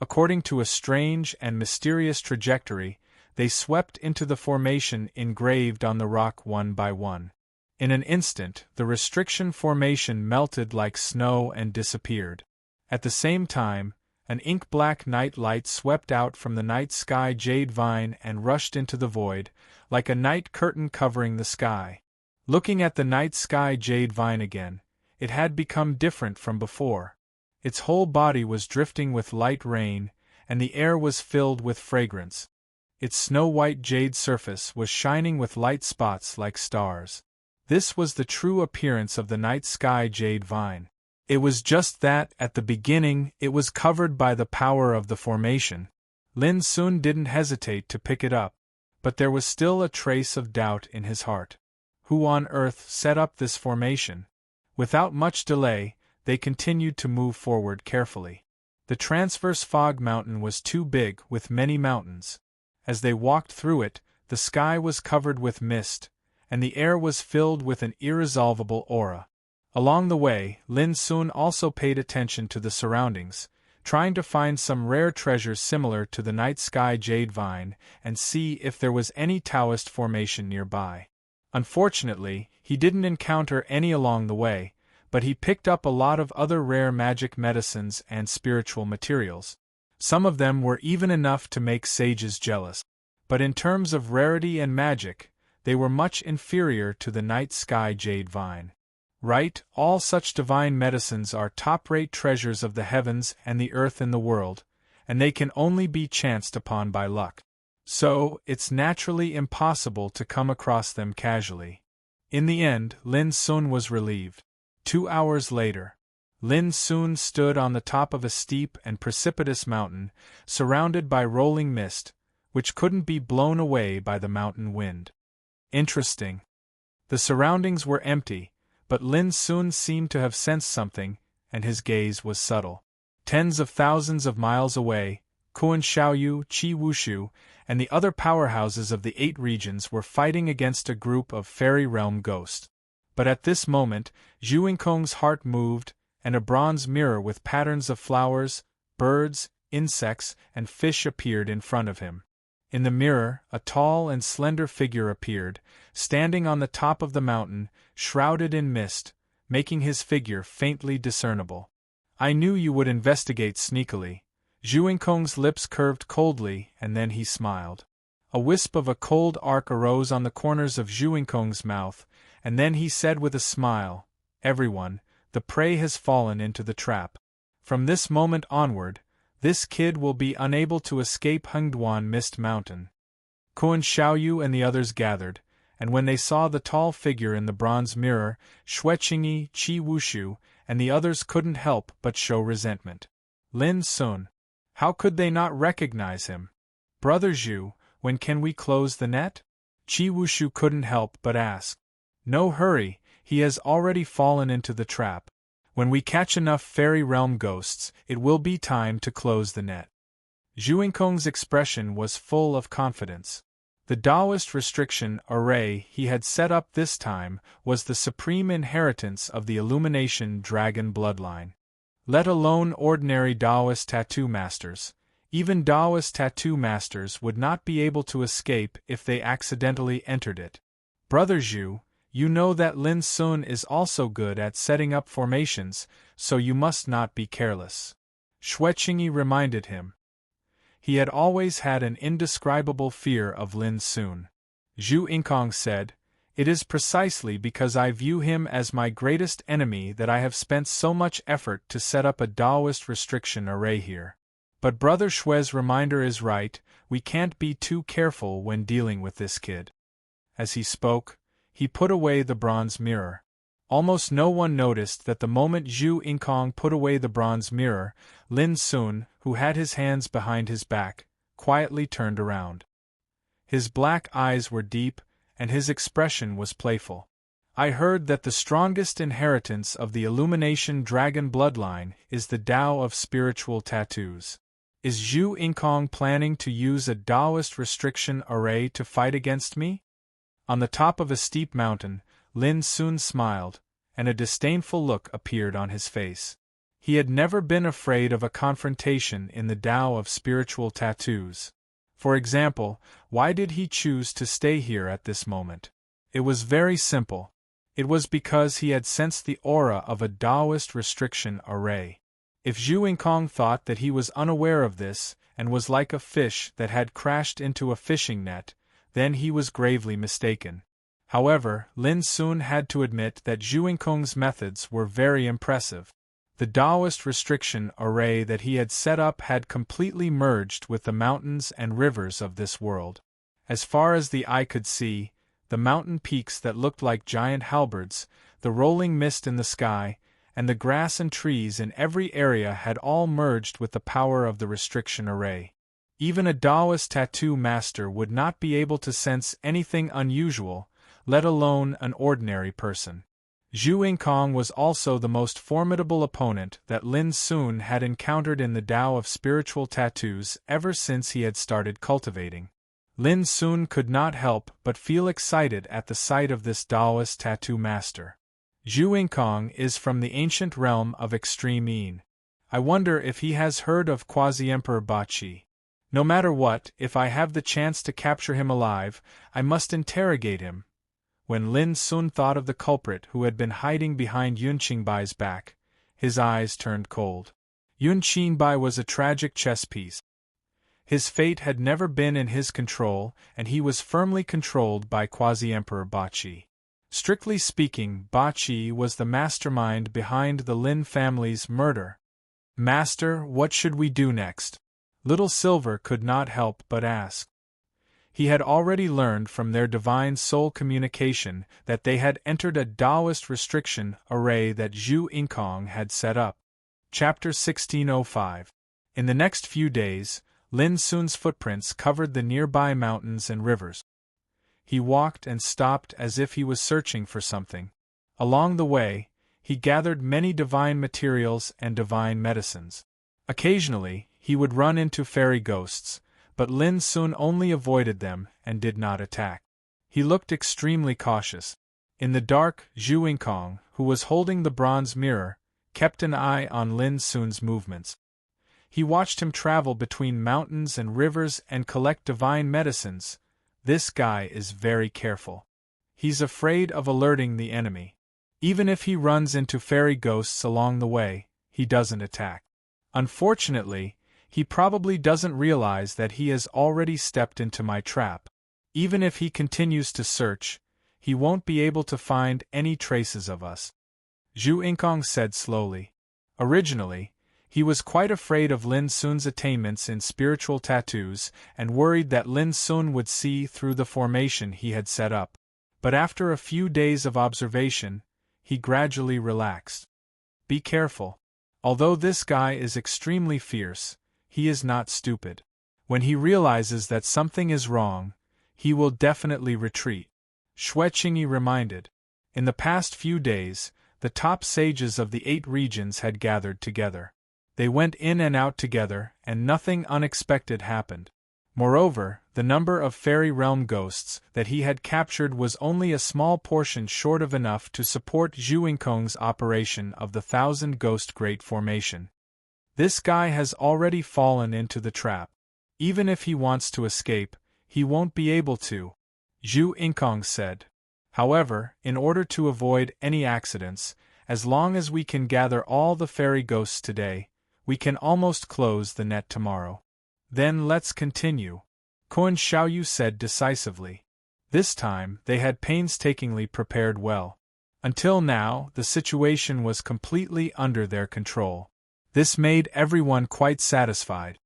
According to a strange and mysterious trajectory, they swept into the formation engraved on the rock one by one. In an instant, the restriction formation melted like snow and disappeared. At the same time, an ink-black night light swept out from the night sky jade vine and rushed into the void, like a night curtain covering the sky. Looking at the night sky jade vine again, it had become different from before. Its whole body was drifting with light rain, and the air was filled with fragrance. Its snow-white jade surface was shining with light spots like stars. This was the true appearance of the night sky jade vine. It was just that, at the beginning, it was covered by the power of the formation. Lin Sun didn't hesitate to pick it up, but there was still a trace of doubt in his heart. Who on earth set up this formation? Without much delay, they continued to move forward carefully. The transverse fog mountain was too big, with many mountains. As they walked through it, the sky was covered with mist, and the air was filled with an irresolvable aura. Along the way, Lin Sun also paid attention to the surroundings, trying to find some rare treasures similar to the night sky jade vine and see if there was any Taoist formation nearby. Unfortunately, he didn't encounter any along the way, but he picked up a lot of other rare magic medicines and spiritual materials. Some of them were even enough to make sages jealous. But in terms of rarity and magic, they were much inferior to the night sky jade vine. Right, all such divine medicines are top-rate treasures of the heavens and the earth in the world, and they can only be chanced upon by luck. So, it's naturally impossible to come across them casually. In the end, Lin Sun was relieved. 2 hours later, Lin Sun stood on the top of a steep and precipitous mountain, surrounded by rolling mist, which couldn't be blown away by the mountain wind. Interesting. The surroundings were empty, but Lin Sun seemed to have sensed something, and his gaze was subtle. Tens of thousands of miles away, Kuan Xiaoyu, Qi Wushu, and the other powerhouses of the 8 regions were fighting against a group of fairy realm ghosts. But at this moment, Zhu Yingkong's heart moved, and a bronze mirror with patterns of flowers, birds, insects, and fish appeared in front of him. In the mirror, a tall and slender figure appeared, standing on the top of the mountain, shrouded in mist, making his figure faintly discernible. I knew you would investigate sneakily. Zhu Yingkong's lips curved coldly, and then he smiled. A wisp of a cold arc arose on the corners of Zhu Yingkong's mouth, and then he said with a smile, "Everyone, the prey has fallen into the trap. From this moment onward, this kid will be unable to escape Hengduan Mist Mountain." Kuan Xiaoyu and the others gathered, and when they saw the tall figure in the bronze mirror, Xue Qingyi, Qi Wushu, and the others couldn't help but show resentment. Lin Sun. How could they not recognize him? "Brother Zhu, when can we close the net?" Qi Wushu couldn't help but ask. "No hurry, he has already fallen into the trap. When we catch enough fairy realm ghosts, it will be time to close the net." Zhu Yingkong's expression was full of confidence. The Taoist restriction array he had set up this time was the supreme inheritance of the Illumination Dragon bloodline. Let alone ordinary Taoist tattoo masters, even Taoist tattoo masters would not be able to escape if they accidentally entered it. "Brother Zhu, you know that Lin Sun is also good at setting up formations, so you must not be careless," Xue Qingyi reminded him. He had always had an indescribable fear of Lin Sun. Zhu Yingkong said, "It is precisely because I view him as my greatest enemy that I have spent so much effort to set up a Taoist restriction array here. But Brother Xue's reminder is right, we can't be too careful when dealing with this kid." As he spoke, he put away the bronze mirror. Almost no one noticed that the moment Zhu Yingkong put away the bronze mirror, Lin Sun, who had his hands behind his back, quietly turned around. His black eyes were deep, and his expression was playful. "I heard that the strongest inheritance of the Illumination Dragon bloodline is the Tao of spiritual tattoos. Is Zhu Yingkong planning to use a Taoist restriction array to fight against me?" On the top of a steep mountain, Lin Sun smiled, and a disdainful look appeared on his face. He had never been afraid of a confrontation in the Tao of spiritual tattoos. For example, why did he choose to stay here at this moment? It was very simple. It was because he had sensed the aura of a Taoist restriction array. If Zhu Yingkong thought that he was unaware of this, and was like a fish that had crashed into a fishing net, then he was gravely mistaken. However, Lin Sun had to admit that Zhu Yingkong's methods were very impressive. The Taoist restriction array that he had set up had completely merged with the mountains and rivers of this world. As far as the eye could see, the mountain peaks that looked like giant halberds, the rolling mist in the sky, and the grass and trees in every area had all merged with the power of the restriction array. Even a Taoist tattoo master would not be able to sense anything unusual, let alone an ordinary person. Zhu Yingkong was also the most formidable opponent that Lin Sun had encountered in the Tao of spiritual tattoos ever since he had started cultivating. Lin Sun could not help but feel excited at the sight of this Taoist tattoo master. Zhu Yingkong is from the ancient realm of extreme Yin. I wonder if he has heard of Quasi-Emperor Ba Qi. No matter what, if I have the chance to capture him alive, I must interrogate him. When Lin Sun thought of the culprit who had been hiding behind Yun Qingbai's back, his eyes turned cold. Yun Qingbei was a tragic chess piece. His fate had never been in his control, and he was firmly controlled by Quasi-Emperor Ba Qi. Strictly speaking, Ba Qi was the mastermind behind the Lin family's murder. "Master, what should we do next?" Little Silver could not help but ask. He had already learned from their divine soul communication that they had entered a Taoist restriction array that Zhu Yingkong had set up. Chapter 1605. In the next few days, Lin Sun's footprints covered the nearby mountains and rivers. He walked and stopped as if he was searching for something. Along the way, he gathered many divine materials and divine medicines. Occasionally, he would run into fairy ghosts, but Lin Sun only avoided them and did not attack. He looked extremely cautious. In the dark, Zhu Yingkong, who was holding the bronze mirror, kept an eye on Lin Sun's movements. He watched him travel between mountains and rivers and collect divine medicines. This guy is very careful. He's afraid of alerting the enemy. Even if he runs into fairy ghosts along the way, he doesn't attack. Unfortunately, he probably doesn't realize that he has already stepped into my trap. Even if he continues to search, he won't be able to find any traces of us. Zhu Yingkong said slowly. Originally, he was quite afraid of Lin Sun's attainments in spiritual tattoos and worried that Lin Sun would see through the formation he had set up. But after a few days of observation, he gradually relaxed. Be careful. Although this guy is extremely fierce, he is not stupid. When he realizes that something is wrong, he will definitely retreat. Xue Qingyi reminded. In the past few days, the top sages of the 8 regions had gathered together. They went in and out together, and nothing unexpected happened. Moreover, the number of fairy realm ghosts that he had captured was only a small portion short of enough to support Zhu Yingkong's operation of the 1,000 Ghost Great Formation. This guy has already fallen into the trap. Even if he wants to escape, he won't be able to, Zhu Yingkong said. However, in order to avoid any accidents, as long as we can gather all the fairy ghosts today, we can almost close the net tomorrow. Then let's continue, Quan Xiaoyu said decisively. This time, they had painstakingly prepared well. Until now, the situation was completely under their control. This made everyone quite satisfied.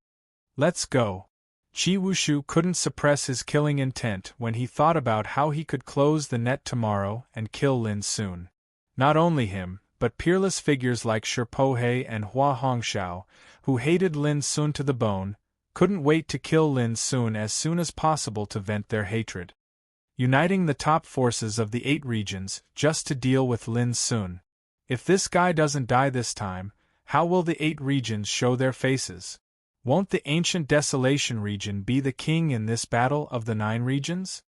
Let's go. Qi Wushu couldn't suppress his killing intent when he thought about how he could close the net tomorrow and kill Lin Sun. Not only him, but peerless figures like Shi Pohe and Hua Hongxiao, who hated Lin Sun to the bone, couldn't wait to kill Lin Sun as soon as possible to vent their hatred. Uniting the top forces of the 8 regions just to deal with Lin Sun. If this guy doesn't die this time, how will the 8 regions show their faces? Won't the ancient Desolation region be the king in this battle of the 9 regions?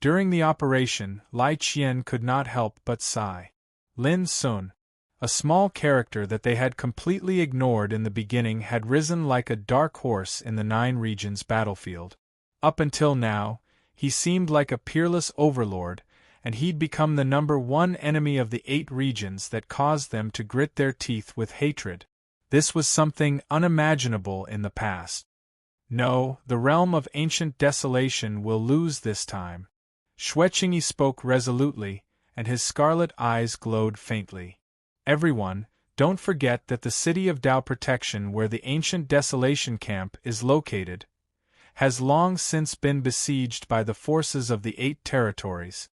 During the operation, Lai Qian could not help but sigh. Lin Sun, a small character that they had completely ignored in the beginning, had risen like a dark horse in the 9 regions battlefield. Up until now, he seemed like a peerless overlord, and he'd become the #1 enemy of the 8 regions that caused them to grit their teeth with hatred. This was something unimaginable in the past. No, the realm of ancient desolation will lose this time. Xue Qingyi spoke resolutely, and his scarlet eyes glowed faintly. Everyone, don't forget that the city of Dao Protection, where the ancient desolation camp is located, has long since been besieged by the forces of the 8 territories.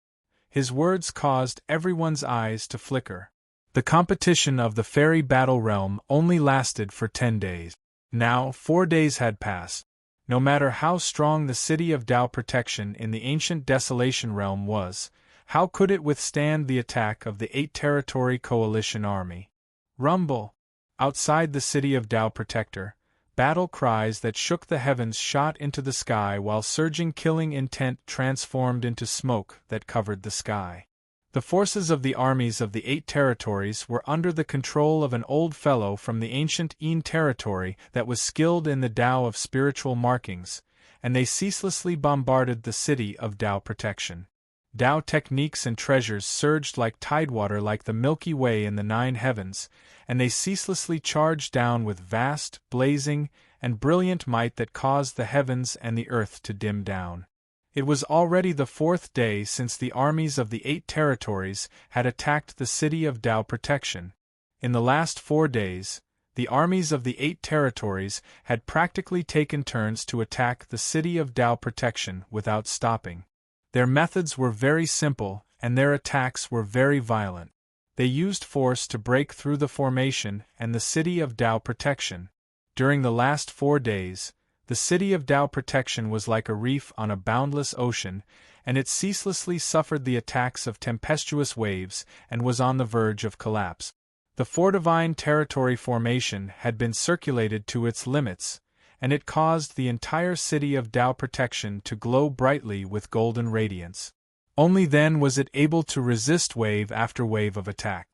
His words caused everyone's eyes to flicker. The competition of the fairy battle realm only lasted for 10 days. Now, 4 days had passed. No matter how strong the city of Dao Protection in the ancient desolation realm was, how could it withstand the attack of the 8-territory coalition army? Rumble! Outside the city of Dao Protector, battle cries that shook the heavens shot into the sky while surging killing intent transformed into smoke that covered the sky. The forces of the armies of the 8 territories were under the control of an old fellow from the ancient Yin territory that was skilled in the Tao of spiritual markings, and they ceaselessly bombarded the city of Dao Protection. Tao techniques and treasures surged like tidewater like the Milky Way in the 9 heavens, and they ceaselessly charged down with vast, blazing, and brilliant might that caused the heavens and the earth to dim down. It was already the 4th day since the armies of the 8 territories had attacked the city of Dao Protection. In the last 4 days, the armies of the 8 territories had practically taken turns to attack the city of Dao Protection without stopping. Their methods were very simple, and their attacks were very violent. They used force to break through the formation and the city of Dao Protection. During the last 4 days, The city of Tao Protection was like a reef on a boundless ocean, and it ceaselessly suffered the attacks of tempestuous waves and was on the verge of collapse. The Fortivine Territory formation had been circulated to its limits, and it caused the entire city of Tao Protection to glow brightly with golden radiance. Only then was it able to resist wave after wave of attack.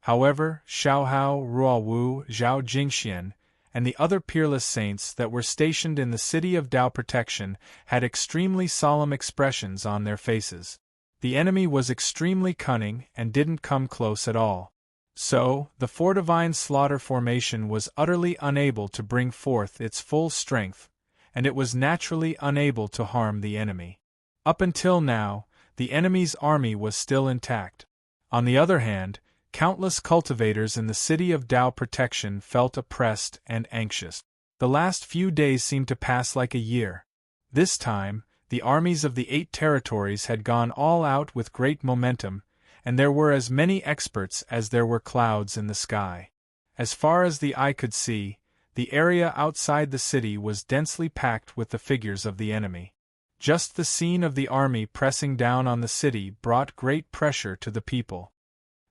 However, Xiaohao, Ruowu, Zhao Jingxian, and the other peerless saints that were stationed in the city of Tao Protection had extremely solemn expressions on their faces. The enemy was extremely cunning and didn't come close at all. So, the Fortivine Slaughter formation was utterly unable to bring forth its full strength, and it was naturally unable to harm the enemy. Up until now, the enemy's army was still intact. On the other hand, countless cultivators in the city of Tao Protection felt oppressed and anxious. The last few days seemed to pass like a year. This time, the armies of the 8 territories had gone all out with great momentum, and there were as many experts as there were clouds in the sky. As far as the eye could see, the area outside the city was densely packed with the figures of the enemy. Just the scene of the army pressing down on the city brought great pressure to the people.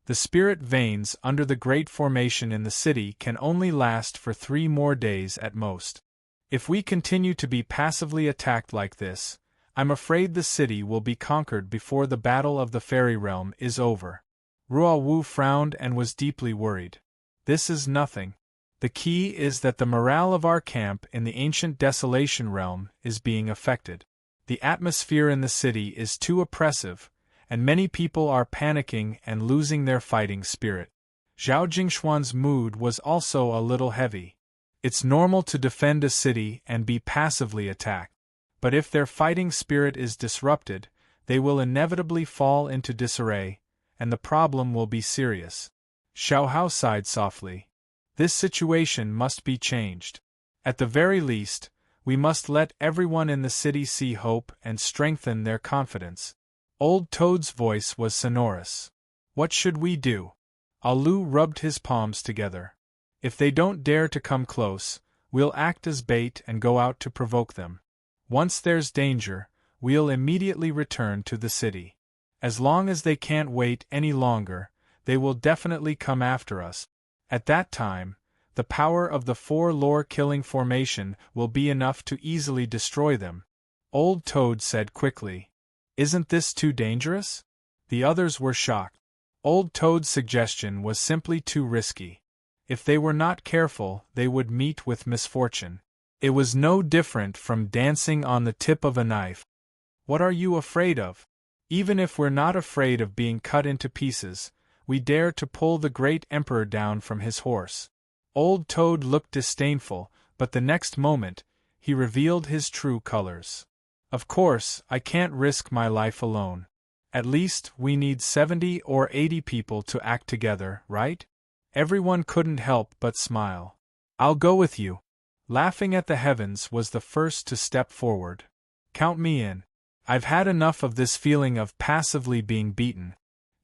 The spirit veins under the great formation in the city can only last for 3 more days at most. If we continue to be passively attacked like this, I'm afraid the city will be conquered before the battle of the fairy realm is over. Ruowu frowned and was deeply worried. This is nothing. The key is that the morale of our camp in the ancient desolation realm is being affected. The atmosphere in the city is too oppressive, and many people are panicking and losing their fighting spirit. Zhao Jingshuan's mood was also a little heavy. It's normal to defend a city and be passively attacked. But if their fighting spirit is disrupted, they will inevitably fall into disarray, and the problem will be serious. Xiaohao sighed softly. This situation must be changed. At the very least, we must let everyone in the city see hope and strengthen their confidence. Old Toad's voice was sonorous. What should we do? Alu rubbed his palms together. If they don't dare to come close, we'll act as bait and go out to provoke them. Once there's danger, we'll immediately return to the city. As long as they can't wait any longer, they will definitely come after us. At that time, the power of the 4 lore-killing formation will be enough to easily destroy them. Old Toad said quickly. Isn't this too dangerous? The others were shocked. Old Toad's suggestion was simply too risky. If they were not careful, they would meet with misfortune. It was no different from dancing on the tip of a knife. What are you afraid of? Even if we're not afraid of being cut into pieces, we dare to pull the great emperor down from his horse. Old Toad looked disdainful, but the next moment, he revealed his true colors. Of course, I can't risk my life alone. At least, we need 70 or 80 people to act together, right? Everyone couldn't help but smile. I'll go with you. Laughing at the heavens was the first to step forward. Count me in. I've had enough of this feeling of passively being beaten.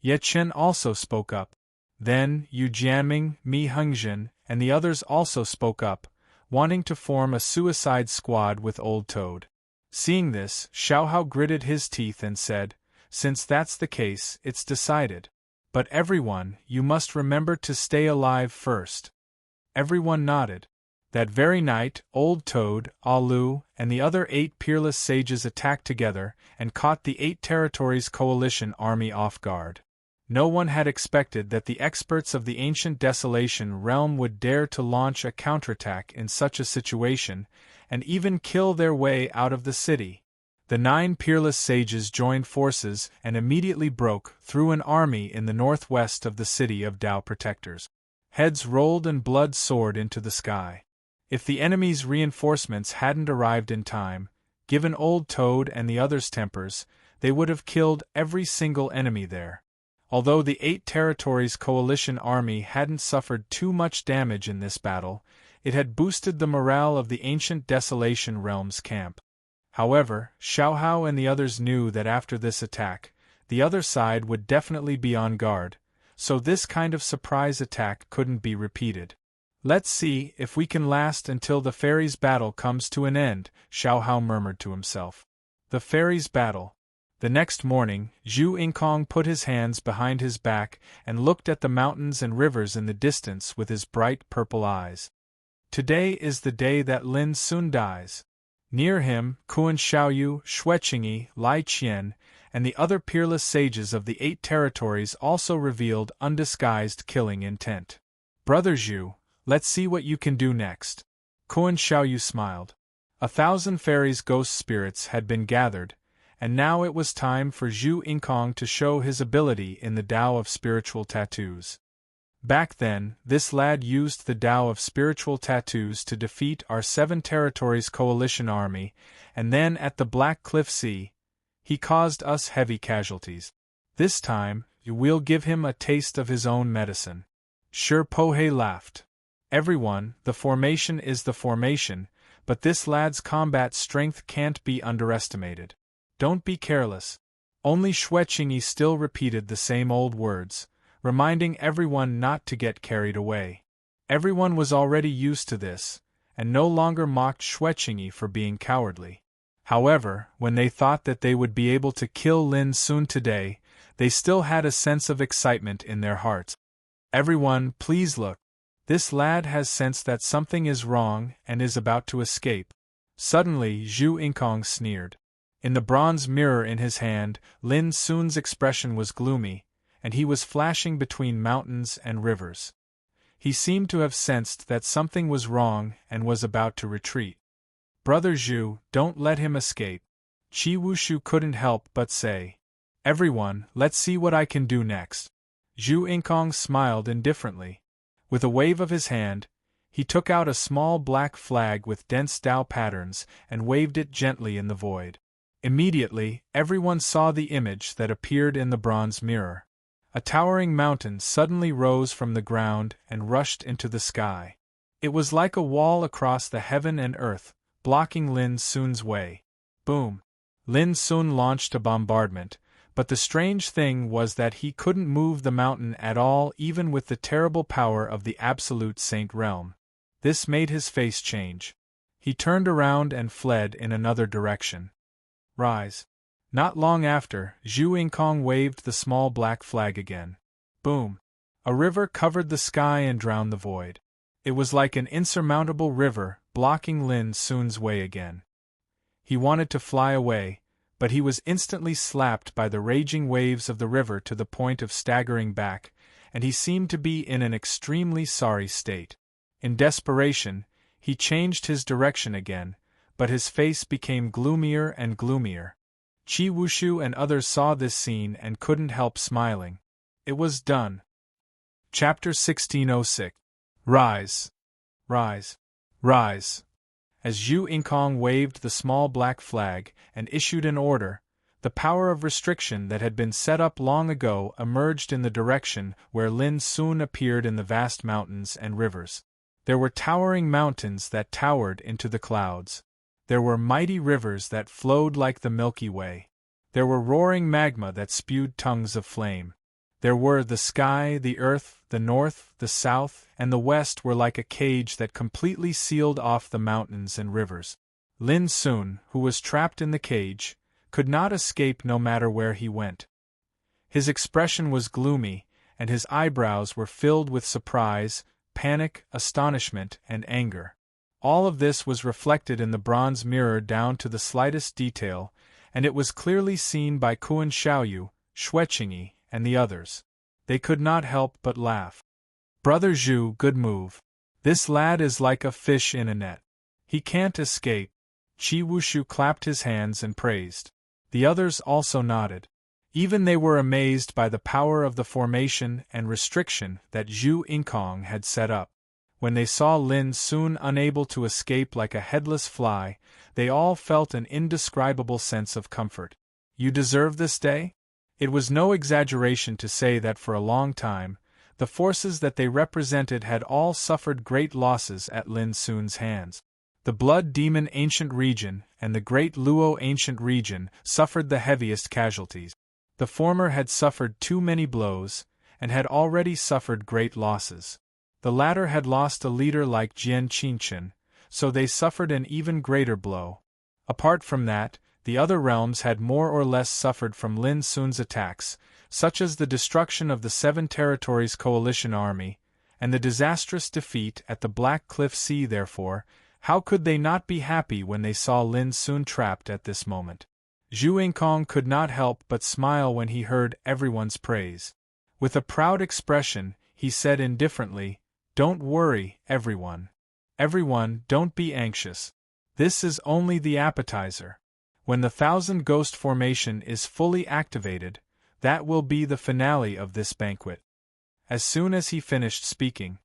Ye Chen also spoke up. Then, Yu Jianming, Mi Hengzhen, and the others also spoke up, wanting to form a suicide squad with Old Toad. Seeing this, Xiaohao gritted his teeth and said, Since that's the case, it's decided. But everyone, you must remember to stay alive first. Everyone nodded. That very night, Old Toad, Alu, and the other 8 peerless sages attacked together and caught the 8 territories coalition army off guard. No one had expected that the experts of the ancient desolation realm would dare to launch a counterattack in such a situation, and even kill their way out of the city. The 9 peerless sages joined forces and immediately broke through an army in the northwest of the city of Tao Protectors. Heads rolled and blood soared into the sky. If the enemy's reinforcements hadn't arrived in time, given Old Toad and the others' tempers, they would have killed every single enemy there. Although the 8 territories coalition army hadn't suffered too much damage in this battle, it had boosted the morale of the ancient desolation realm's camp. However, Xiaohao and the others knew that after this attack, the other side would definitely be on guard, so this kind of surprise attack couldn't be repeated. Let's see if we can last until the fairies' battle comes to an end, Xiao Hao murmured to himself. The fairies' battle. The next morning, Zhu Yingkong put his hands behind his back and looked at the mountains and rivers in the distance with his bright purple eyes. Today is the day that Lin Sun dies. Near him, Kuan Xiaoyu, Xueqingyi, Lai Qian, and the other peerless sages of the 8 territories also revealed undisguised killing intent. Brother Zhu, let's see what you can do next. Kuan Xiaoyu smiled. 1,000 fairies' ghost spirits had been gathered, and now it was time for Zhu Yingkong to show his ability in the Tao of spiritual tattoos. Back then, this lad used the Tao of spiritual tattoos to defeat our 7 territories coalition army, and then at the Black Cliff Sea, he caused us heavy casualties. This time, we'll give him a taste of his own medicine. Shi Pohe laughed. Everyone, the formation is the formation, but this lad's combat strength can't be underestimated. Don't be careless. Only Xueqingyi still repeated the same old words, reminding everyone not to get carried away. Everyone was already used to this, and no longer mocked Xueqingyi for being cowardly. However, when they thought that they would be able to kill Lin Sun today, they still had a sense of excitement in their hearts. Everyone, please look. This lad has sensed that something is wrong and is about to escape. Suddenly, Zhu Yingkong sneered. In the bronze mirror in his hand, Lin Sun's expression was gloomy, and he was flashing between mountains and rivers. He seemed to have sensed that something was wrong and was about to retreat. Brother Zhu, don't let him escape. Qi Wushu couldn't help but say. Everyone, let's see what I can do next. Zhu Yingkong smiled indifferently. With a wave of his hand, he took out a small black flag with dense Tao patterns and waved it gently in the void. Immediately, everyone saw the image that appeared in the bronze mirror. A towering mountain suddenly rose from the ground and rushed into the sky. It was like a wall across the heaven and earth, blocking Lin Sun's way. Boom! Lin Sun launched a bombardment, but the strange thing was that he couldn't move the mountain at all even with the terrible power of the absolute Saint Realm. This made his face change. He turned around and fled in another direction. Rise. Not long after, Zhu Yingkong waved the small black flag again. Boom! A river covered the sky and drowned the void. It was like an insurmountable river, blocking Lin Sun's way again. He wanted to fly away, but he was instantly slapped by the raging waves of the river to the point of staggering back, and he seemed to be in an extremely sorry state. In desperation, he changed his direction again, but his face became gloomier and gloomier. Qi Wushu and others saw this scene and couldn't help smiling. It was done. Chapter 1606. Rise. Rise. Rise. As Zhu Yingkong waved the small black flag and issued an order, the power of restriction that had been set up long ago emerged in the direction where Lin Sun appeared in the vast mountains and rivers. There were towering mountains that towered into the clouds. There were mighty rivers that flowed like the Milky Way. There were roaring magma that spewed tongues of flame. There were the sky, the earth, the north, the south, and the west were like a cage that completely sealed off the mountains and rivers. Lin Sun, who was trapped in the cage, could not escape no matter where he went. His expression was gloomy, and his eyebrows were filled with surprise, panic, astonishment, and anger. All of this was reflected in the bronze mirror down to the slightest detail, and it was clearly seen by Kuan Xiaoyu, Xueqingyi, and the others. They could not help but laugh. Brother Zhu, good move. This lad is like a fish in a net. He can't escape. Qi Wushu clapped his hands and praised. The others also nodded. Even they were amazed by the power of the formation and restriction that Zhu Yingkong had set up. When they saw Lin Sun unable to escape like a headless fly, they all felt an indescribable sense of comfort. You deserve this day? It was no exaggeration to say that for a long time, the forces that they represented had all suffered great losses at Lin Sun's hands. The Blood Demon Ancient Region and the Great Luo Ancient Region suffered the heaviest casualties. The former had suffered too many blows, and had already suffered great losses. The latter had lost a leader like Jian Qingchen, so they suffered an even greater blow. Apart from that, the other realms had more or less suffered from Lin Sun's attacks, such as the destruction of the Seven Territories Coalition army, and the disastrous defeat at the Black Cliff Sea. Therefore, how could they not be happy when they saw Lin Sun trapped at this moment? Zhu Yingkong could not help but smile when he heard everyone's praise. With a proud expression, he said indifferently, "Don't worry, everyone. Everyone, don't be anxious. This is only the appetizer. When the Thousand Ghost Formation is fully activated, that will be the finale of this banquet." As soon as he finished speaking,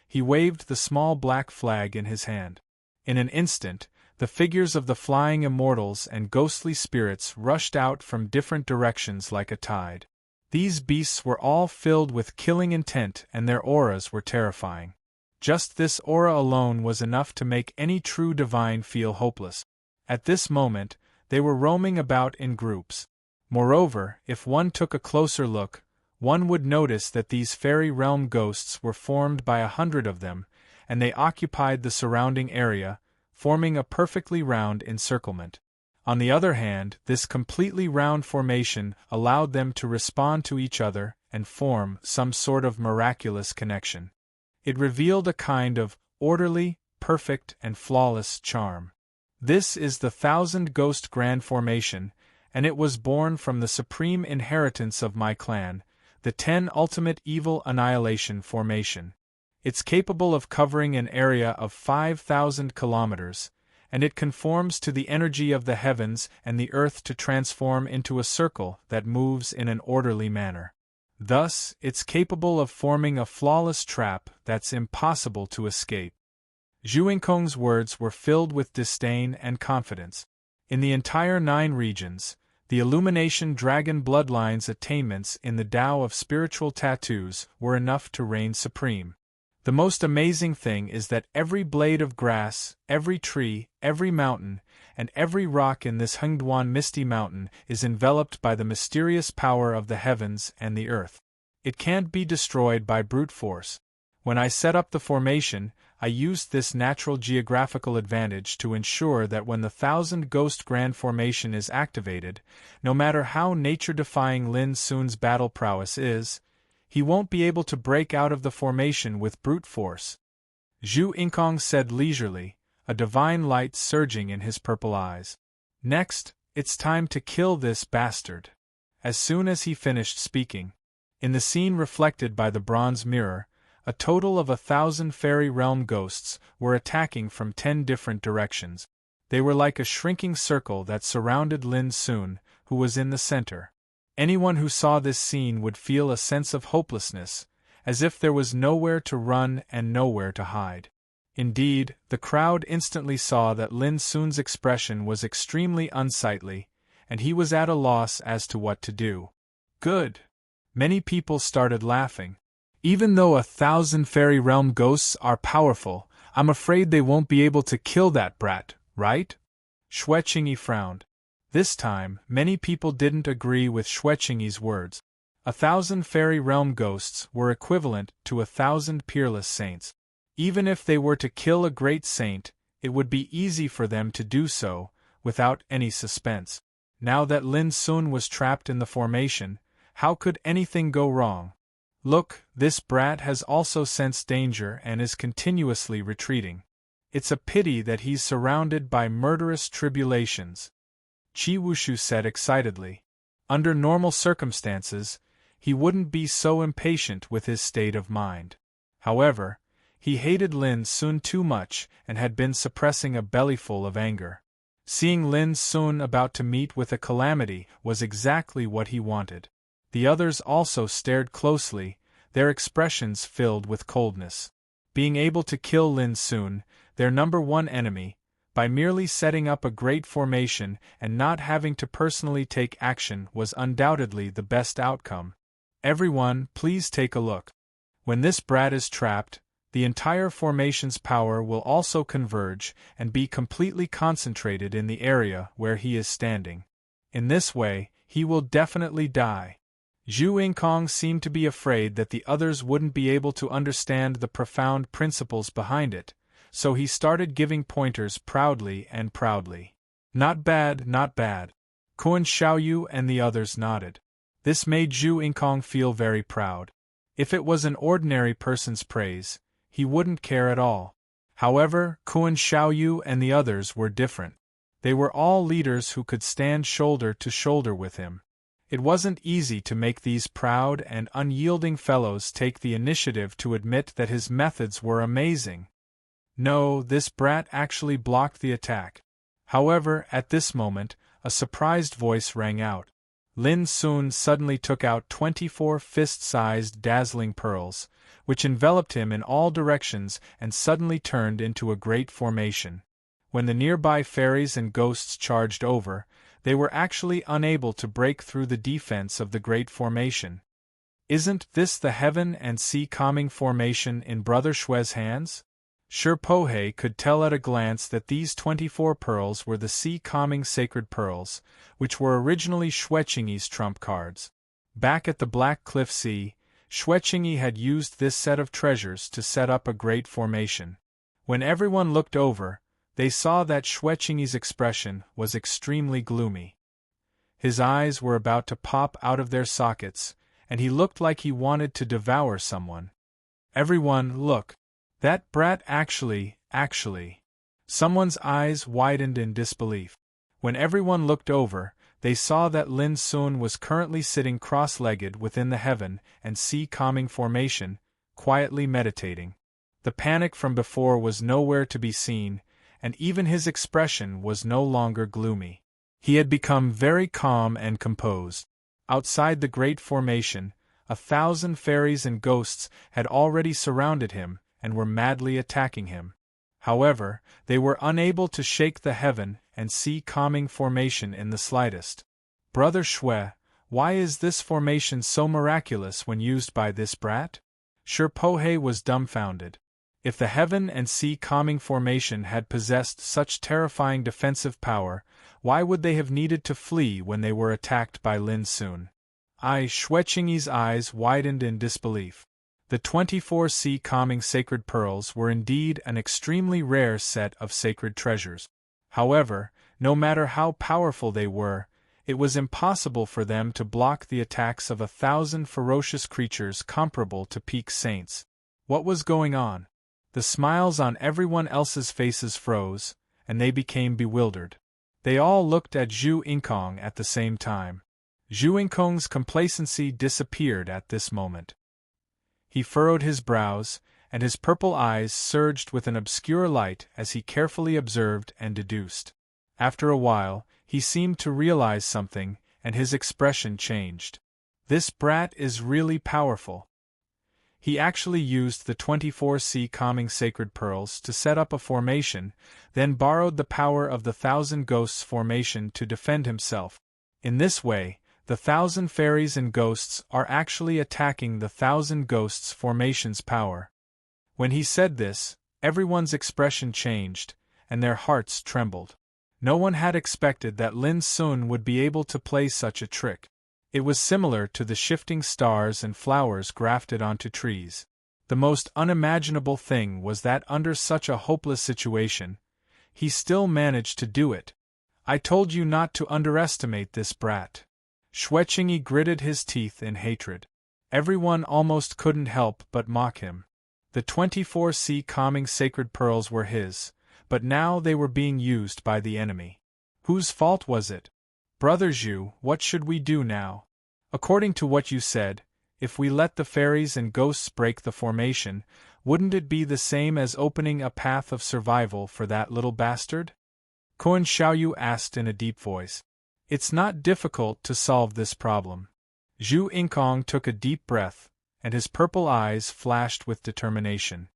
he waved the small black flag in his hand. In an instant, the figures of the flying immortals and ghostly spirits rushed out from different directions like a tide. These beasts were all filled with killing intent, and their auras were terrifying. Just this aura alone was enough to make any true divine feel hopeless. At this moment, they were roaming about in groups. Moreover, if one took a closer look, one would notice that these fairy realm ghosts were formed by 100 of them, and they occupied the surrounding area, forming a perfectly round encirclement. On the other hand, this completely round formation allowed them to respond to each other and form some sort of miraculous connection. It revealed a kind of orderly, perfect, and flawless charm. This is the Thousand Ghost Grand Formation, and it was born from the supreme inheritance of my clan, the 10 Ultimate Evil Annihilation Formation. It's capable of covering an area of 5,000 kilometers, and it conforms to the energy of the heavens and the earth to transform into a circle that moves in an orderly manner. Thus, it's capable of forming a flawless trap that's impossible to escape. Zhu Yingkong's words were filled with disdain and confidence. In the entire 9 regions, the Illumination Dragon Bloodline's attainments in the Tao of spiritual tattoos were enough to reign supreme. The most amazing thing is that every blade of grass, every tree, every mountain, and every rock in this Hengduan Misty Mountain is enveloped by the mysterious power of the heavens and the earth. It can't be destroyed by brute force. When I set up the formation, I used this natural geographical advantage to ensure that when the Thousand Ghost Grand Formation is activated, no matter how nature-defying Lin Sun's battle prowess is, he won't be able to break out of the formation with brute force. Zhu Yingkong said leisurely, a divine light surging in his purple eyes. Next, it's time to kill this bastard. As soon as he finished speaking, in the scene reflected by the bronze mirror, a total of 1,000 fairy realm ghosts were attacking from 10 different directions. They were like a shrinking circle that surrounded Lin Sun, who was in the center. Anyone who saw this scene would feel a sense of hopelessness, as if there was nowhere to run and nowhere to hide. Indeed, the crowd instantly saw that Lin Sun's expression was extremely unsightly, and he was at a loss as to what to do. Good. Many people started laughing. Even though 1,000 fairy realm ghosts are powerful, I'm afraid they won't be able to kill that brat, right? Xue Qingyi frowned. This time, many people didn't agree with Xue Qingyi's words. 1,000 fairy realm ghosts were equivalent to 1,000 peerless saints. Even if they were to kill a great saint, it would be easy for them to do so, without any suspense. Now that Lin Sun was trapped in the formation, how could anything go wrong? Look, this brat has also sensed danger and is continuously retreating. It's a pity that he's surrounded by murderous tribulations. Qi Wushu said excitedly. Under normal circumstances, he wouldn't be so impatient with his state of mind. However, he hated Lin Sun too much and had been suppressing a bellyful of anger. Seeing Lin Sun about to meet with a calamity was exactly what he wanted. The others also stared closely, their expressions filled with coldness. Being able to kill Lin Sun, their number 1 enemy, by merely setting up a great formation and not having to personally take action was undoubtedly the best outcome. Everyone, please take a look. When this brat is trapped, the entire formation's power will also converge and be completely concentrated in the area where he is standing. In this way, he will definitely die. Zhu Yingkong seemed to be afraid that the others wouldn't be able to understand the profound principles behind it, so he started giving pointers proudly and proudly. Not bad, not bad. Kun Xiaoyu and the others nodded. This made Zhu Yingkong feel very proud. If it was an ordinary person's praise, he wouldn't care at all. However, Kun Xiaoyu and the others were different. They were all leaders who could stand shoulder to shoulder with him. It wasn't easy to make these proud and unyielding fellows take the initiative to admit that his methods were amazing. No, this brat actually blocked the attack. However, at this moment, a surprised voice rang out. Lin Sun suddenly took out 24 fist-sized dazzling pearls, which enveloped him in all directions and suddenly turned into a great formation. When the nearby fairies and ghosts charged over, they were actually unable to break through the defense of the great formation. Isn't this the heaven and sea calming formation in Brother Shue's hands? Shi Pohe could tell at a glance that these 24 pearls were the sea calming sacred pearls, which were originally Xueqingyi's trump cards. Back at the Black Cliff Sea, Xueqingyi had used this set of treasures to set up a great formation. When everyone looked over, they saw that Xueqingyi's expression was extremely gloomy. His eyes were about to pop out of their sockets, and he looked like he wanted to devour someone. Everyone, look! That brat actually. Someone's eyes widened in disbelief. When everyone looked over, they saw that Lin Sun was currently sitting cross-legged within the heaven and sea calming formation, quietly meditating. The panic from before was nowhere to be seen, and even his expression was no longer gloomy. He had become very calm and composed. Outside the great formation, 1,000 fairies and ghosts had already surrounded him and were madly attacking him. However, they were unable to shake the heaven and sea calming formation in the slightest. Brother Xue, why is this formation so miraculous when used by this brat? Shi Pohe was dumbfounded. If the heaven and sea calming formation had possessed such terrifying defensive power, why would they have needed to flee when they were attacked by Lin Sun? Xueqingyi's eyes widened in disbelief. The 24 sea calming sacred pearls were indeed an extremely rare set of sacred treasures. However, no matter how powerful they were, it was impossible for them to block the attacks of 1,000 ferocious creatures comparable to peak saints. What was going on? The smiles on everyone else's faces froze, and they became bewildered. They all looked at Zhu Yingkong at the same time. Zhu Yingkong's complacency disappeared at this moment. He furrowed his brows, and his purple eyes surged with an obscure light as he carefully observed and deduced. After a while, he seemed to realize something, and his expression changed. This brat is really powerful. He actually used the 24 sea calming sacred pearls to set up a formation, then borrowed the power of the 1,000 ghosts formation to defend himself. In this way, the 1,000 fairies and ghosts are actually attacking the 1,000 ghosts formation's power. When he said this, everyone's expression changed, and their hearts trembled. No one had expected that Lin Sun would be able to play such a trick. It was similar to the shifting stars and flowers grafted onto trees. The most unimaginable thing was that under such a hopeless situation, he still managed to do it. I told you not to underestimate this brat. Xueqingyi gritted his teeth in hatred. Everyone almost couldn't help but mock him. The 24 sea calming sacred pearls were his, but now they were being used by the enemy. Whose fault was it? Brother Zhu, what should we do now? According to what you said, if we let the fairies and ghosts break the formation, wouldn't it be the same as opening a path of survival for that little bastard? Kun Xiaoyu asked in a deep voice. It's not difficult to solve this problem. Zhu Yingkong took a deep breath, and his purple eyes flashed with determination.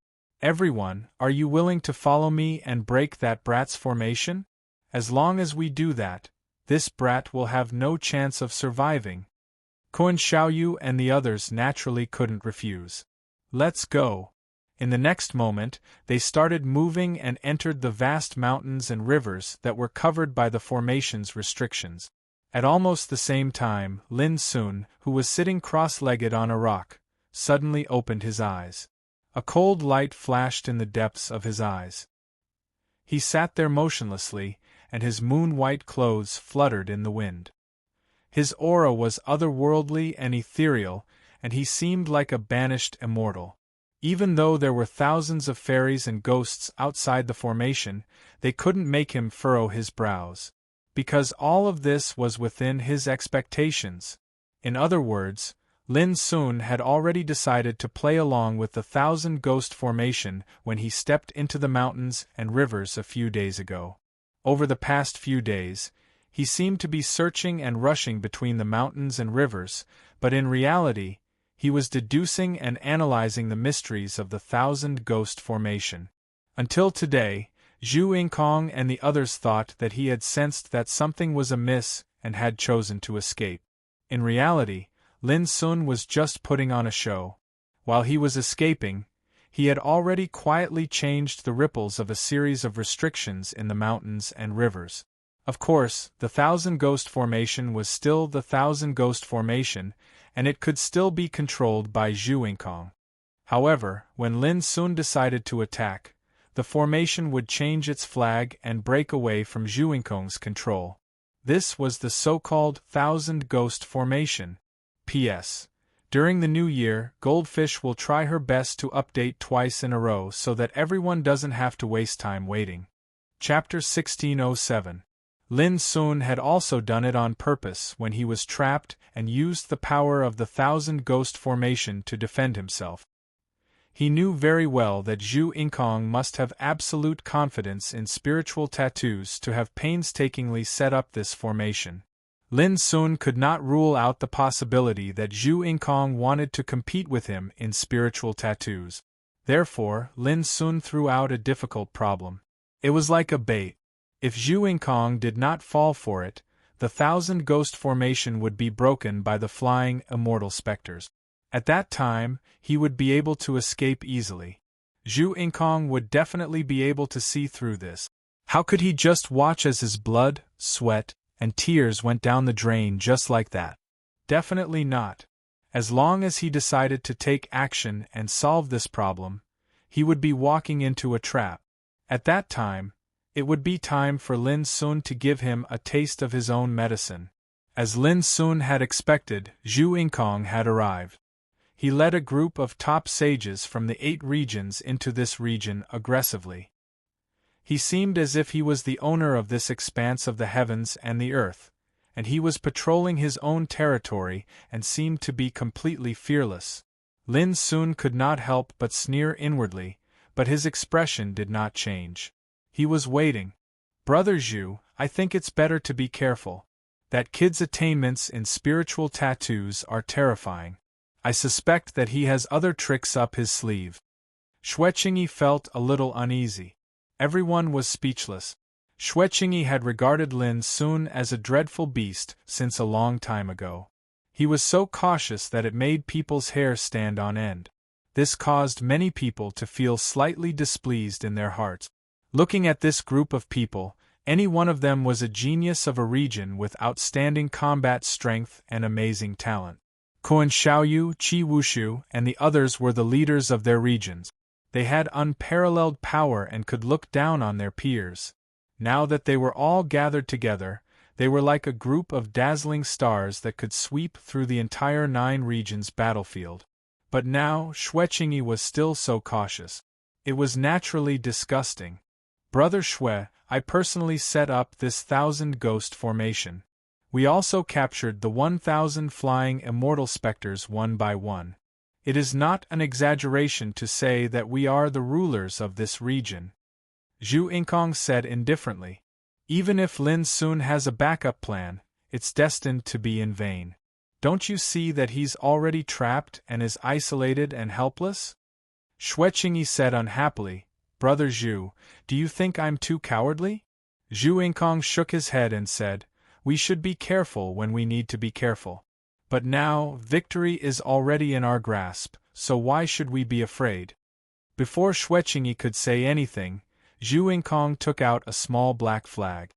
Everyone, are you willing to follow me and break that brat's formation? As long as we do that, this brat will have no chance of surviving. Kun Xiaoyu and the others naturally couldn't refuse. Let's go. In the next moment, they started moving and entered the vast mountains and rivers that were covered by the formation's restrictions. At almost the same time, Lin Sun, who was sitting cross-legged on a rock, suddenly opened his eyes. A cold light flashed in the depths of his eyes. He sat there motionlessly, and his moon-white clothes fluttered in the wind. His aura was otherworldly and ethereal, and he seemed like a banished immortal. Even though there were thousands of fairies and ghosts outside the formation, they couldn't make him furrow his brows. Because all of this was within his expectations. In other words, Lin Sun had already decided to play along with the Thousand Ghost formation when he stepped into the mountains and rivers a few days ago. Over the past few days, he seemed to be searching and rushing between the mountains and rivers, but in reality, he was deducing and analyzing the mysteries of the Thousand Ghost formation. Until today, Zhu Yingkong and the others thought that he had sensed that something was amiss and had chosen to escape. In reality, Lin Sun was just putting on a show. While he was escaping, he had already quietly changed the ripples of a series of restrictions in the mountains and rivers. Of course, the Thousand Ghost formation was still the Thousand Ghost formation, and it could still be controlled by Zhu Yingkong. However, when Lin Sun decided to attack, the formation would change its flag and break away from Zhu Yingkong's control. This was the so-called Thousand Ghost formation. P.S. During the new year, Goldfish will try her best to update twice in a row so that everyone doesn't have to waste time waiting. Chapter 1607. Lin Sun had also done it on purpose when he was trapped and used the power of the Thousand Ghost formation to defend himself. He knew very well that Zhu Yingkong must have absolute confidence in spiritual tattoos to have painstakingly set up this formation. Lin Sun could not rule out the possibility that Zhu Yingkong wanted to compete with him in spiritual tattoos. Therefore, Lin Sun threw out a difficult problem. It was like a bait. If Zhu Yingkong did not fall for it, the Thousand Ghost formation would be broken by the flying, immortal specters. At that time, he would be able to escape easily. Zhu Yingkong would definitely be able to see through this. How could he just watch as his blood, sweat, and tears went down the drain just like that? Definitely not. As long as he decided to take action and solve this problem, he would be walking into a trap. At that time, it would be time for Lin Sun to give him a taste of his own medicine. As Lin Sun had expected, Zhu Yingkong had arrived. He led a group of top sages from the 8 regions into this region aggressively. He seemed as if he was the owner of this expanse of the heavens and the earth, and he was patrolling his own territory and seemed to be completely fearless. Lin Sun could not help but sneer inwardly, but his expression did not change. He was waiting. Brother Zhu, I think it's better to be careful. That kid's attainments in spiritual tattoos are terrifying. I suspect that he has other tricks up his sleeve. Xueqingyi felt a little uneasy. Everyone was speechless. Xueqingyi had regarded Lin Sun as a dreadful beast since a long time ago. He was so cautious that it made people's hair stand on end. This caused many people to feel slightly displeased in their hearts. Looking at this group of people, any one of them was a genius of a region with outstanding combat strength and amazing talent. Kuan Xiaoyu, Qi Wushu, and the others were the leaders of their regions. They had unparalleled power and could look down on their peers. Now that they were all gathered together, they were like a group of dazzling stars that could sweep through the entire 9 regions battlefield. But now, Xueqingyi was still so cautious. It was naturally disgusting. Brother Xue, I personally set up this Thousand Ghost formation. We also captured the 1,000 flying immortal specters one by one. It is not an exaggeration to say that we are the rulers of this region. Zhu Yingkong said indifferently. Even if Lin Sun has a backup plan, it's destined to be in vain. Don't you see that he's already trapped and is isolated and helpless? Xueqingyi said unhappily, Brother Zhu, do you think I'm too cowardly? Zhu Yingkong shook his head and said, We should be careful when we need to be careful. But now, victory is already in our grasp, so why should we be afraid? Before Xueqingyi could say anything, Zhu Yingkong took out a small black flag.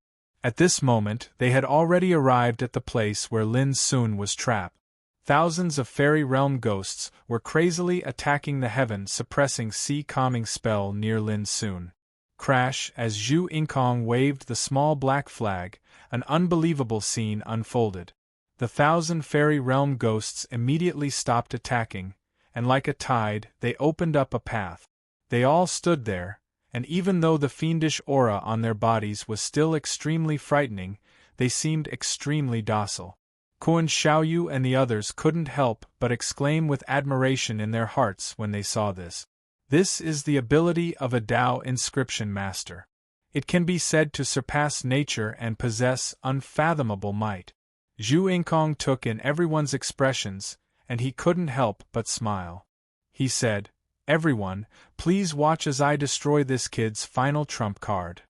At this moment, they had already arrived at the place where Lin Sun was trapped. Thousands of fairy realm ghosts were crazily attacking the heaven suppressing sea calming spell near Lin Sun. Crash, as Zhu Yingkong waved the small black flag, an unbelievable scene unfolded. The 1,000 fairy realm ghosts immediately stopped attacking, and like a tide, they opened up a path. They all stood there, and even though the fiendish aura on their bodies was still extremely frightening, they seemed extremely docile. Kun Xiaoyu and the others couldn't help but exclaim with admiration in their hearts when they saw this. This is the ability of a Tao inscription master. It can be said to surpass nature and possess unfathomable might. Zhu Yingkong took in everyone's expressions, and he couldn't help but smile. He said, "Everyone, please watch as I destroy this kid's final trump card."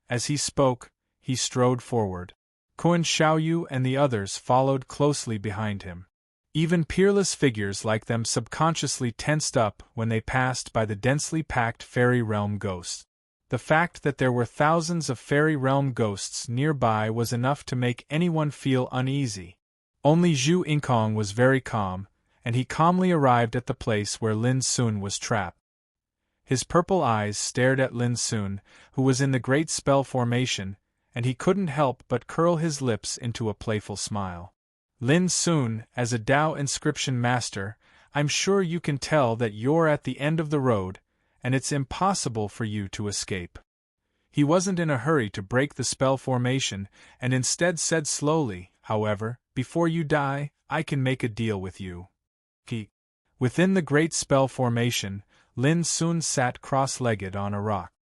As he spoke, he strode forward. Kun Xiaoyu and the others followed closely behind him. Even peerless figures like them subconsciously tensed up when they passed by the densely packed fairy realm ghosts. The fact that there were thousands of fairy realm ghosts nearby was enough to make anyone feel uneasy. Only Zhu Yingkong was very calm, and he calmly arrived at the place where Lin Sun was trapped. His purple eyes stared at Lin Sun, who was in the great spell formation, and he couldn't help but curl his lips into a playful smile. "Lin Sun, as a Tao inscription master, I'm sure you can tell that you're at the end of the road, and it's impossible for you to escape." He wasn't in a hurry to break the spell formation, and instead said slowly, "However, before you die, I can make a deal with you." Within the great spell formation, Lin Sun sat cross-legged on a rock.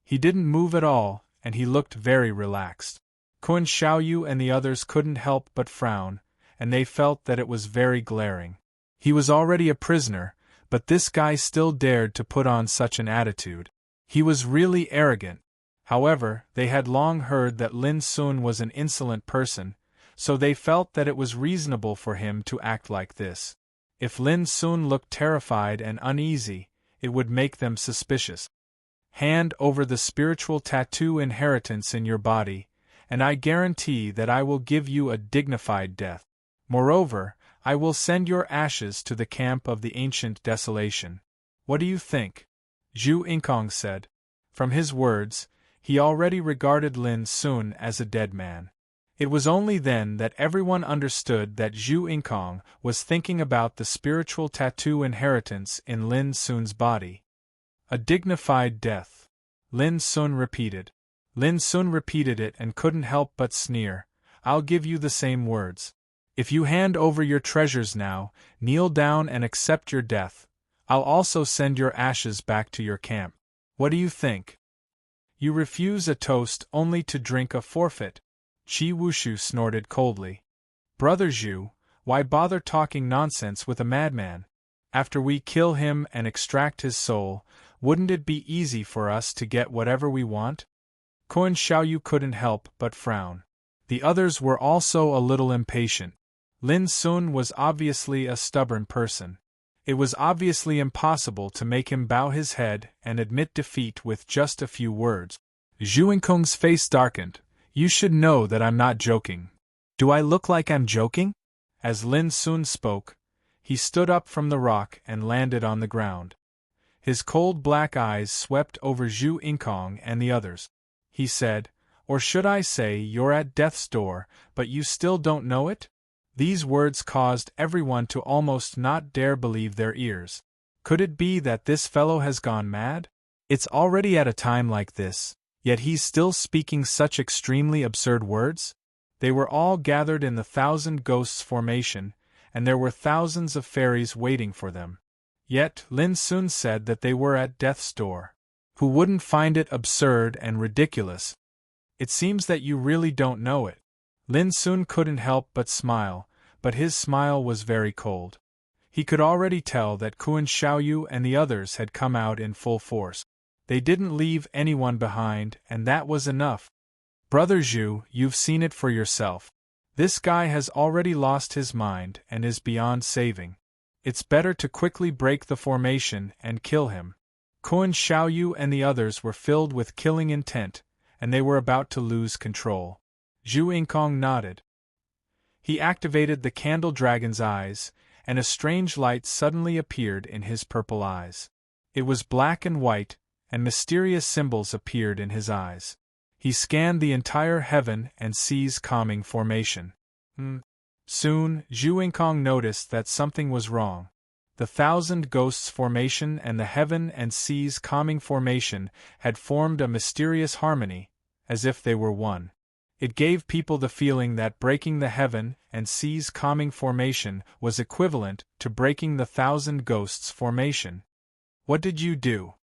He didn't move at all, and he looked very relaxed. Kun Xiaoyu and the others couldn't help but frown, and they felt that it was very glaring. He was already a prisoner, but this guy still dared to put on such an attitude. He was really arrogant. However, they had long heard that Lin Sun was an insolent person, so they felt that it was reasonable for him to act like this. If Lin Sun looked terrified and uneasy, it would make them suspicious. "Hand over the spiritual tattoo inheritance in your body, and I guarantee that I will give you a dignified death. Moreover, I will send your ashes to the camp of the ancient desolation. What do you think?" Zhu Yingkong said. From his words, he already regarded Lin Sun as a dead man. It was only then that everyone understood that Zhu Yingkong was thinking about the spiritual tattoo inheritance in Lin Sun's body. "A dignified death," Lin Sun repeated. Lin Sun repeated it and couldn't help but sneer. "I'll give you the same words. If you hand over your treasures now, kneel down and accept your death, I'll also send your ashes back to your camp. What do you think?" "You refuse a toast only to drink a forfeit," Qi Wushu snorted coldly. "Brother Zhu, why bother talking nonsense with a madman? After we kill him and extract his soul, wouldn't it be easy for us to get whatever we want?" Kun Xiaoyu couldn't help but frown. The others were also a little impatient. Lin Sun was obviously a stubborn person. It was obviously impossible to make him bow his head and admit defeat with just a few words. Zhu Yingkong's face darkened. "You should know that I'm not joking." "Do I look like I'm joking?" As Lin Sun spoke, he stood up from the rock and landed on the ground. His cold black eyes swept over Zhu Yingkong and the others. He said, "Or should I say you're at death's door, but you still don't know it?" These words caused everyone to almost not dare believe their ears. Could it be that this fellow has gone mad? It's already at a time like this, yet he's still speaking such extremely absurd words? They were all gathered in the 1,000 ghosts formation, and there were thousands of fairies waiting for them. Yet Lin Sun said that they were at death's door. Who wouldn't find it absurd and ridiculous? "It seems that you really don't know it." Lin Sun couldn't help but smile, but his smile was very cold. He could already tell that Kun Xiaoyu and the others had come out in full force. They didn't leave anyone behind, and that was enough. "Brother Zhu, you've seen it for yourself. This guy has already lost his mind and is beyond saving. It's better to quickly break the formation and kill him." Kun Xiaoyu and the others were filled with killing intent, and they were about to lose control. Zhu Yingkong nodded. He activated the candle dragon's eyes, and a strange light suddenly appeared in his purple eyes. It was black and white, and mysterious symbols appeared in his eyes. He scanned the entire heaven and seas calming formation. Soon, Zhu Yingkong noticed that something was wrong. The thousand ghosts formation and the heaven and seas calming formation had formed a mysterious harmony, as if they were one. It gave people the feeling that breaking the heaven and seas calming formation was equivalent to breaking the thousand ghosts formation. What did you do?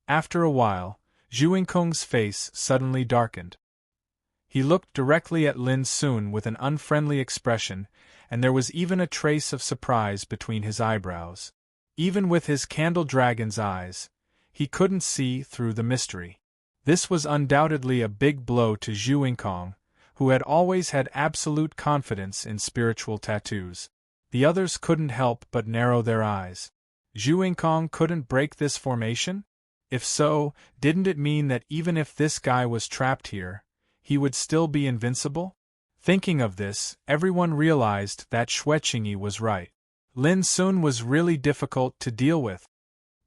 After a while, Zhu Yingkong's face suddenly darkened. He looked directly at Lin Sun with an unfriendly expression, and there was even a trace of surprise between his eyebrows. Even with his candle dragon's eyes, he couldn't see through the mystery. This was undoubtedly a big blow to Zhu Yingkong, who had always had absolute confidence in spiritual tattoos. The others couldn't help but narrow their eyes. Zhu Yingkong couldn't break this formation? If so, didn't it mean that even if this guy was trapped here, he would still be invincible? Thinking of this, everyone realized that Xueqingyi was right. Lin Sun was really difficult to deal with.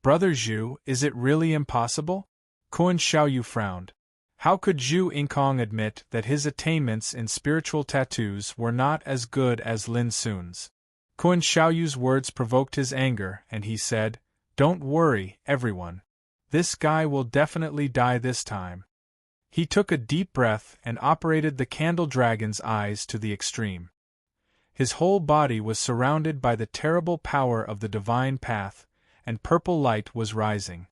Brother Zhu, is it really impossible? Kun Xiaoyu frowned. How could Zhu Yingkong admit that his attainments in spiritual tattoos were not as good as Lin Sun's? Kun Xiaoyu's words provoked his anger, and he said, "Don't worry, everyone. This guy will definitely die this time." He took a deep breath and operated the candle dragon's eyes to the extreme. His whole body was surrounded by the terrible power of the divine path, and purple light was rising.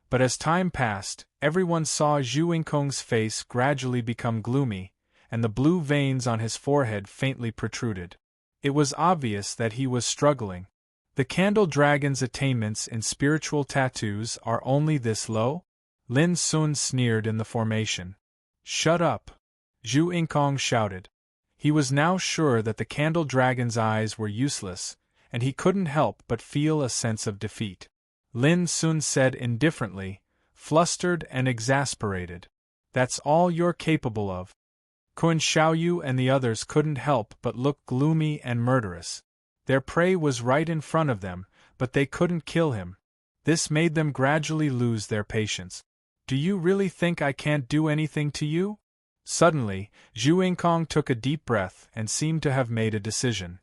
But as time passed, everyone saw Zhu Yingkong's face gradually become gloomy, and the blue veins on his forehead faintly protruded. It was obvious that he was struggling. The candle dragon's attainments in spiritual tattoos are only this low? Lin Sun sneered in the formation. "Shut up!" Zhu Yingkong shouted. He was now sure that the candle dragon's eyes were useless, and he couldn't help but feel a sense of defeat. Lin Sun said indifferently, flustered and exasperated, "That's all you're capable of." Kun Xiaoyu and the others couldn't help but look gloomy and murderous. Their prey was right in front of them, but they couldn't kill him. This made them gradually lose their patience. "Do you really think I can't do anything to you?" Suddenly, Zhu Yingkong took a deep breath and seemed to have made a decision.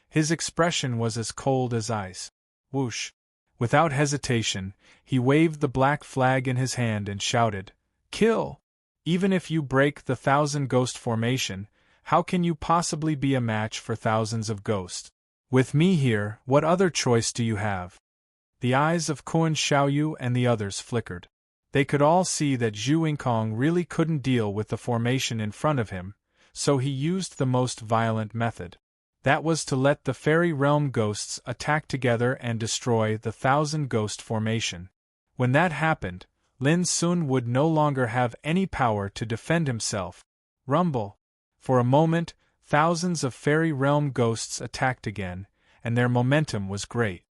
His expression was as cold as ice. Whoosh! Without hesitation, he waved the black flag in his hand and shouted, "Kill! Even if you break the thousand ghost formation, how can you possibly be a match for thousands of ghosts? With me here, what other choice do you have?" The eyes of Kun Xiaoyu and the others flickered. They could all see that Zhu Yingkong really couldn't deal with the formation in front of him, so he used the most violent method. That was to let the fairy realm ghosts attack together and destroy the thousand ghost formation. When that happened, Lin Sun would no longer have any power to defend himself. Rumble! For a moment, thousands of fairy realm ghosts attacked again, and their momentum was great.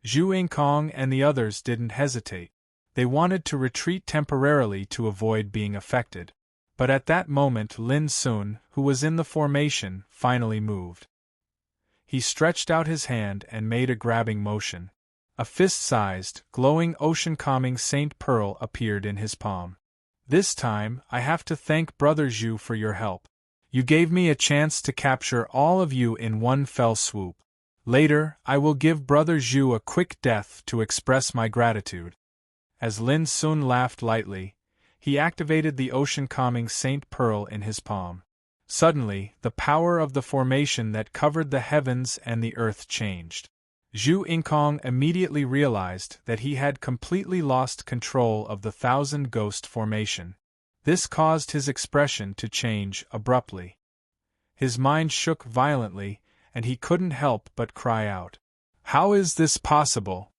Zhu Yingkong and the others didn't hesitate. They wanted to retreat temporarily to avoid being affected. But at that moment Lin Sun, who was in the formation, finally moved. He stretched out his hand and made a grabbing motion. A fist-sized, glowing ocean-calming Saint Pearl appeared in his palm. "This time, I have to thank Brother Zhu for your help. You gave me a chance to capture all of you in one fell swoop. Later, I will give Brother Zhu a quick death to express my gratitude." As Lin Sun laughed lightly, he activated the ocean-calming Saint Pearl in his palm. Suddenly, the power of the formation that covered the heavens and the earth changed. Zhu Yingkong immediately realized that he had completely lost control of the thousand ghost formation. This caused his expression to change abruptly. His mind shook violently, and he couldn't help but cry out, "How is this possible?"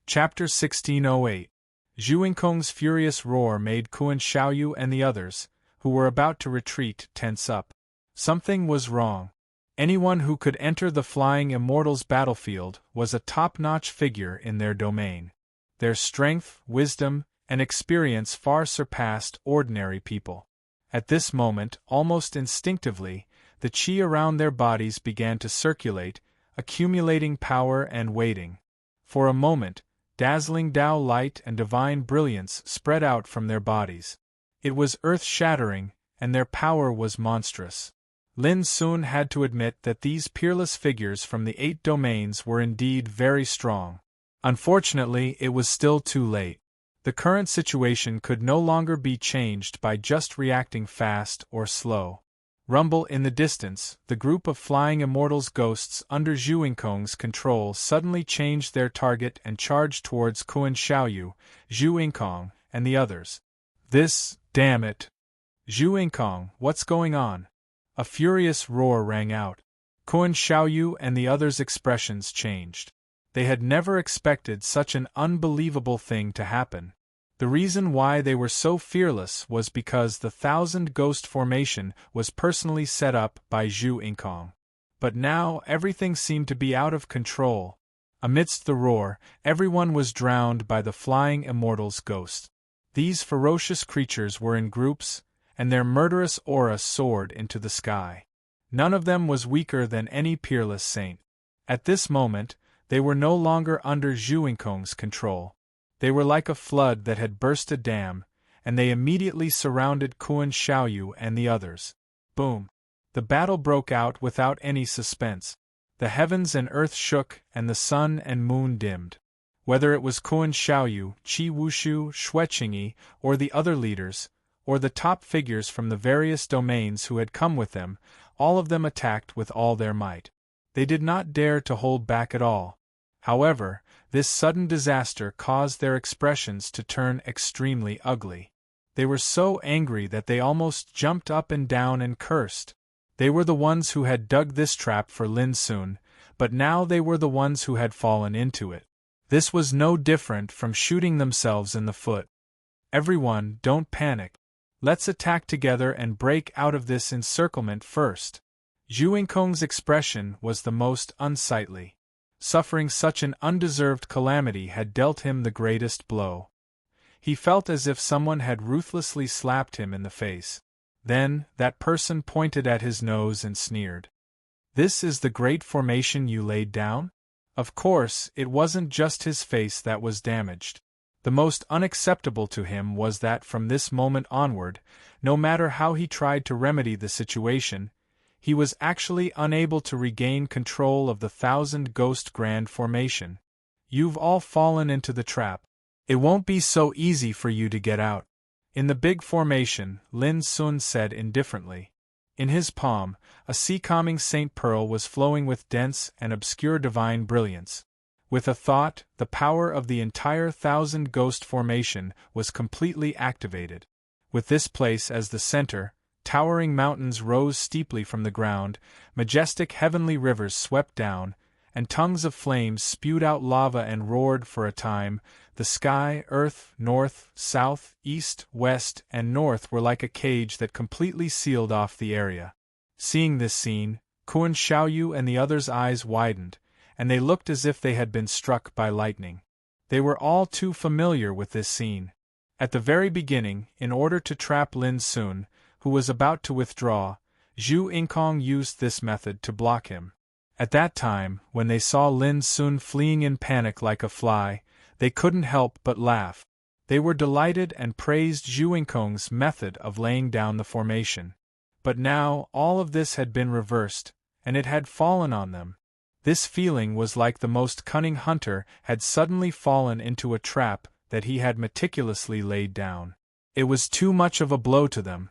Chapter 1608. Zhu Yingkong's furious roar made Kun Xiaoyu and the others, who were about to retreat, tense up. Something was wrong. Anyone who could enter the Flying Immortals battlefield was a top-notch figure in their domain. Their strength, wisdom, and experience far surpassed ordinary people. At this moment, almost instinctively, the qi around their bodies began to circulate, accumulating power and waiting. For a moment, dazzling Tao light and divine brilliance spread out from their bodies. It was earth-shattering, and their power was monstrous. Lin Sun had to admit that these peerless figures from the 8 domains were indeed very strong. Unfortunately, it was still too late. The current situation could no longer be changed by just reacting fast or slow. Rumble in the distance, the group of flying immortals ghosts under Zhu Yingkong's control suddenly changed their target and charged towards Kuan Xiaoyu, Zhu Yingkong, and the others. Damn it! Zhu Yingkong, what's going on? A furious roar rang out. Kuan Xiaoyu and the others' expressions changed. They had never expected such an unbelievable thing to happen. The reason why they were so fearless was because the 1,000 Ghost formation was personally set up by Zhu Yingkong. But now everything seemed to be out of control. Amidst the roar, everyone was drowned by the flying immortals' ghosts. These ferocious creatures were in groups, and their murderous aura soared into the sky. None of them was weaker than any peerless saint. At this moment, they were no longer under Zhu Yingkong's control. They were like a flood that had burst a dam, and they immediately surrounded Kuan Xiaoyu and the others. Boom! The battle broke out without any suspense. The heavens and earth shook and the sun and moon dimmed. Whether it was Kuan Xiaoyu, Qi Wushu, Xueqingyi, or the other leaders, or the top figures from the various domains who had come with them, all of them attacked with all their might. They did not dare to hold back at all. However, this sudden disaster caused their expressions to turn extremely ugly. They were so angry that they almost jumped up and down and cursed. They were the ones who had dug this trap for Lin Sun, but now they were the ones who had fallen into it. This was no different from shooting themselves in the foot. Everyone, don't panic. Let's attack together and break out of this encirclement first. Zhu Yingkong's expression was the most unsightly. Suffering such an undeserved calamity had dealt him the greatest blow. He felt as if someone had ruthlessly slapped him in the face. Then, that person pointed at his nose and sneered. "This is the great formation you laid down?" Of course, it wasn't just his face that was damaged. The most unacceptable to him was that from this moment onward, no matter how he tried to remedy the situation, he was actually unable to regain control of the 1,000 Ghost Grand Formation. "You've all fallen into the trap. It won't be so easy for you to get out." In the big formation, Lin Sun said indifferently. In his palm, a sea-calming Saint Pearl was flowing with dense and obscure divine brilliance. With a thought, the power of the entire 1,000 Ghost Formation was completely activated. With this place as the center, towering mountains rose steeply from the ground, majestic heavenly rivers swept down, and tongues of flames spewed out lava and roared for a time. The sky, earth, north, south, east, west, and north were like a cage that completely sealed off the area. Seeing this scene, Kuan Xiaoyu and the others' eyes widened, and they looked as if they had been struck by lightning. They were all too familiar with this scene. At the very beginning, in order to trap Lin Sun, who was about to withdraw, Zhu Yingkong used this method to block him. At that time, when they saw Lin Sun fleeing in panic like a fly, they couldn't help but laugh. They were delighted and praised Zhu Yingkong's method of laying down the formation. But now, all of this had been reversed, and it had fallen on them. This feeling was like the most cunning hunter had suddenly fallen into a trap that he had meticulously laid down. It was too much of a blow to them.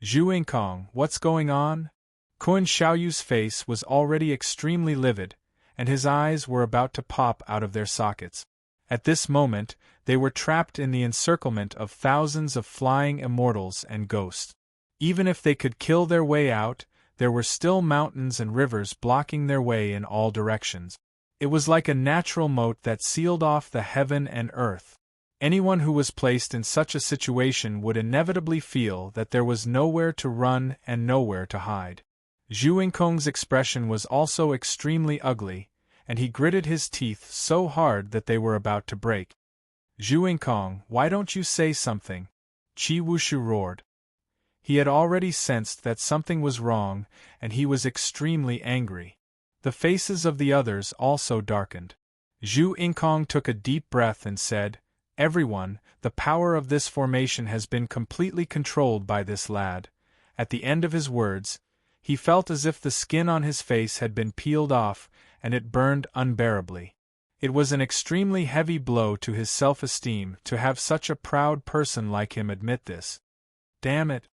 "Zhu Yingkong, what's going on?" Kuan Xiaoyu's face was already extremely livid, and his eyes were about to pop out of their sockets. At this moment, they were trapped in the encirclement of thousands of flying immortals and ghosts. Even if they could kill their way out, there were still mountains and rivers blocking their way in all directions. It was like a natural moat that sealed off the heaven and earth. Anyone who was placed in such a situation would inevitably feel that there was nowhere to run and nowhere to hide. Zhu Yingkong's expression was also extremely ugly, and he gritted his teeth so hard that they were about to break. "Zhu Yingkong, why don't you say something?" Qi Wushu roared. He had already sensed that something was wrong, and he was extremely angry. The faces of the others also darkened. Zhu Yingkong took a deep breath and said, "Everyone, the power of this formation has been completely controlled by this lad." At the end of his words, he felt as if the skin on his face had been peeled off, and it burned unbearably. It was an extremely heavy blow to his self-esteem to have such a proud person like him admit this. Damn it!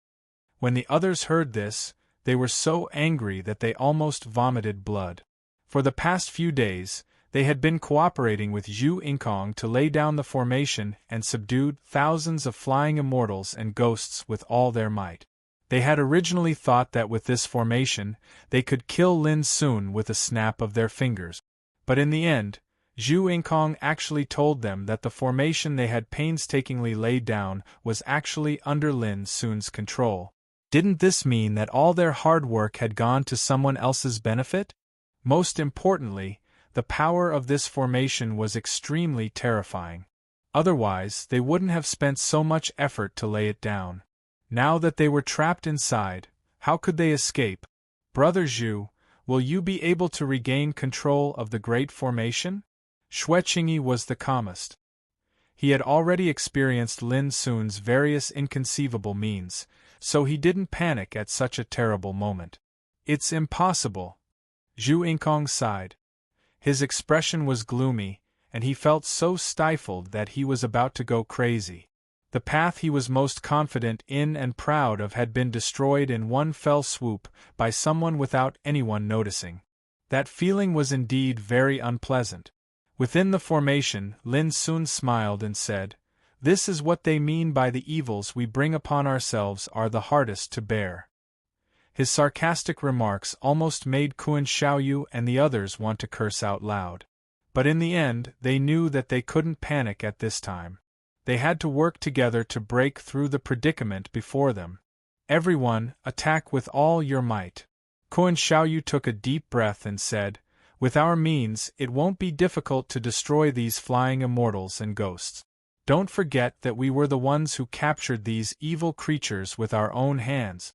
When the others heard this, they were so angry that they almost vomited blood. For the past few days, they had been cooperating with Zhu Yingkong to lay down the formation and subdued thousands of flying immortals and ghosts with all their might. They had originally thought that with this formation, they could kill Lin Sun with a snap of their fingers. But in the end, Zhu Yingkong actually told them that the formation they had painstakingly laid down was actually under Lin Sun's control. Didn't this mean that all their hard work had gone to someone else's benefit? Most importantly, the power of this formation was extremely terrifying. Otherwise, they wouldn't have spent so much effort to lay it down. Now that they were trapped inside, how could they escape? Brother Zhu, will you be able to regain control of the Great Formation? Xueqingyi was the calmest. He had already experienced Lin Sun's various inconceivable means, so he didn't panic at such a terrible moment. It's impossible. Zhu Yingkong sighed. His expression was gloomy, and he felt so stifled that he was about to go crazy. The path he was most confident in and proud of had been destroyed in one fell swoop by someone without anyone noticing. That feeling was indeed very unpleasant. Within the formation, Lin Sun smiled and said, "This is what they mean by the evils we bring upon ourselves are the hardest to bear." His sarcastic remarks almost made Kuan Xiaoyu and the others want to curse out loud. But in the end, they knew that they couldn't panic at this time. They had to work together to break through the predicament before them. "Everyone, attack with all your might." Kuan Xiaoyu took a deep breath and said, "With our means, it won't be difficult to destroy these flying immortals and ghosts. Don't forget that we were the ones who captured these evil creatures with our own hands."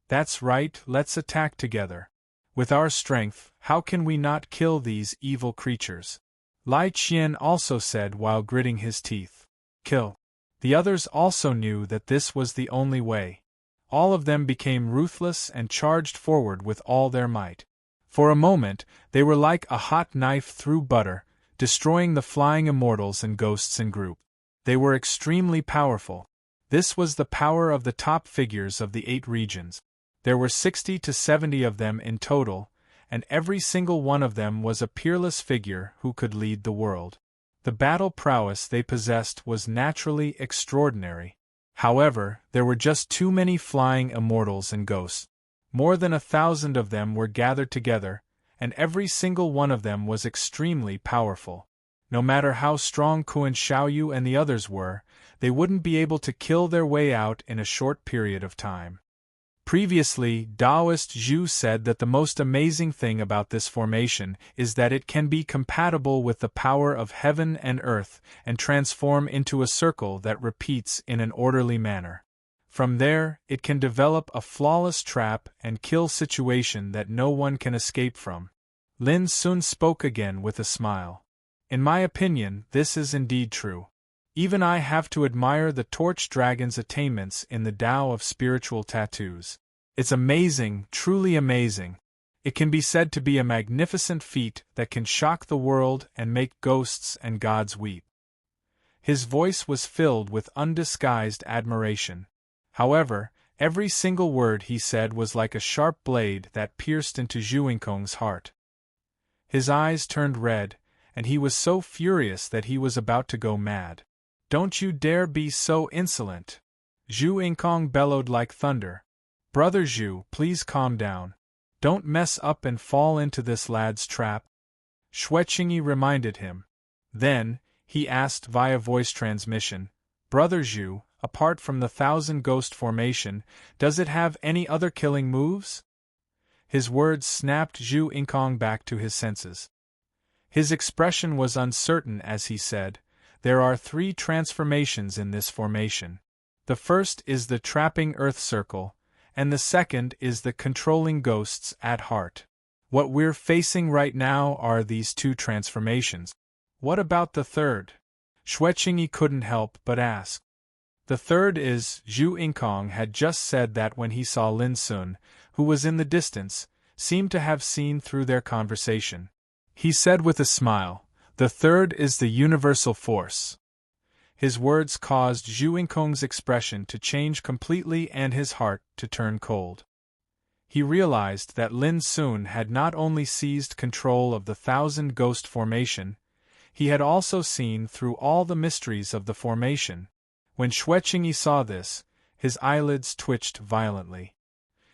"That's right, let's attack together. With our strength, how can we not kill these evil creatures?" Lai Qian also said while gritting his teeth. "Kill." The others also knew that this was the only way. All of them became ruthless and charged forward with all their might. For a moment, they were like a hot knife through butter, destroying the flying immortals and ghosts in group. They were extremely powerful. This was the power of the top figures of the 8 regions. There were 60 to 70 of them in total, and every single one of them was a peerless figure who could lead the world. The battle prowess they possessed was naturally extraordinary. However, there were just too many flying immortals and ghosts. More than 1,000 of them were gathered together, and every single one of them was extremely powerful. No matter how strong Kuan Xiaoyu and the others were, they wouldn't be able to kill their way out in a short period of time. Previously, Taoist Zhu said that the most amazing thing about this formation is that it can be compatible with the power of heaven and earth and transform into a circle that repeats in an orderly manner. From there, it can develop a flawless trap and kill situation that no one can escape from. Lin Sun spoke again with a smile. "In my opinion, this is indeed true. Even I have to admire the Torch Dragon's attainments in the Tao of spiritual tattoos. It's amazing, truly amazing. It can be said to be a magnificent feat that can shock the world and make ghosts and gods weep." His voice was filled with undisguised admiration. However, every single word he said was like a sharp blade that pierced into Zhu Yingkong's heart. His eyes turned red, and he was so furious that he was about to go mad. "Don't you dare be so insolent!" Zhu Yingkong bellowed like thunder. "Brother Zhu, please calm down. Don't mess up and fall into this lad's trap." Xueqingyi reminded him. Then, he asked via voice transmission, "Brother Zhu, apart from the 1,000 ghost formation, does it have any other killing moves?" His words snapped Zhu Yingkong back to his senses. His expression was uncertain as he said, "There are 3 transformations in this formation. The first is the trapping earth circle, and the second is the controlling ghosts at heart. What we're facing right now are these two transformations. What about the third? Xueqingyi couldn't help but ask. The third is, Zhu Yingkong had just said that when he saw Lin Sun, who was in the distance, seemed to have seen through their conversation. He said with a smile, the third is the universal force. His words caused Zhu Yingkong's expression to change completely and his heart to turn cold. He realized that Lin Sun had not only seized control of the Thousand Ghost formation, he had also seen through all the mysteries of the formation. When Xueqingyi saw this, his eyelids twitched violently.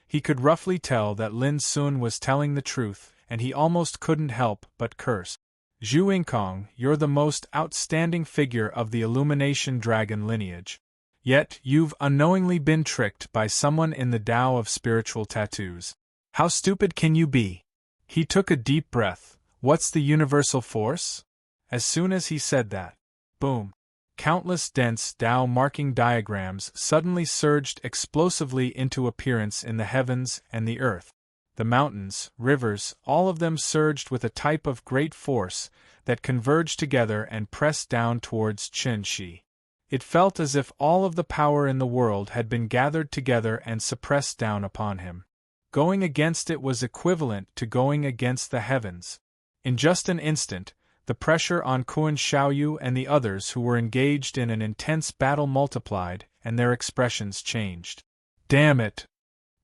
He could roughly tell that Lin Sun was telling the truth, and he almost couldn't help but curse. Zhu Yingkong, you're the most outstanding figure of the Illumination Dragon lineage. Yet, you've unknowingly been tricked by someone in the Tao of spiritual tattoos. How stupid can you be? He took a deep breath. What's the universal force? As soon as he said that, boom! Countless dense Tao marking diagrams suddenly surged explosively into appearance in the heavens and the earth. The mountains, rivers, all of them surged with a type of great force that converged together and pressed down towards Qin. It felt as if all of the power in the world had been gathered together and suppressed down upon him. Going against it was equivalent to going against the heavens. In just an instant, the pressure on Kuan Xiaoyu and the others who were engaged in an intense battle multiplied, and their expressions changed. Damn it!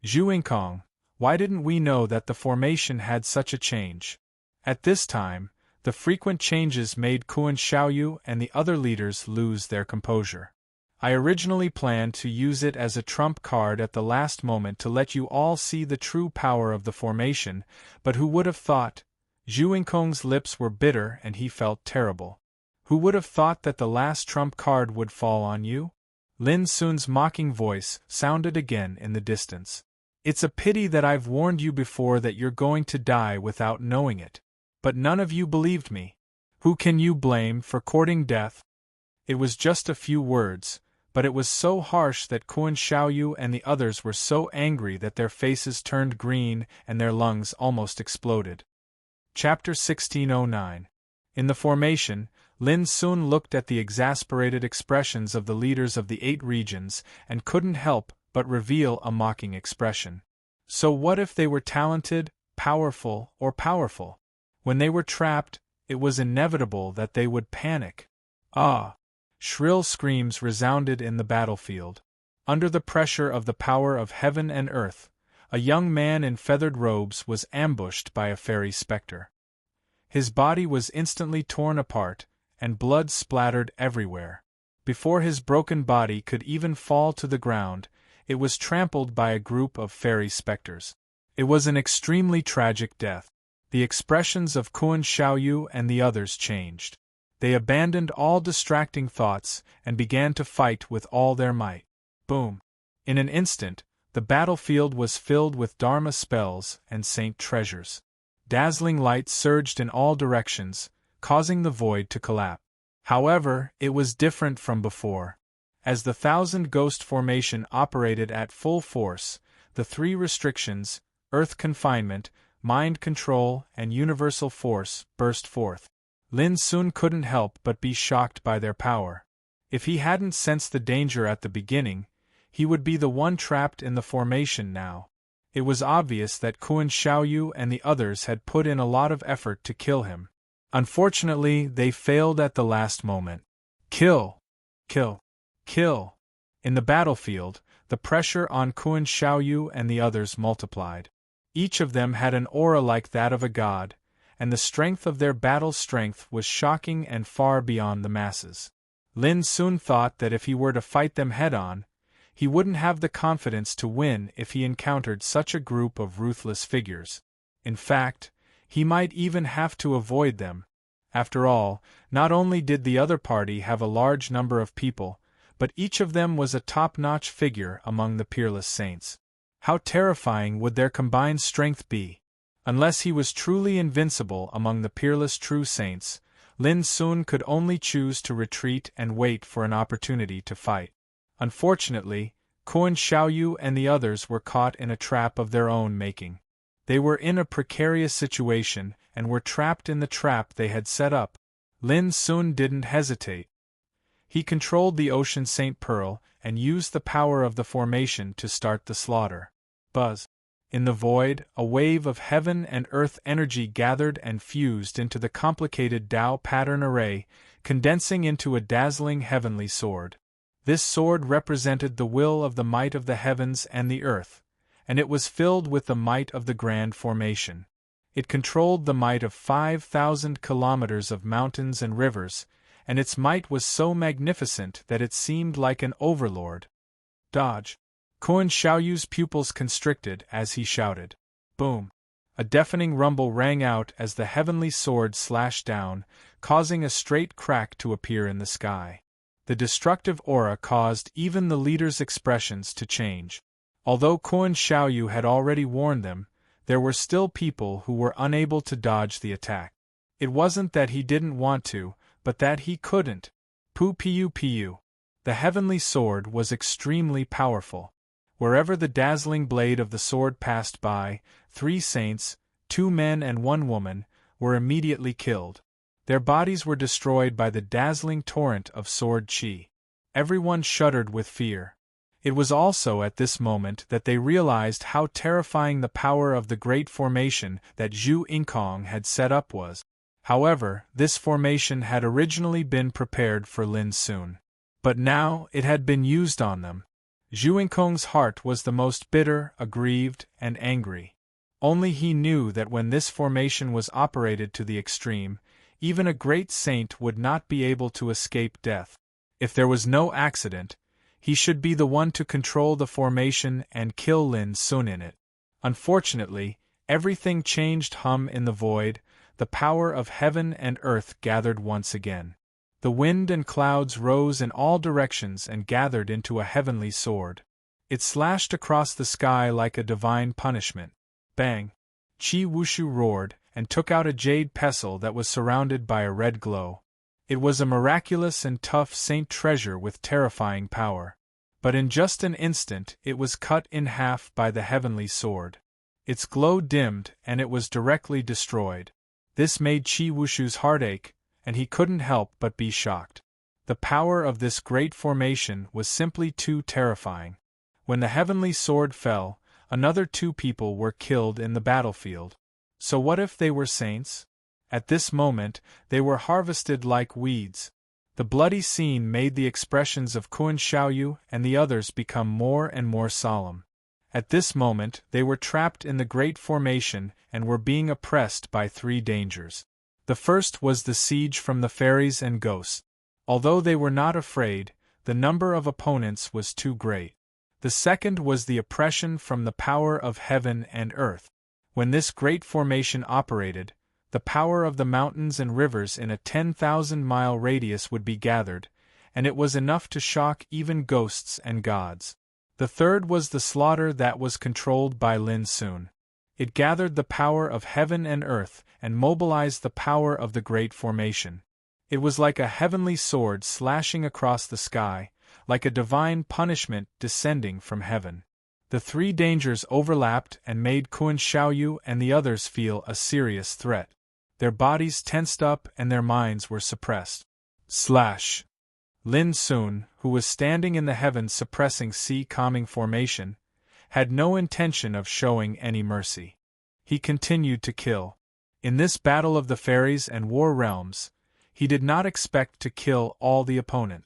Zhu Yingkong, why didn't we know that the formation had such a change? At this time, the frequent changes made Kuan Xiaoyu and the other leaders lose their composure. I originally planned to use it as a trump card at the last moment to let you all see the true power of the formation, but who would have thought? Zhu Yingkong's lips were bitter and he felt terrible. Who would have thought that the last trump card would fall on you? Lin Sun's mocking voice sounded again in the distance. It's a pity that I've warned you before that you're going to die without knowing it. But none of you believed me. Who can you blame for courting death? It was just a few words, but it was so harsh that Kuan Xiaoyu and the others were so angry that their faces turned green and their lungs almost exploded. Chapter 1609. In the formation, Lin Sun looked at the exasperated expressions of the leaders of the 8 regions and couldn't help but reveal a mocking expression. So what if they were talented, powerful, or powerful? When they were trapped, it was inevitable that they would panic. Ah! Shrill screams resounded in the battlefield. Under the pressure of the power of heaven and earth, a young man in feathered robes was ambushed by a fairy specter. His body was instantly torn apart, and blood splattered everywhere. Before his broken body could even fall to the ground, it was trampled by a group of fairy specters. It was an extremely tragic death. The expressions of Kuan Xiaoyu and the others changed. They abandoned all distracting thoughts and began to fight with all their might. Boom! In an instant, the battlefield was filled with Dharma spells and saint treasures. Dazzling light surged in all directions, causing the void to collapse. However, it was different from before. As the Thousand Ghost formation operated at full force, the 3 restrictions, earth confinement, mind control, and universal force, burst forth. Lin Sun couldn't help but be shocked by their power. If he hadn't sensed the danger at the beginning, he would be the one trapped in the formation now. It was obvious that Kuan Xiaoyu and the others had put in a lot of effort to kill him. Unfortunately, they failed at the last moment. Kill! Kill! Kill! In the battlefield, the pressure on Kuan Xiaoyu and the others multiplied. Each of them had an aura like that of a god, and the strength of their battle strength was shocking and far beyond the masses. Lin Sun thought that if he were to fight them head-on, he wouldn't have the confidence to win if he encountered such a group of ruthless figures. In fact, he might even have to avoid them. After all, not only did the other party have a large number of people, but each of them was a top-notch figure among the peerless saints. How terrifying would their combined strength be? Unless he was truly invincible among the peerless true saints, Lin Sun could only choose to retreat and wait for an opportunity to fight. Unfortunately, Kuan Xiaoyu and the others were caught in a trap of their own making. They were in a precarious situation and were trapped in the trap they had set up. Lin Sun didn't hesitate. He controlled the Ocean St. Pearl and used the power of the formation to start the slaughter. Buzz. In the void, a wave of heaven and earth energy gathered and fused into the complicated Tao pattern array, condensing into a dazzling heavenly sword. This sword represented the will of the might of the heavens and the earth, and it was filled with the might of the grand formation. It controlled the might of 5,000 kilometers of mountains and rivers, and its might was so magnificent that it seemed like an overlord. Dodge. Kuan Xiaoyu's pupils constricted as he shouted. Boom! A deafening rumble rang out as the heavenly sword slashed down, causing a straight crack to appear in the sky. The destructive aura caused even the leader's expressions to change. Although Kuan Xiaoyu had already warned them, there were still people who were unable to dodge the attack. It wasn't that he didn't want to, but that he couldn't. Pu. The heavenly sword was extremely powerful. Wherever the dazzling blade of the sword passed by, 3 saints, 2 men and 1 woman, were immediately killed. Their bodies were destroyed by the dazzling torrent of sword qi. Everyone shuddered with fear. It was also at this moment that they realized how terrifying the power of the great formation that Zhu Yingkong had set up was. However, this formation had originally been prepared for Lin Sun. But now it had been used on them. Zhu Yingkong's heart was the most bitter, aggrieved, and angry. Only he knew that when this formation was operated to the extreme, even a great saint would not be able to escape death. If there was no accident, he should be the one to control the formation and kill Lin Sun in it. Unfortunately, everything changed. In the void, the power of heaven and earth gathered once again. The wind and clouds rose in all directions and gathered into a heavenly sword. It slashed across the sky like a divine punishment. Bang! Qi Wushu roared, and took out a jade pestle that was surrounded by a red glow. It was a miraculous and tough saint treasure with terrifying power. But in just an instant it was cut in half by the heavenly sword. Its glow dimmed and it was directly destroyed. This made Qi Wushu's heart ache, and he couldn't help but be shocked. The power of this great formation was simply too terrifying. When the heavenly sword fell, another 2 people were killed in the battlefield. So what if they were saints? At this moment, they were harvested like weeds. The bloody scene made the expressions of Kuan Xiaoyu and the others become more and more solemn. At this moment, they were trapped in the great formation and were being oppressed by 3 dangers. The first was the siege from the fairies and ghosts. Although they were not afraid, the number of opponents was too great. The second was the oppression from the power of heaven and earth. When this great formation operated, the power of the mountains and rivers in a 10,000-mile radius would be gathered, and it was enough to shock even ghosts and gods. The third was the slaughter that was controlled by Lin Sun. It gathered the power of heaven and earth and mobilized the power of the great formation. It was like a heavenly sword slashing across the sky, like a divine punishment descending from heaven. The 3 dangers overlapped and made Kuan Xiaoyu and the others feel a serious threat. Their bodies tensed up and their minds were suppressed. Slash! Lin Sun, who was standing in the heavens suppressing calming formation, had no intention of showing any mercy. He continued to kill. In this battle of the fairies and war realms, he did not expect to kill all the opponent.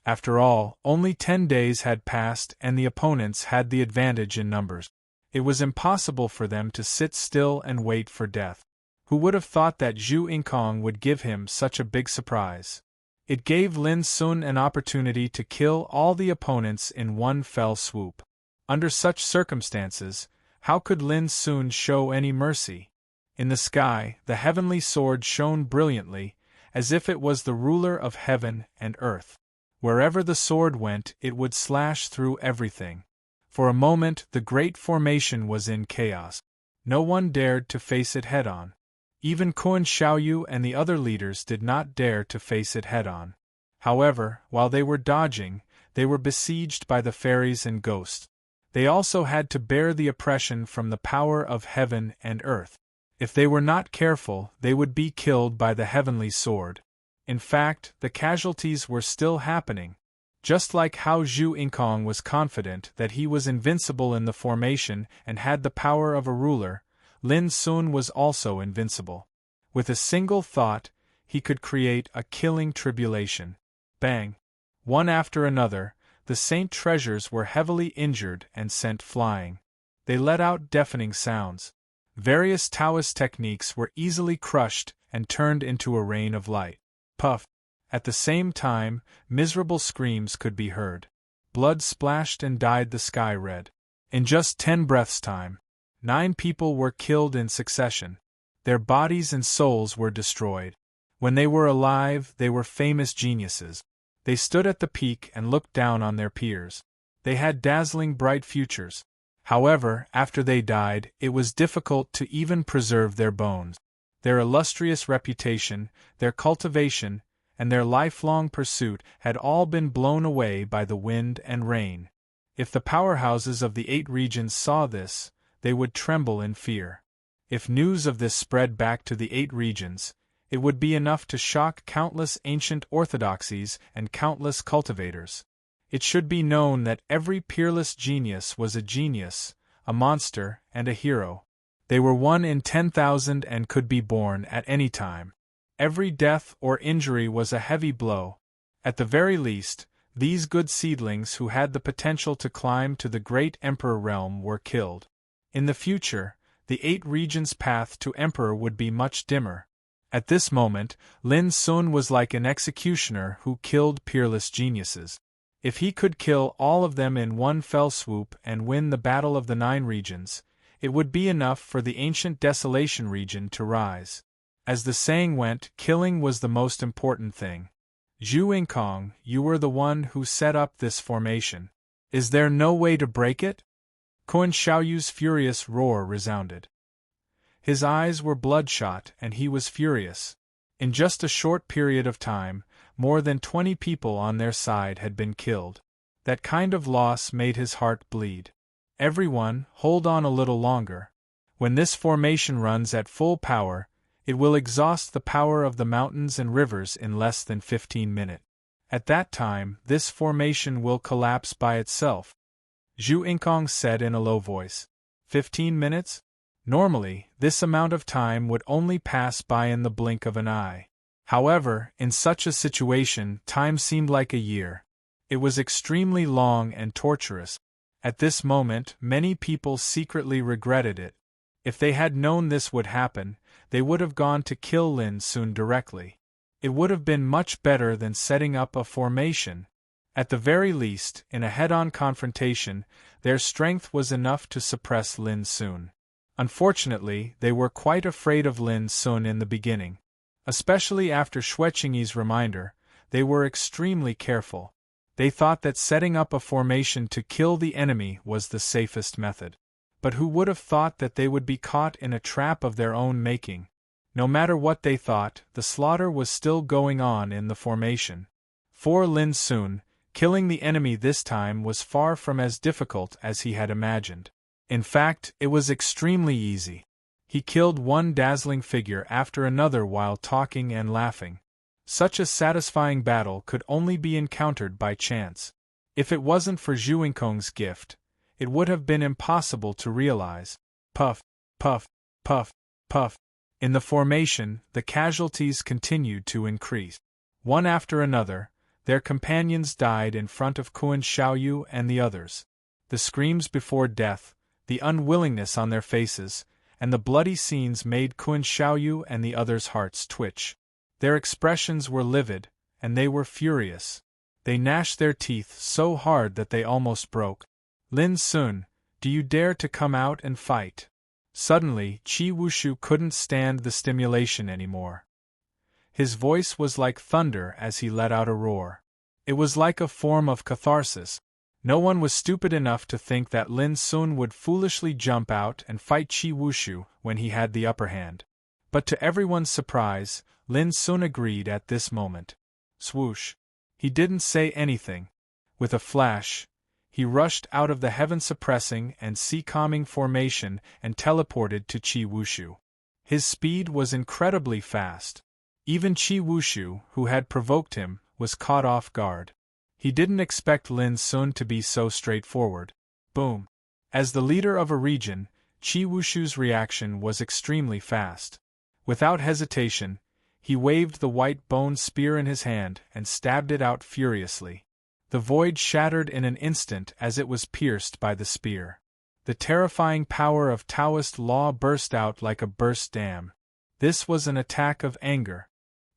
After all, only 10 days had passed and the opponents had the advantage in numbers. It was impossible for them to sit still and wait for death. Who would have thought that Zhu Yingkong would give him such a big surprise? It gave Lin Sun an opportunity to kill all the opponents in one fell swoop. Under such circumstances, how could Lin Sun show any mercy? In the sky, the heavenly sword shone brilliantly, as if it was the ruler of heaven and earth. Wherever the sword went, it would slash through everything. For a moment, the great formation was in chaos. No one dared to face it head-on. Even Kuan Xiaoyu and the other leaders did not dare to face it head-on. However, while they were dodging, They were besieged by the fairies and ghosts. They also had to bear the oppression from the power of heaven and earth. If they were not careful, they would be killed by the heavenly sword. In fact, the casualties were still happening. Just like how Zhu Yingkong was confident that he was invincible in the formation and had the power of a ruler, Lin Sun was also invincible. With a single thought, he could create a killing tribulation. Bang! One after another, the saint treasures were heavily injured and sent flying. They let out deafening sounds. Various Taoist techniques were easily crushed and turned into a rain of light. Puff! At the same time, miserable screams could be heard. Blood splashed and dyed the sky red. In just 10 breaths' time, 9 people were killed in succession. Their bodies and souls were destroyed. When they were alive, they were famous geniuses. They stood at the peak and looked down on their peers. They had dazzling bright futures. However, after they died, it was difficult to even preserve their bones. Their illustrious reputation, their cultivation, and their lifelong pursuit had all been blown away by the wind and rain. If the powerhouses of the 8 regions saw this, they would tremble in fear. If news of this spread back to the 8 regions, it would be enough to shock countless ancient orthodoxies and countless cultivators. It should be known that every peerless genius was a genius, a monster, and a hero. They were 1 in 10,000 and could be born at any time. Every death or injury was a heavy blow. At the very least, these good seedlings who had the potential to climb to the great emperor realm were killed. In the future, the 8 regions' path to emperor would be much dimmer. At this moment, Lin Sun was like an executioner who killed peerless geniuses. If he could kill all of them in one fell swoop and win the battle of the 9 regions, it would be enough for the ancient Desolation region to rise. As the saying went, killing was the most important thing. Zhu Yingkong, you were the one who set up this formation. Is there no way to break it? Kuan Xiaoyu's furious roar resounded. His eyes were bloodshot and he was furious. In just a short period of time, more than 20 people on their side had been killed. That kind of loss made his heart bleed. Everyone, hold on a little longer. When this formation runs at full power, it will exhaust the power of the mountains and rivers in less than 15 minutes. At that time, this formation will collapse by itself. Zhu Yingkong said in a low voice. 15 minutes? Normally, this amount of time would only pass by in the blink of an eye. However, in such a situation, time seemed like a year. It was extremely long and torturous. At this moment, many people secretly regretted it. If they had known this would happen, they would have gone to kill Lin Sun directly. It would have been much better than setting up a formation. At the very least, in a head-on confrontation, their strength was enough to suppress Lin Sun. Unfortunately, they were quite afraid of Lin Sun in the beginning. Especially after Xueqingyi's reminder, they were extremely careful. They thought that setting up a formation to kill the enemy was the safest method. But who would have thought that they would be caught in a trap of their own making? No matter what they thought, the slaughter was still going on in the formation. For Lin Sun, killing the enemy this time was far from as difficult as he had imagined. In fact, it was extremely easy. He killed one dazzling figure after another while talking and laughing. Such a satisfying battle could only be encountered by chance. If it wasn't for Zhu Yingkong's gift, it would have been impossible to realize. Puff, puff, puff, puff. In the formation, the casualties continued to increase. One after another, their companions died in front of Kuan Xiaoyu and the others. The screams before death, the unwillingness on their faces, and the bloody scenes made Kuan Xiaoyu and the others' hearts twitch. Their expressions were livid, and they were furious. They gnashed their teeth so hard that they almost broke. Lin Sun, do you dare to come out and fight? Suddenly, Qi Wushu couldn't stand the stimulation anymore. His voice was like thunder as he let out a roar. It was like a form of catharsis. No one was stupid enough to think that Lin Sun would foolishly jump out and fight Qi Wushu when he had the upper hand. But to everyone's surprise, Lin Sun agreed at this moment. Swoosh. He didn't say anything. With a flash, he rushed out of the heaven-suppressing and sea-calming formation and teleported to Qi Wushu. His speed was incredibly fast. Even Qi Wushu, who had provoked him, was caught off guard. He didn't expect Lin Sun to be so straightforward. Boom! As the leader of a region, Qi Wushu's reaction was extremely fast. Without hesitation, he waved the white bone spear in his hand and stabbed it out furiously. The void shattered in an instant as it was pierced by the spear. The terrifying power of Taoist law burst out like a burst dam. This was an attack of anger.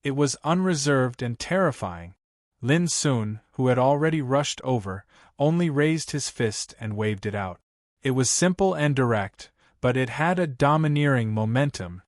It was unreserved and terrifying. Lin Sun, who had already rushed over, only raised his fist and waved it out. It was simple and direct, but it had a domineering momentum,